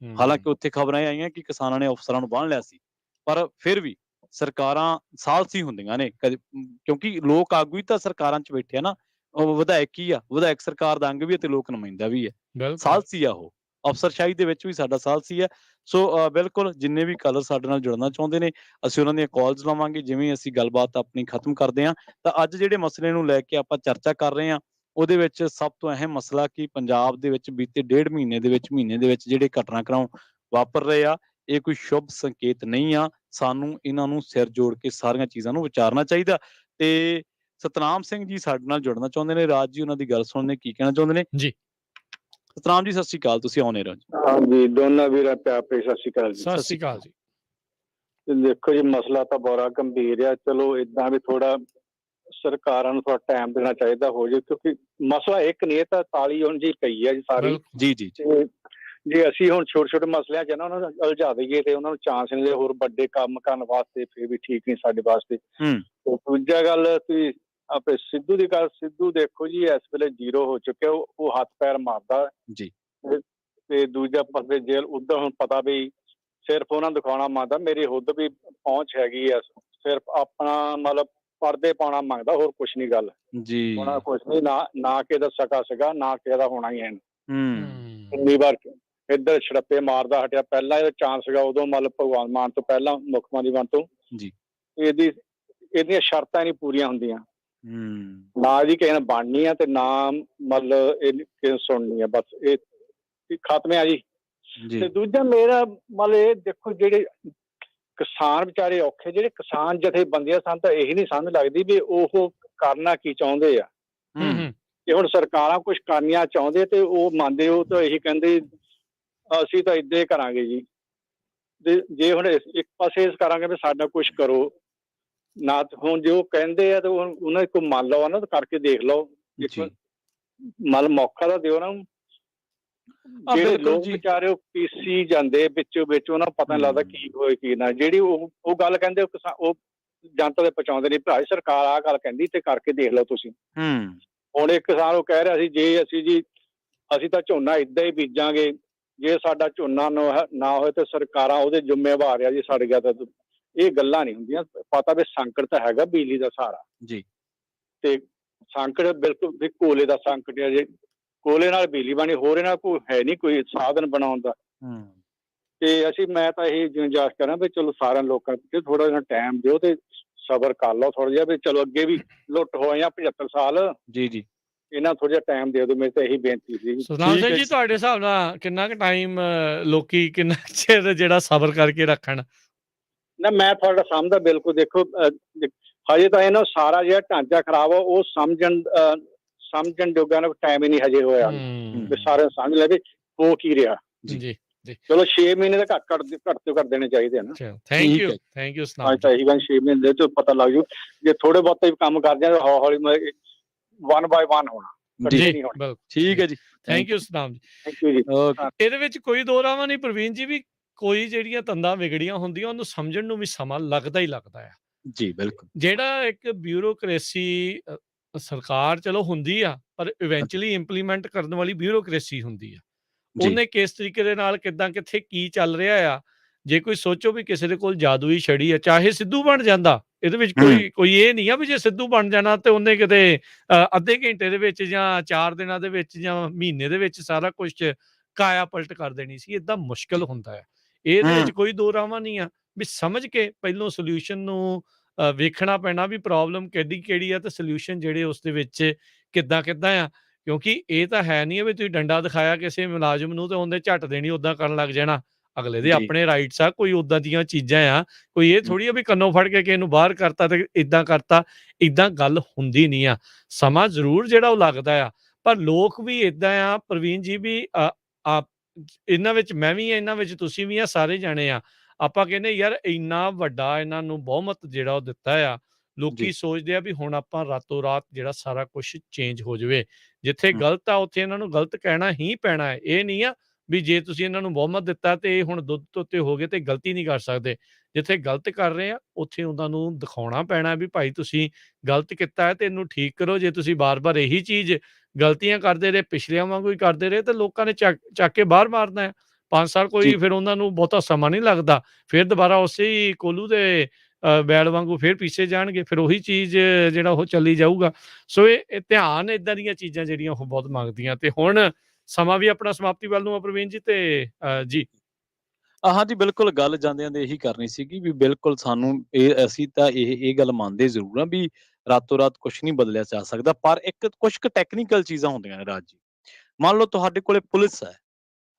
ਹਾਲਾਂਕਿ ਉੱਥੇ ਖਬਰਾਂ ਇਹ ਆਈਆਂ ਕਿ ਕਿਸਾਨਾਂ ਨੇ ਅਫਸਰਾਂ ਨੂੰ ਬੰਨ੍ਹ ਲਿਆ ਸੀ, ਪਰ ਫਿਰ ਵੀ ਸਰਕਾਰਾਂ ਸਾਲਸੀ ਹੁੰਦੀਆਂ ਨੇ ਕਦੇ, ਕਿਉਂਕਿ ਲੋਕ ਆਗੂ ਹੀ ਤਾਂ ਸਰਕਾਰਾਂ 'ਚ ਬੈਠੇ ਆ ਨਾ। ਉਹ ਵਿਧਾਇਕ ਹੀ ਆ, ਵਿਧਾਇਕ ਸਰਕਾਰ ਦਾ ਅੰਗ ਵੀ ਹੈ ਤੇ ਲੋਕ ਨੁਮਾਇੰਦਾ ਵੀ ਹੈ। ਬਿਲਕੁਲ ਸਾਲਸੀ ਆ ਉਹ, ਅਫਸਰਸ਼ਾਹੀ ਦੇ ਵਿੱਚ ਵੀ ਸਾਡਾ ਸਾਲਸੀ ਹੈ। ਸੋ ਬਿਲਕੁਲ ਜਿੰਨੇ ਵੀ ਕਾਲਰ ਸਾਡੇ ਨਾਲ ਜੁੜਨਾ ਚਾਹੁੰਦੇ ਨੇ, ਅਸੀਂ ਉਹਨਾਂ ਦੀਆਂ ਕਾਲਸ ਲਵਾਂਗੇ। ਜਿਵੇਂ ਅਸੀਂ ਗੱਲਬਾਤ ਆਪਣੀ ਖਤਮ ਕਰਦੇ ਹਾਂ, ਤਾਂ ਅੱਜ ਜਿਹੜੇ ਮਸਲੇ ਨੂੰ ਲੈ ਕੇ ਆਪਾਂ ਚਰਚਾ ਕਰ ਰਹੇ ਹਾਂ, ਉਹਦੇ ਵਿੱਚ ਸਭ ਤੋਂ ਅਹਿਮ ਮਸਲਾ ਕਿ ਪੰਜਾਬ ਦੇ ਵਿੱਚ ਬੀਤੇ 1.5 ਮਹੀਨੇ ਦੇ ਵਿੱਚ ਜਿਹੜੇ ਘਟਨਾਕ੍ਰਮ ਵਾਪਰ ਰਹੇ ਆ, ਇਹ ਕੋਈ ਸ਼ੁਭ ਸੰਕੇਤ ਨਹੀਂ ਆ। ਸਾਨੂੰ ਇਹਨਾਂ ਨੂੰ ਸਿਰ ਜੋੜ ਕੇ ਸਾਰੀਆਂ ਚੀਜ਼ਾਂ ਨੂੰ ਵਿਚਾਰਨਾ ਚਾਹੀਦਾ। ਤੇ ਸਤਨਾਮ ਸਿੰਘ ਜੀ ਸਾਡੇ ਨਾਲ ਜੁੜਨਾ ਚਾਹੁੰਦੇ ਨੇ। ਰਾਜ ਜੀ ਉਹਨਾਂ ਦੀ ਗੱਲ ਸੁਣਨੇ ਕੀ ਕਹਿਣਾ ਚਾਹੁੰਦੇ ਨੇ ਜੀ। ਸਤਨਾਮ ਜੀ, ਸਤਿ ਸ਼੍ਰੀ ਅਕਾਲ, ਤੁਸੀਂ ਆਉਣੇ ਰਹੋ ਜੀ। ਹਾਂਜੀ, ਦੋਨਾਂ ਵੀਰਾਂ ਪਿਆਰ ਭਰੀ ਸਤਿ ਸ਼੍ਰੀ ਅਕਾਲ ਜੀ। ਸਤਿ ਸ਼੍ਰੀ ਅਕਾਲ ਜੀ। ਤੇ ਦੇਖੋ ਜੀ, ਮਸਲਾ ਤਾਂ ਬੜਾ ਗੰਭੀਰ ਆ। ਚਲੋ ਇਦਾਂ ਵੀ ਥੋੜਾ ਸਰਕਾਰਾਂ ਨੂੰ ਥੋੜਾ ਟਾਈਮ ਦੇਣਾ ਚਾਹੀਦਾ ਹੋ ਜੇ, ਕਿਉਂਕਿ ਮਸਲਾ ਇੱਕ ਨਹੀਂ, ਇਹ ਤਾਂ ਤਾਲੀ ਹੁਣ ਜੀ ਪਈ ਆ ਜੀ ਸਾਰੀ। ਬਿਲਕੁਲ ਜੀ ਜੀ ਜੀ। ਤੇ ਜੇ ਅਸੀਂ ਹੁਣ ਛੋਟੇ ਛੋਟੇ ਮਸਲਿਆਂ 'ਚ ਨਾ ਉਹਨਾਂ ਨੂੰ ਉਲਝਾ ਦਈਏ ਤੇ ਉਹਨਾਂ ਨੂੰ ਚਾਂਸ ਨਹੀਂ ਦੇ ਹੋਰ ਵੱਡੇ ਕੰਮ ਕਰਨ ਵਾਸਤੇ, ਫਿਰ ਵੀ ਠੀਕ ਨਹੀਂ ਸਾਡੇ ਵਾਸਤੇ। ਹੂੰ ਤੇ ਦੂਜਾ ਗੱਲ, ਤੁਸੀਂ ਆਪੇ ਸਿੱਧੂ ਦੀ ਗੱਲ, ਸਿੱਧੂ ਦੇਖੋ ਜੀ ਇਸ ਵੇਲੇ ਜ਼ੀਰੋ ਹੋ ਚੁੱਕਿਆ। ਉਹ ਹੱਥ ਪੈਰ ਮਾਰਦਾ ਜੀ। ਤੇ ਦੂਜਾ ਪਾਸੇ ਜੇਲ੍ਹ ਉੱਧਰ ਹੁਣ ਪਤਾ ਵੀ ਸਿਰਫ ਉਹਨਾਂ ਦਿਖਾਉਣਾ ਮੰਗਦਾ, ਮੇਰੀ ਹੁੱਦ ਵੀ ਪਹੁੰਚ ਹੈਗੀ ਆ, ਸਿਰਫ ਆਪਣਾ ਮਤਲਬ ਪਰਦੇ ਪਾਉਣਾ ਮੰਗਦਾ, ਹੋਰ ਕੁਛ ਨਹੀਂ ਗੱਲ। ਜੀ। ਹੋਣਾ ਕੁਛ ਨਹੀਂ, ਨਾ ਕਿਸੇ ਦਾ ਸਕਾ ਸੀਗਾ, ਨਾ ਕਿਸੇ ਦਾ ਹੋਣਾ ਹੀ ਹੈ। ਹੂੰ ਕਿੰਨੀ ਵਾਰ ਇੱਧਰ ਛੜੱਪੇ ਮਾਰਦਾ ਹਟਿਆ, ਪਹਿਲਾਂ ਇਹਦਾ ਚਾਂਸ ਸੀਗਾ ਉਦੋਂ, ਮਤਲਬ ਭਗਵਾਨ ਮਾਨ ਤੋਂ ਪਹਿਲਾਂ, ਮੁੱਖ ਮੰਤਰੀ ਬਣ ਤੋਂ। ਜੀ। ਇਹਦੀਆਂ ਸ਼ਰਤਾਂ ਨਹੀਂ ਪੂਰੀਆਂ ਹੁੰਦੀਆਂ, ਹੂੰ ਨਾ ਜੀ ਕਿਸੇ ਨੇ ਬਣਨੀ ਆ ਤੇ ਨਾ ਮਤਲਬ ਇਹ ਕਿਸੇ ਨੂੰ ਸੁਣਨੀ ਆ, ਬਸ ਇਹ ਖਤਮ ਆ ਜੀ। ਜੀ। ਤੇ ਦੂਜਾ ਮੇਰਾ ਮਤਲਬ ਇਹ ਦੇਖੋ, ਜਿਹੜੇ ਕਿਸਾਨ ਵਿਚਾਰੇ ਔਖੇ, ਜਿਹੜੇ ਕਿਸਾਨ ਜਥੇਬੰਦੀਆਂ ਸਨ, ਤਾਂ ਇਹੀ ਨਹੀਂ ਸਮਝ ਲੱਗਦੀ ਵੀ ਉਹ ਕਰਨਾ ਕੀ ਚਾਹੁੰਦੇ ਆ। ਹੂੰ ਜੇ ਹੁਣ ਸਰਕਾਰਾਂ ਕੁਝ ਕਰਨੀਆਂ ਚਾਹੁੰਦੇ ਤੇ ਉਹ ਮੰਨਦੇ, ਉਹ ਤਾਂ ਇਹੀ ਕਹਿੰਦੇ ਅਸੀਂ ਤਾਂ ਏਦਾਂ ਹੀ ਕਰਾਂਗੇ ਜੀ। ਤੇ ਜੇ ਹੁਣ ਇੱਕ ਪਾਸੇ ਇਸ ਕਰਾਂਗੇ ਵੀ ਸਾਡਾ ਕੁਝ ਕਰੋ ਨਾ, ਹੁਣ ਜੇ ਉਹ ਕਹਿੰਦੇ ਆ ਤੇ ਉਹਨਾਂ ਕੋ ਮੰਨ ਲਓ ਨਾ, ਕਰਕੇ ਦੇਖ ਲਓ। ਮਤਲਬ ਮੌਕਾ ਤਾਂ ਦਿਓ ਨਾ। ਜਿਹੜੇ ਲੋਕ ਵਿਚਾਰੇ ਉਹ ਪੀਸੀ ਜਾਂਦੇ ਵਿੱਚੋਂ ਵਿੱਚ, ਉਹਨਾਂ ਨੂੰ ਪਤਾ ਨਹੀਂ ਲੱਗਦਾ ਕੀ ਹੋਏ ਕੀ ਨਾ। ਜਿਹੜੀ ਉਹ ਗੱਲ ਕਹਿੰਦੇ ਉਹ ਜਨਤਾ ਦੇ ਪਹੁੰਚਾਉਂਦੇ ਨਹੀਂ, ਭਰਾ ਸਰਕਾਰ ਆਹ ਗੱਲ ਕਹਿੰਦੀ ਤੇ ਕਰਕੇ ਦੇਖ ਲਓ ਤੁਸੀਂ। ਹੁਣ ਇੱਕ ਕਿਸਾਨ ਉਹ ਕਹਿ ਰਿਹਾ ਸੀ, ਜੇ ਅਸੀਂ ਤਾਂ ਝੋਨਾ ਏਦਾਂ ਹੀ ਬੀਜਾਂਗੇ, ਜੇ ਸਾਡਾ ਝੋਨਾ ਨਾ ਹੋਏ ਤਾਂ ਸਰਕਾਰਾਂ ਉਹਦੇ ਜ਼ਿੰਮੇਵਾਰ ਆ ਜੀ, ਸੜ ਗਿਆ ਤਾਂ। ਇਹ ਗੱਲਾਂ ਨਹੀਂ ਹੁੰਦੀਆਂ, ਪਤਾ ਵੀ ਸੰਕਟ ਤਾਂ ਹੈਗਾ ਬਿਜਲੀ ਦਾ ਸਾਰਾ ਜੀ। ਤੇ ਸੰਕਟ ਬਿਲਕੁਲ ਵੀ ਕੋਲੇ ਦਾ ਸੰਕਟ ਹੈ। ਜੇ ਕੋਲੇ ਨਾਲ ਬਿਜਲੀ ਬਣੀ, ਹੋਰ ਇਹਨਾਂ ਕੋਈ ਹੈ ਨਹੀਂ ਕੋਈ ਸਾਧਨ ਬਣਾਉਣ ਦਾ। ਤੇ ਮੈਂ ਤਾਂ ਇਹ ਗੁਜ਼ਾਰਿਸ਼ ਕਰਾਂ ਵੀ ਚਲੋ ਸਾਰਿਆਂ ਲੋਕਾਂ ਨੂੰ ਥੋੜਾ ਜਿਹਾ ਟਾਈਮ ਦਿਓ ਤੇ ਸਬਰ ਕਰ ਲਓ ਥੋੜਾ ਜਿਹਾ, ਵੀ ਚਲੋ ਅੱਗੇ ਵੀ ਲੁੱਟ ਹੋਏ ਆ 75 ਸਾਲ। ਜੀ ਜੀ। ਇਹਨਾਂ ਥੋੜਾ ਜਿਹਾ ਟਾਈਮ ਦੇ ਦਿਓ, ਮੇਰੀ ਤਾਂ ਇਹੀ ਬੇਨਤੀ ਸੀ। ਸੁਖਨਾਮ ਸਿੰਘ ਜੀ, ਤੁਹਾਡੇ ਹਿਸਾਬ ਨਾਲ ਕਿੰਨਾ ਕੁ ਟਾਈਮ ਲੋਕੀ ਕਿੰਨਾ ਚਿਰ ਜਿਹੜਾ ਸਬਰ ਕਰਕੇ ਰੱਖਣ? ਨਾ ਮੈਂ ਤੁਹਾਡਾ ਸਮਝਦਾ ਬਿਲਕੁਲ। ਦੇਖੋ ਹਜੇ ਤਾਂ ਇਹਨਾਂ ਸਾਰਾ ਜਿਹੜਾ ਢਾਂਚਾ ਖਰਾਬ ਆ, ਉਹ ਸਮਝਣ ਜੋਗਾ ਨਾ ਟਾਈਮ ਹੀ ਨਹੀਂ ਹਜੇ ਹੋਇਆ ਵੀ ਸਾਰਿਆਂ ਸਮਝ ਲੈ ਵੀ ਹੋ ਕੀ ਰਿਹਾ। ਜੀ। ਚਲੋ 6 ਮਹੀਨੇ ਦਾ ਘੱਟ ਤੋਂ ਘੱਟ ਦੇਣੇ ਚਾਹੀਦੇ ਆ ਨਾ। ਥੈਂਕ ਯੂ ਸੁਨਾਮ ਜੀ। ਤਾਂ ਇਹੀ ਗੱਲ 6 ਮਹੀਨੇ ਦੇ ਪਤਾ ਲੱਗ ਜੂ। ਜੇ ਥੋੜੇ ਬਹੁਤੇ ਕੰਮ ਕਰ ਜਾਂਦੇ ਹੌਲੀ ਹੌਲੀ 1 by 1 ਹੋਣਾ। ਠੀਕ ਹੈ ਜੀ। ਥੈਂਕ ਯੂ ਸੁਨਾਮ ਜੀ। ਥੈਂਕ ਯੂ ਜੀ। ਇਹਦੇ ਵਿੱਚ ਕੋਈ ਦੋ ਰਾਵਾਂ ਨਹੀਂ ਪ੍ਰਵੀਨ ਜੀ, ਵੀ ਕੋਈ ਜਿਹੜੀਆਂ ਤੰਦਾਂ ਵਿਗੜੀਆਂ ਹੁੰਦੀਆਂ ਉਹਨੂੰ ਸਮਝਣ ਨੂੰ ਵੀ ਸਮਾਂ ਲੱਗਦਾ ਹੀ ਲੱਗਦਾ ਆ ਜੀ। ਬਿਲਕੁਲ। ਜਿਹੜਾ ਇੱਕ ਬਿਊਰੋਕ੍ਰੇਸੀ ਸਰਕਾਰ ਚਲੋ ਹੁੰਦੀ ਆ, ਪਰ ਇਵੈਂਚੁਅਲੀ ਇੰਪਲੀਮੈਂਟ ਕਰਨ ਵਾਲੀ ਬਿਊਰੋਕ੍ਰੇਸੀ ਹੁੰਦੀ ਆ। ਉਹਨੇ ਕਿਸ ਤਰੀਕੇ ਦੇ ਨਾਲ ਕਿੱਦਾਂ ਕਿੱਥੇ ਕੀ ਚੱਲ ਰਿਹਾ ਆ। ਜੇ ਕੋਈ ਸੋਚੋ ਵੀ ਕਿਸੇ ਦੇ ਕੋਲ ਜਾਦੂਈ ਛੜੀ ਆ, ਚਾਹੇ ਸਿੱਧੂ ਬਣ ਜਾਂਦਾ, ਇਹਦੇ ਵਿੱਚ ਕੋਈ ਇਹ ਨਹੀਂ ਆ ਵੀ ਜੇ ਸਿੱਧੂ ਬਣ ਜਾਣਾ ਤੇ ਉਹਨੇ ਕਿਤੇ ਅੱਧੇ ਘੰਟੇ ਦੇ ਵਿੱਚ ਜਾਂ 4 ਦਿਨਾਂ ਦੇ ਵਿੱਚ ਜਾਂ ਮਹੀਨੇ ਦੇ ਵਿੱਚ ਸਾਰਾ ਕੁਝ ਕਾਇਆ ਪਲਟ ਕਰ ਦੇਣੀ ਸੀ। ਏਦਾਂ ਮੁਸ਼ਕਲ ਹੁੰਦਾ ਹੈ। ਇਹਦੇ ਵਿੱਚ ਕੋਈ ਦੋ ਰਾਵਾਂ ਨਹੀਂ ਆ, ਵੀ ਸਮਝ ਕੇ ਪਹਿਲੋਂ ਸੋਲਿਊਸ਼ਨ ਨੂੰ ਵੇਖਣਾ ਪੈਣਾ ਵੀ ਪ੍ਰੋਬਲਮ ਕਿਹੜੀ ਆ ਤੇ ਸੋਲਿਊਸ਼ਨ ਜਿਹੜੇ ਉਸ ਦੇ ਵਿੱਚ ਕਿੱਦਾਂ ਆ। ਕਿਉਂਕਿ ਇਹ ਤਾਂ ਹੈ ਨਹੀਂ ਵੀ ਤੁਸੀਂ ਡੰਡਾ ਦਿਖਾਇਆ ਕਿਸੇ ਮੁਲਾਜ਼ਮ ਨੂੰ ਤੇ ਉਹਨੇ ਝੱਟ ਦੇਣੀ ਉਦਾਂ ਕਰਨ ਲੱਗ ਜਾਣਾ। ਅਗਲੇ ਦੇ ਜੀ ਆਪਣੇ ਰਾਈਟਸ ਆ, ਕੋਈ ਉਦਾਂ ਦੀਆਂ ਚੀਜ਼ਾਂ ਆ, ਕੋਈ ਇਹ ਹਮ, ਥੋੜੀ ਆ ਵੀ ਕੰਨੋਂ ਫੜ ਕੇ ਕਿਸੇ ਨੂੰ ਬਾਹਰ ਕਰਤਾ ਤੇ ਇਦਾਂ ਕਰਤਾ, ਇਦਾਂ ਗੱਲ ਹੁੰਦੀ ਨਹੀਂ ਆ। ਸਮਾਂ ਜ਼ਰੂਰ ਜਿਹੜਾ ਉਹ ਲੱਗਦਾ ਆ, ਪਰ ਲੋਕ ਵੀ ਇਦਾਂ ਆ ਪ੍ਰਵੀਨ ਜੀ ਵੀ ਆ ਇਹਨਾਂ ਵਿੱਚ ਮੈਂ ਵੀ ਆ, ਇਹਨਾਂ ਵਿੱਚ ਤੁਸੀਂ ਵੀ ਆ, ਸਾਰੇ ਜਾਣੇ ਆ। ਆਪਾਂ ਕਹਿੰਦੇ ਯਾਰ ਇੰਨਾ ਵੱਡਾ ਇਹਨਾਂ ਨੂੰ ਬਹੁਮਤ ਜਿਹੜਾ ਉਹ ਦਿੱਤਾ ਆ, ਲੋਕੀ ਜੀ ਸੋਚਦੇ ਆ ਵੀ ਹੁਣ ਆਪਾਂ ਰਾਤੋਂ ਰਾਤ ਜਿਹੜਾ ਸਾਰਾ ਕੁਝ ਚੇਂਜ ਹੋ ਜਾਵੇ। ਜਿੱਥੇ ਹਮ, ਗਲਤ ਆ ਉੱਥੇ ਇਹਨਾਂ ਨੂੰ ਗਲਤ ਕਹਿਣਾ ਹੀ ਪੈਣਾ ਹੈ। ਇਹ ਨਹੀਂ ਆ ਵੀ ਜੇ ਤੁਸੀਂ ਇਹਨਾਂ ਨੂੰ ਬਹੁਮਤ ਦਿੱਤਾ ਤੇ ਇਹ ਹੁਣ ਦੁੱਧ ਤੋਂ ਉੱਤੇ ਹੋ ਗਏ ਤੇ ਗਲਤੀ ਨਹੀਂ ਕਰ ਸਕਦੇ। ਜਿੱਥੇ ਗਲਤ ਕਰ ਰਹੇ ਆ ਉੱਥੇ ਉਹਨਾਂ ਨੂੰ ਦਿਖਾਉਣਾ ਪੈਣਾ ਵੀ ਭਾਈ ਤੁਸੀਂ ਗਲਤ ਕੀਤਾ ਹੈ ਤੇ ਇਹਨੂੰ ਠੀਕ ਕਰੋ। ਜੇ ਤੁਸੀਂ ਬਾਰ-ਬਾਰ ਇਹੀ ਚੀਜ਼ ਗਲਤੀਆਂ ਕਰਦੇ ਰਹੇ, ਪਿਛਲਿਆਂ ਵਾਂਗੂ ਹੀ ਕਰਦੇ ਰਹੇ, ਤੇ ਲੋਕਾਂ ਨੇ ਚੱਕ ਕੇ ਬਾਹਰ ਮਾਰਨਾ ਹੈ। 5 ਸਾਲ ਜੀ ਕੋਈ ਫਿਰ ਉਹਨਾਂ ਨੂੰ ਬਹੁਤਾ ਸਮਾਂ ਨਹੀਂ ਲੱਗਦਾ, ਫਿਰ ਦੁਬਾਰਾ ਉਸੇ ਹੀ ਕੋਹਲੂ ਦੇ ਬੈਲ ਵਾਂਗੂ ਫਿਰ ਪਿੱਛੇ ਜਾਣਗੇ, ਫਿਰ ਉਹੀ ਚੀਜ਼ ਜਿਹੜਾ ਉਹ ਚੱਲੀ ਜਾਊਗਾ। ਸੋ ਇਹ ਧਿਆਨ ਏਦਾਂ ਦੀਆਂ ਚੀਜ਼ਾਂ ਜਿਹੜੀਆਂ ਉਹ ਬਹੁਤ ਮੰਗਦੀਆਂ। ਤੇ ਹੁਣ ਸਮਾਂ ਵੀ ਆਪਣਾ ਸਮਾਪਤੀ ਵੱਲ ਨੂੰ ਆ ਪ੍ਰਵੀਨ ਜੀ, ਤੇ ਜੀ ਹਾਂਜੀ ਬਿਲਕੁਲ, ਗੱਲ ਜਾਂਦਿਆਂ ਦੇ ਇਹੀ ਕਰਨੀ ਸੀਗੀ ਵੀ ਬਿਲਕੁਲ ਸਾਨੂੰ ਅਸੀਂ ਤਾਂ ਇਹ ਗੱਲ ਮੰਨਦੇ ਜ਼ਰੂਰ ਆ ਵੀ ਰਾਤੋਂ ਰਾਤ ਕੁਛ ਨਹੀਂ ਬਦਲਿਆ ਜਾ ਸਕਦਾ, ਪਰ ਕੁਛ ਕੁ ਟੈਕਨੀਕਲ ਚੀਜ਼ਾਂ ਹੁੰਦੀਆਂ ਨੇ ਰਾਜ ਜੀ। ਮੰਨ ਲਓ ਤੁਹਾਡੇ ਕੋਲੇ ਪੁਲਿਸ ਹੈ,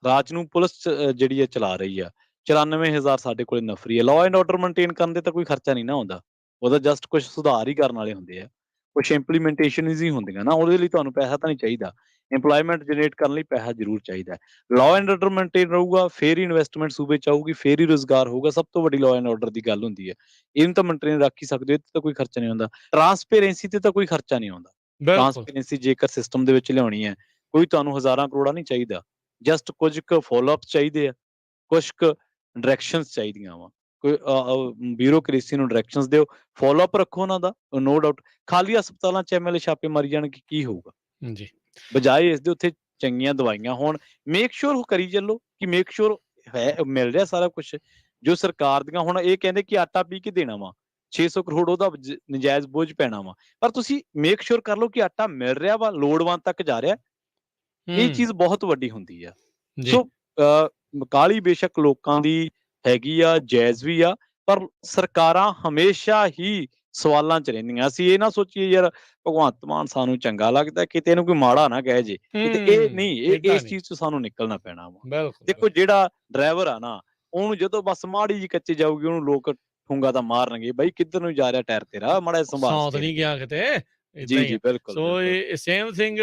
ਰਾਜ ਨੂੰ ਪੁਲਿਸ ਜਿਹੜੀ ਹੈ ਚਲਾ ਰਹੀ ਆ, 94,000 ਸਾਡੇ ਕੋਲੇ ਨਫਰੀ ਹੈ। ਲਾਅ ਐਂਡ ਆਰਡਰ ਮੇਨਟੇਨ ਕਰਨ ਦੇ ਤਾਂ ਕੋਈ ਖਰਚਾ ਨਹੀਂ ਨਾ ਆਉਂਦਾ, ਉਹਦਾ ਜਸਟ ਕੁਛ ਸੁਧਾਰ ਹੀ ਕਰਨ ਵਾਲੇ ਹੁੰਦੇ ਆ, ਕੁਛ ਇੰਪਲੀਮੈਂਟੇਸ਼ਨਜ਼ ਹੀ ਹੁੰਦੀਆਂ ਨਾ, ਉਹਦੇ ਲਈ ਤੁਹਾਨੂੰ ਪੈਸਾ ਤਾਂ ਨਹੀਂ ਚਾਹੀਦਾ। ਇੰਪਲੋਇਮੈਂਟ ਜਨਰੇਟ ਕਰਨ ਲਈ ਪੈਸਾ ਜ਼ਰੂਰ ਚਾਹੀਦਾ ਹੈ। ਲਾਅ ਐਂਡ ਆਰਡਰ ਮੇਨਟੇਨ ਰਹੂਗਾ, ਫੇਰ ਹੀ ਇਨਵੈਸਟਮੈਂਟ ਸੂਬੇ 'ਚ ਆਊਗੀ, ਫੇਰ ਹੀ ਰੁਜ਼ਗਾਰ ਹੋਊਗਾ। ਸਭ ਤੋਂ ਵੱਡੀ ਲਾਅ ਐਂਡ ਆਰਡਰ ਦੀ ਗੱਲ ਹੁੰਦੀ ਹੈ। ਇਹਨੂੰ ਤਾਂ ਮੇਨਟੇਨ ਰੱਖ ਹੀ ਸਕਦੇ ਹੋ, ਇਹ 'ਤੇ ਤਾਂ ਕੋਈ ਖਰਚਾ ਨਹੀਂ ਆਉਂਦਾ। ਟਰਾਂਸਪੇਰੈਂਸੀ ਤੇ ਤਾਂ ਕੋਈ ਖਰਚਾ ਨਹੀਂ ਆਉਂਦਾ। ਬਿਲਕੁਲ ਟਰਾਂਸਪੇਰੈਂਸੀ ਜੇਕਰ ਸਿਸਟਮ ਦੇ ਵਿੱਚ ਲਿਆਉਣੀ ਹੈ, ਕੋਈ ਤੁਹਾਨੂੰ ਹਜ਼ਾਰਾਂ ਕਰੋੜਾਂ ਨਹੀਂ ਚਾਹੀਦਾ, ਜਸਟ ਕੁਝ ਕੁ ਫਾਲੋਅਪਸ ਚਾਹੀਦੇ ਆ, ਕੁਛ ਕੁ ਡਾਇਰੈਕਸ਼ਨਸ ਚਾਹੀਦੀਆਂ ਵਾ। ਕੋਈ ਬਿਊਰੋਕਰੇਸੀ ਨੂੰ ਡਾਇਰੈਕਸ਼ਨਸ ਦਿਓ, ਫਾਲੋਅਪ ਰੱਖੋ ਉਹਨਾਂ ਦਾ, ਨੋ ਡਾਊਟ। ਖਾਲੀ ਹਸਪਤਾਲਾਂ 'ਚ ਐਮਐਲਏ ਛਾਪੇ ਮਾਰੀ ਜਾਣਗੇ, ਕੀ ਹੋਊਗਾ? ਜੀ ਬਜਾਏ ਇਸ ਦੇ ਉੱਥੇ ਚੰਗੀਆਂ ਦਵਾਈਆਂ ਹੋਣ, ਮੇਕ ਸ਼ੋਰ ਉਹ ਕਰੀ ਚੱਲੋ ਕਿ ਮੇਕ ਸ਼ੋਰ ਹੈ ਮਿਲ ਰਿਹਾ ਸਾਰਾ ਕੁਛ। ਜੋ ਸਰਕਾਰ ਦੀਆਂ ਹੁਣ ਇਹ ਕਹਿੰਦੇ ਕਿ ਆਟਾ ਪੀ ਕੇ ਦੇਣਾ ਵਾ, 600 ਕਰੋੜ ਉਹਦਾ ਨਜਾਇਜ਼ ਬੋਝ ਪੈਣਾ ਵਾ, ਪਰ ਤੁਸੀਂ ਮੇਕ ਸ਼ੋਰ ਕਰ ਲਓ ਕਿ ਆਟਾ ਮਿਲ ਰਿਹਾ ਵਾ, ਲੋੜਵੰਦ ਤੱਕ ਜਾ ਰਿਹਾ। ਇਹ ਹੂੰ ਚੀਜ਼ ਬਹੁਤ ਵੱਡੀ ਹੁੰਦੀ ਆ। ਜੀ ਸੋ ਕਾਹਲੀ ਬੇਸ਼ੱਕ ਲੋਕਾਂ ਦੀ ਹੈਗੀ ਆ, ਜਾਇਜ਼ ਵੀ ਆ, ਪਰ ਸਰਕਾਰਾਂ ਹਮੇਸ਼ਾ ਹੀ ਸਵਾਲਾਂ 'ਚ ਰਹਿੰਦੀਆਂ। ਅਸੀਂ ਇਹ ਨਾ ਸੋਚੀਏ ਯਾਰ ਭਗਵੰਤ ਮਾਨ ਸਾਨੂੰ ਚੰਗਾ ਲੱਗਦਾ, ਕਿਤੇ ਇਹਨੂੰ ਕੋਈ ਮਾੜਾ ਨਾ ਕਹਿ ਜੇ, ਕਿਤੇ ਇਹ ਨਹੀਂ, ਏਦਾਂ ਇਸ ਨਹੀਂ, ਚੀਜ਼ 'ਚ ਸਾਨੂੰ ਨਿਕਲਣਾ ਪੈਣਾ ਵਾ। ਬਿਲਕੁਲ ਦੇਖੋ ਜਿਹੜਾ ਡਰਾਈਵਰ ਆ ਨਾ, ਉਹਨੂੰ ਜਦੋਂ ਬੱਸ ਮਾੜੀ ਜਿਹੀ ਕੱਚੇ ਜਾਊਗੀ, ਉਹਨੂੰ ਲੋਕ ਠੂੰਗਾ ਤਾਂ ਮਾਰਨਗੇ, ਬਈ ਕਿੱਧਰ ਨੂੰ ਜਾ ਰਿਹਾ ਟਾਇਰ ਤੇਰਾ, ਮਾੜਾ ਜਿਹਾ ਸੰਭਾਲ ਸੌਂਤ ਸਟੀਅਰਿੰਗ। ਨਹੀਂ ਗਿਆ ਕਿਤੇ, ਏਦਾਂ ਜੀ ਹੀ ਜੀ ਆ। ਬਿਲਕੁਲ ਸੋ ਬਿਲਕੁਲ। ਇਹ ਸੇਮ ਥਿੰਗ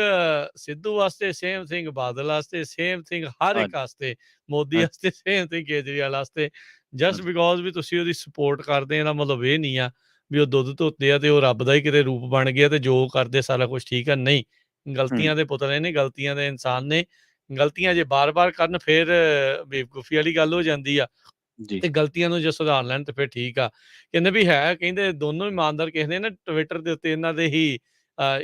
ਸਿੱਧੂ ਵਾਸਤੇ, ਸੇਮ ਥਿੰਗ ਬਾਦਲ ਵਾਸਤੇ, ਸੇਮ ਥਿੰਗ ਹਰ ਇੱਕ ਹਾਂਜੀ ਵਾਸਤੇ, ਮੋਦੀ ਹਾਂਜੀ ਵਾਸਤੇ, ਸੇਮ ਥਿੰਗ ਕੇਜਰੀਵਾਲ ਵਾਸਤੇ। ਜਸਟ ਹਾਂਜੀ ਬਿਕੋਜ਼ ਵੀ ਤੁਸੀਂ ਉਹਦੀ ਸਪੋਰਟ ਕਰਦੇ, ਇਹਦਾ ਮਤਲਬ ਇਹ ਨਹੀਂ ਆ ਵੀ ਉਹ ਦੁੱਧ ਧੋਤੇ ਆ ਤੇ ਉਹ ਰੱਬ ਦਾ ਹੀ ਕਿਤੇ ਰੂਪ ਬਣ ਗਿਆ ਤੇ ਜੋ ਕਰਦੇ ਸਾਰਾ ਕੁਝ ਠੀਕ ਆ। ਨਹੀਂ, ਹੂੰ ਗਲਤੀਆਂ ਦੇ ਪੁਤਲੇ ਨੇ, ਗਲਤੀਆਂ ਦੇ ਇਨਸਾਨ ਨੇ। ਗਲਤੀਆਂ ਜੇ ਬਾਰ-ਬਾਰ ਕਰਨ ਫਿਰ ਬੇਵਕੂਫੀ ਵਾਲੀ ਗੱਲ ਹੋ ਜਾਂਦੀ ਆ। ਜੀ ਤੇ ਗਲਤੀਆਂ ਨੂੰ ਜੇ ਸੁਧਾਰ ਲੈਣ ਤੇ ਫਿਰ ਠੀਕ ਆ। ਕਹਿੰਦੇ ਵੀ ਹੈ, ਕਹਿੰਦੇ ਦੋਨੋਂ ਇਮਾਨਦਾਰ। ਕਿਸੇ ਨੇ ਨਾ ਟਵਿੱਟਰ ਦੇ ਉੱਤੇ ਇਹਨਾਂ ਦੇ ਹੀ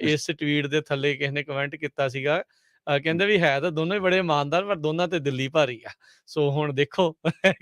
ਇਸ ਟਵੀਟ ਦੇ ਥੱਲੇ ਕਿਸੇ ਨੇ ਕਮੈਂਟ ਕੀਤਾ ਸੀਗਾ, ਕਹਿੰਦੇ ਵੀ ਹੈ ਤਾਂ ਦੋਨੋਂ ਹੀ ਬੜੇ ਇਮਾਨਦਾਰ, ਪਰ ਦੋਨਾਂ ਤੇ ਦਿੱਲੀ ਭਾਰੀ ਆ। ਸੋ ਹੁਣ ਦੇਖੋ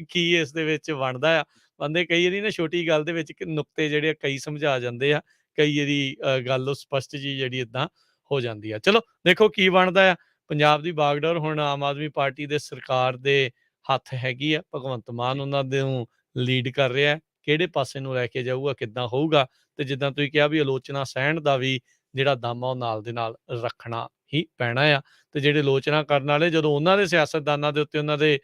ਕੀ ਇਸ ਦੇ ਵਿੱਚ ਬਣਦਾ ਆ। ਬੰਦੇ ਕਈ ਵਾਰੀ ਨਾ ਛੋਟੀ ਗੱਲ ਦੇ ਵਿੱਚ ਨੁਕਤੇ ਜਿਹੜੇ ਆ ਕਈ ਸਮਝਾ ਜਾਂਦੇ ਆ, ਕਈ ਵਾਰੀ ਗੱਲ ਉਹ ਸਪਸ਼ਟ ਜੀ ਜਿਹੜੀ ਏਦਾਂ ਹੋ ਜਾਂਦੀ ਆ। ਚਲੋ ਦੇਖੋ ਕੀ ਬਣਦਾ ਆ। ਪੰਜਾਬ ਦੀ ਬਾਗਡੋਰ ਹੁਣ ਆਮ ਆਦਮੀ ਪਾਰਟੀ ਦੇ ਸਰਕਾਰ ਦੇ ਹੱਥ ਹੈਗੀ ਆ। ਭਗਵੰਤ ਮਾਨ ਉਹਨਾਂ ਦੇ ਨੂੰ ਲੀਡ ਕਰ ਰਿਹਾ, ਕਿਹੜੇ ਪਾਸੇ ਨੂੰ ਲੈ ਕੇ ਜਾਊਗਾ, ਕਿੱਦਾਂ ਹੋਊਗਾ। ਤੇ ਜਿੱਦਾਂ ਤੁਸੀਂ ਕਿਹਾ ਵੀ ਆਲੋਚਨਾ ਸਹਿਣ ਦਾ ਵੀ ਜਿਹੜਾ ਦਮ ਆ ਉਹ ਨਾਲ ਦੇ ਨਾਲ ਰੱਖਣਾ ਹੀ ਪੈਣਾ ਆ। ਤੇ ਜਿਹੜੇ ਆਲੋਚਨਾ ਕਰਨ ਵਾਲੇ, ਜਦੋਂ ਉਹਨਾਂ ਦੇ ਸਿਆਸਤਦਾਨਾਂ ਦੇ ਉੱਤੇ ਉਹਨਾਂ ਦੇ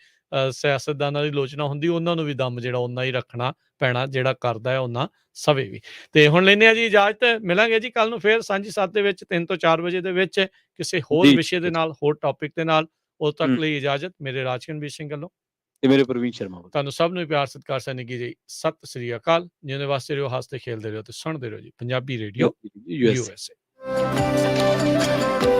ਸਿਆਸਤਦਾਨਾਂ ਦੀ ਆਲੋਚਨਾ ਹੁੰਦੀ, ਉਹਨਾਂ ਨੂੰ ਵੀ ਦਮ ਜਿਹੜਾ ਓਨਾ ਹੀ ਰੱਖਣਾ ਪੈਣਾ, ਜਿਹੜਾ ਕਰਦਾ ਹੈ ਉਹਨਾਂ ਸਵੇ ਵੀ। ਤੇ ਹੁਣ ਲੈਂਦੇ ਆ ਜੀ ਇਜਾਜ਼ਤ, ਮਿਲਾਂਗੇ ਜੀ ਕੱਲ ਨੂੰ ਫੇਰ ਸਾਂਝੀ ਸਾਥ ਦੇ ਵਿੱਚ 3 ਤੋਂ 4 ਵਜੇ ਦੇ ਵਿੱਚ ਕਿਸੇ ਹੋਰ ਜੀ ਵਿਸ਼ੇ ਦੇ ਨਾਲ, ਹੋਰ ਟੌਪਿਕ ਦੇ ਨਾਲ। ਉਦੋਂ ਹੂੰ ਤੱਕ ਲਈ ਇਜਾਜ਼ਤ ਮੇਰੇ ਰਾਜਕਨਵੀਰ ਸਿੰਘ ਵੱਲੋਂ। ਤੇ ਮੇਰੇ ਪ੍ਰਵੀਨ ਸ਼ਰਮਾ ਵੱਲੋਂ। ਤੁਹਾਨੂੰ ਸਭ ਨੂੰ ਪਿਆਰ ਸਤਿਕਾਰ ਸੈਨਿਕ ਜੀ, ਸਤਿ ਸ੍ਰੀ ਅਕਾਲ। ਜਿਉਂਦੇ ਵਾਸਤੇ ਰਹੋ, ਹੱਸਦੇ ਖੇਲਦੇ ਰਹੋ ਤੇ ਸੁਣਦੇ ਰਹੋ ਜੀ ਪੰਜਾਬੀ ਰੇਡੀਓ ਯੂਐਸਏ। USA।